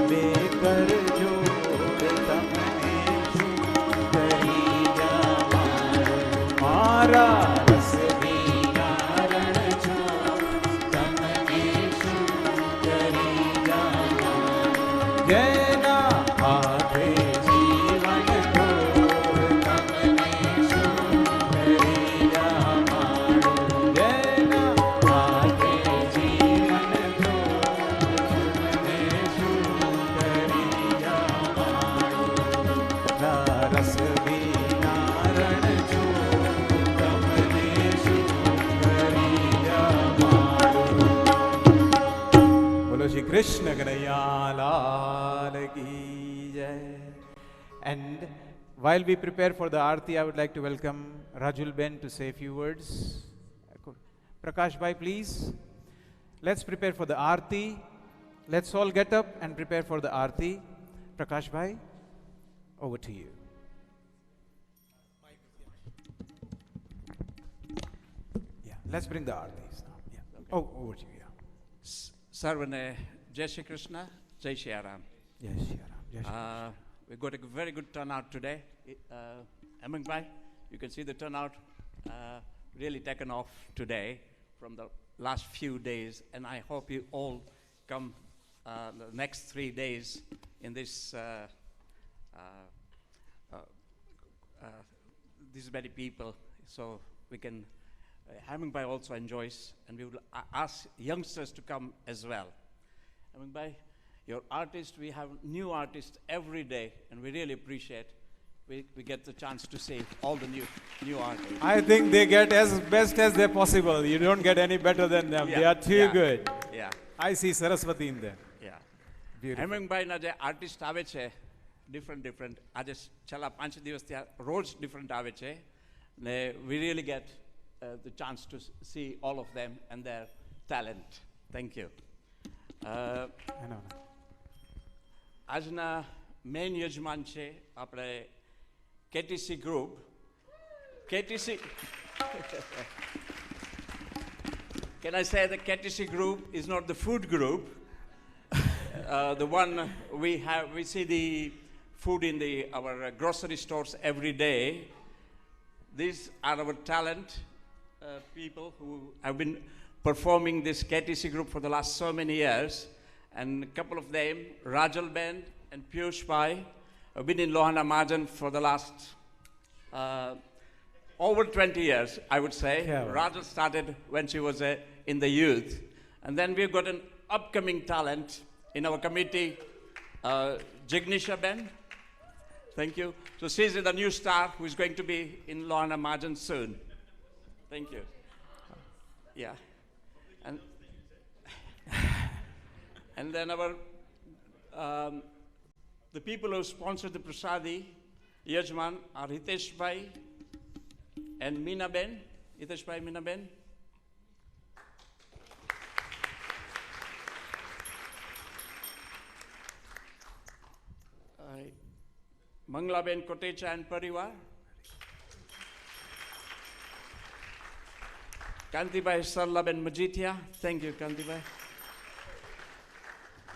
बेकर जोड़ तमने शू करी जा मारा रस भी नारण छोड़ तमने शू करी जा जेना हाथे जीवन ढोर तमने शू करी जा जेना हाथे जीवन ढोर तमने शू करी जा रस भी नारण छोड़ तमने शू करी जा बोलो श्री कृष्ण कन्हैया लाल की जय. And while we prepare for the aarti, I would like to welcome Rajul Ben to say a few words. Prakash Bhai, please. Let's prepare for the aarti. Let's all get up and prepare for the aarti. Prakash Bhai, over to you. Yeah, let's bring the aartis now. Yeah. Oh, over to you. Yeah. Sarvane, Jai Shri Krishna, Jai Shri Ram. Yes, Shri Ram. Yes, Shri We got a very good turnout today. Hemangbhai, you can see the turnout really taken off today from the last few days, and I hope you all come the next 3 days in this these many people, so we can Hemangbhai also enjoys, and we will ask youngsters to come as well. Hemangbhai, your artist, we have new artists every day, and we really appreciate we get the chance to see all the new artists. I think they get as best as they possible. You don't get any better than them. Yeah, They are too yeah, good. Yeah, I see Saraswati in there. yeah. Beautiful. Hemangbhai na je artist આવે છે different આજે છેલ્લા 5 દિવસથી રોજ different આવે છે ને we really get the chance to see all of them and their talent. Thank you. I know. આજના મેઇન યજમાન છે આપણે KTC Group. KTC Can I say the KTC Group is not the food group? The one we see the food in our grocery stores every day. These are our talent people who have been performing this KTC Group for the last so many years. And a couple of them, Rajal Ben and Piyush Bhai, have been in Lohana Mahajan for the last over 20 years, I would say. Yeah. Rajal started when she was in the youth. And then we've got an upcoming talent in our committee, Jignisha Ben. Thank you. So she's the new star who is going to be in Lohana Mahajan soon. Thank you. Yeah. And, and then the people who sponsored the prasadi, Yajman, are Hitesh Bhai and Meena Ben. Hitesh Bhai, Meena Ben. Mangla Ben Kotecha and Parivar. Kantibai Sarla Ben Majitia. Thank you, Kantibai.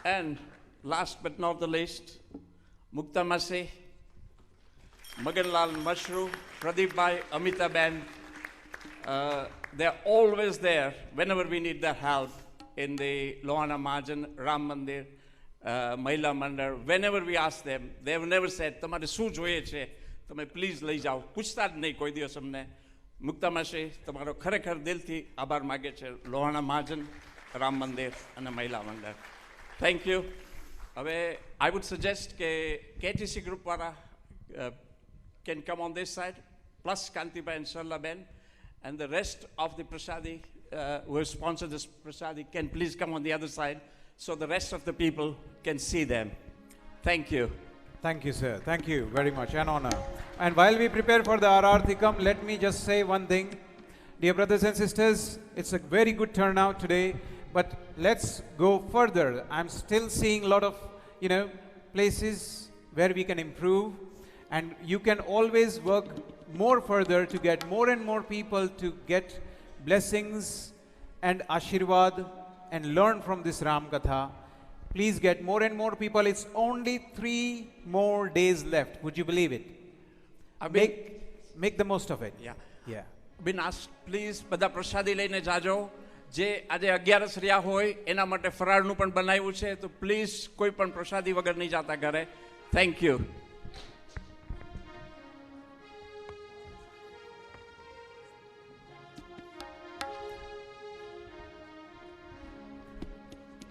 And last but not the least, Mukta Mase, Maganlal Mashru, Pradeep Bhai, Amita Ben. They're always there whenever we need their help in the Lohana Mahajan, Ram Mandir, Mahila Mandar. Whenever we ask them, they have never said, "Tamare શું જોઈએ છે તમે please લઈ જાઓ." પૂછતા જ નહીં કોઈ દિવસ અમને. મુક્તા માસી તમારો ખરેખર દિલથી આભાર માગે છે લોહાણા મહાજન, રામ મંદિર અને મહિલા મંડળ. Thank you. હવે I would suggest કે KTC group વાળા can come on this side, plus Kantibai and Sarla Ben, and the rest of the prasadi who have sponsored this prasadi can please come on the other side so the rest of the people can see them. Thank you. Thank you, sir. Thank you very much. An honor. And while we prepare for the Ararthikam, let me just say one thing. Dear brothers and sisters, it's a very good turnout today, but let's go further. I'm still seeing a lot of, places where we can improve, and you can always work more further to get more and more people to get blessings and Ashirwad and learn from this Ram Katha. Please get more and more people. It's only 3 more days left. Would you believe it? Make the most of it. Yeah. Been asked, please, બધા પ્રસાદી લઈને જાજો. જે આજે 11 રહ્યા હોય એના માટે ફરાળનું પણ બનાવ્યું છે, તો પ્લીઝ કોઈ પણ પ્રસાદી વગર નહીં જાતા ઘરે. Thank you.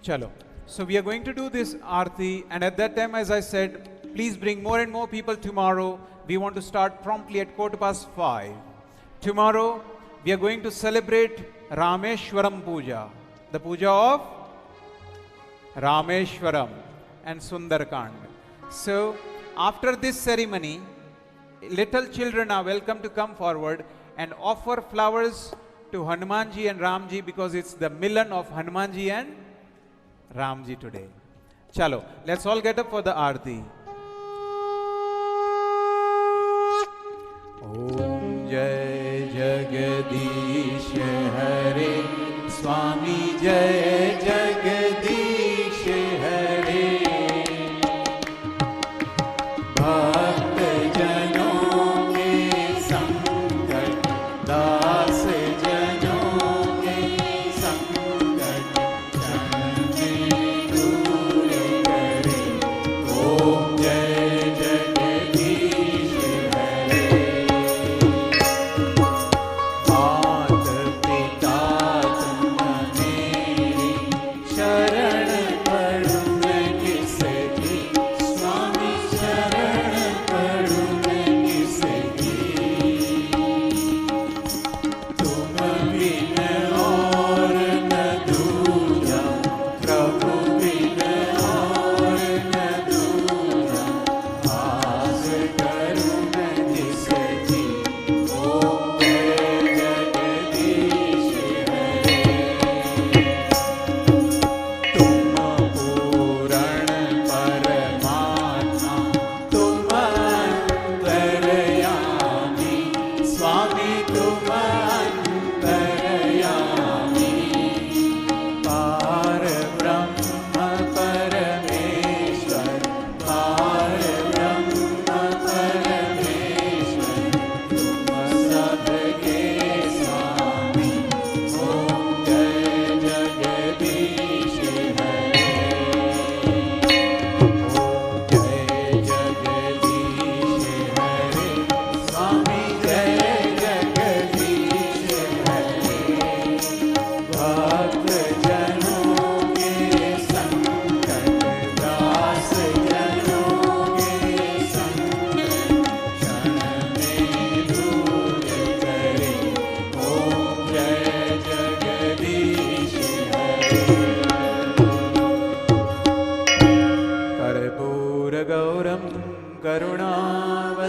Chalo. So we are going to do this Aarti, and at that time, as I said, please bring more and more people tomorrow. We want to start promptly at 5:15. Tomorrow, we are going to celebrate Rameshwaram Puja, the puja of Rameshwaram and Sundarkand. So, after this ceremony, little children are welcome to come forward and offer flowers to Hanumanji and Ramji, because it's the Milan of Hanumanji and Ramji today. Chalo, let's all get up for the Aarti. Om Jai Jagadish Hare, Swami Jai Jagadish Hare. Bhakt Janon ke sankat, Das Janon ke sankat, Janne dur kare. Om Jai Jagadish Hare. Maat Pita Janman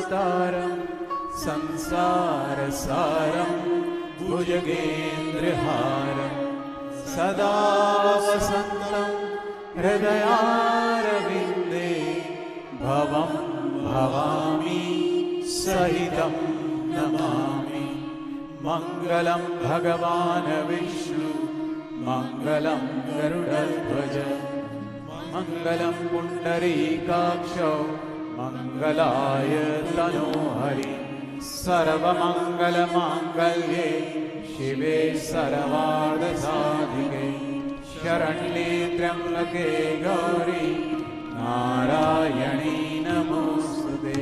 अवतारं संसारसारं भुजगेन्द्रहारं सदा वसन्तं हृदयारविन्दे भवं भवामि सहितं नमामि। मङ्गलं भगवान् विष्णु मङ्गलं गरुडध्वज मङ्गलं पुण्डरीकाक्षौ मङ्गलाय तनोहरि। सर्वमङ्गलमाङ्गल्ये शिवे सर्वार्थसाधिके शरण्ये त्र्यम्बके गौरी नारायणी नमोस्तुते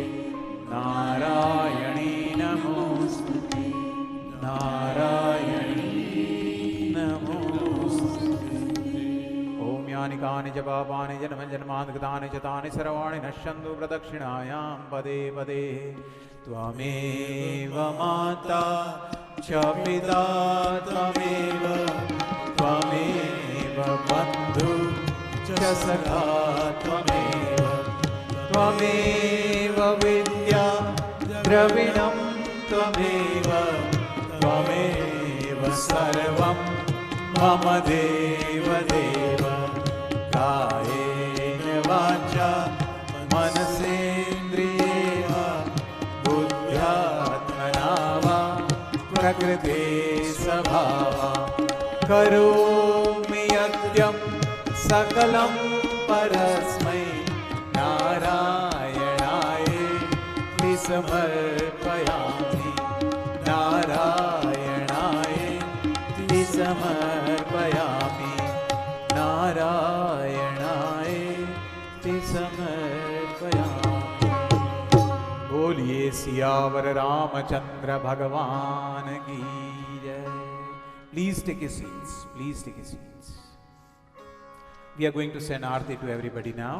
नारायणी नमोस्तुते नारायणी नमोस्तुते। ॐ यानि कानि च पापानि जन्मजन्मान्तकृतानि च तानि सर्वाणि नश्यन्तु प्रदक्षिणायां पदे पदे। त्वमेव माता च पिता त्वमेव त्वमेव बन्धु च सखा त्वमेव त्वमेव विद्या द्रविणं त्वमेव त्वमेव सर्वं मम देव देव। कायेन वाचा मनसेन्द्रियेण बुद्ध्यात्मना वा प्रकृते स्वभावा करोमि यद्यं सकलं परस्मै नारायणाय समर्पयामि नारायणाय समर्पयामि नारायणाय समर्पयामि। बोलिए सियावर रामचंद्र भगवान की जय। Please take your seats. Please take your seats. We are going to send Aarti to everybody now.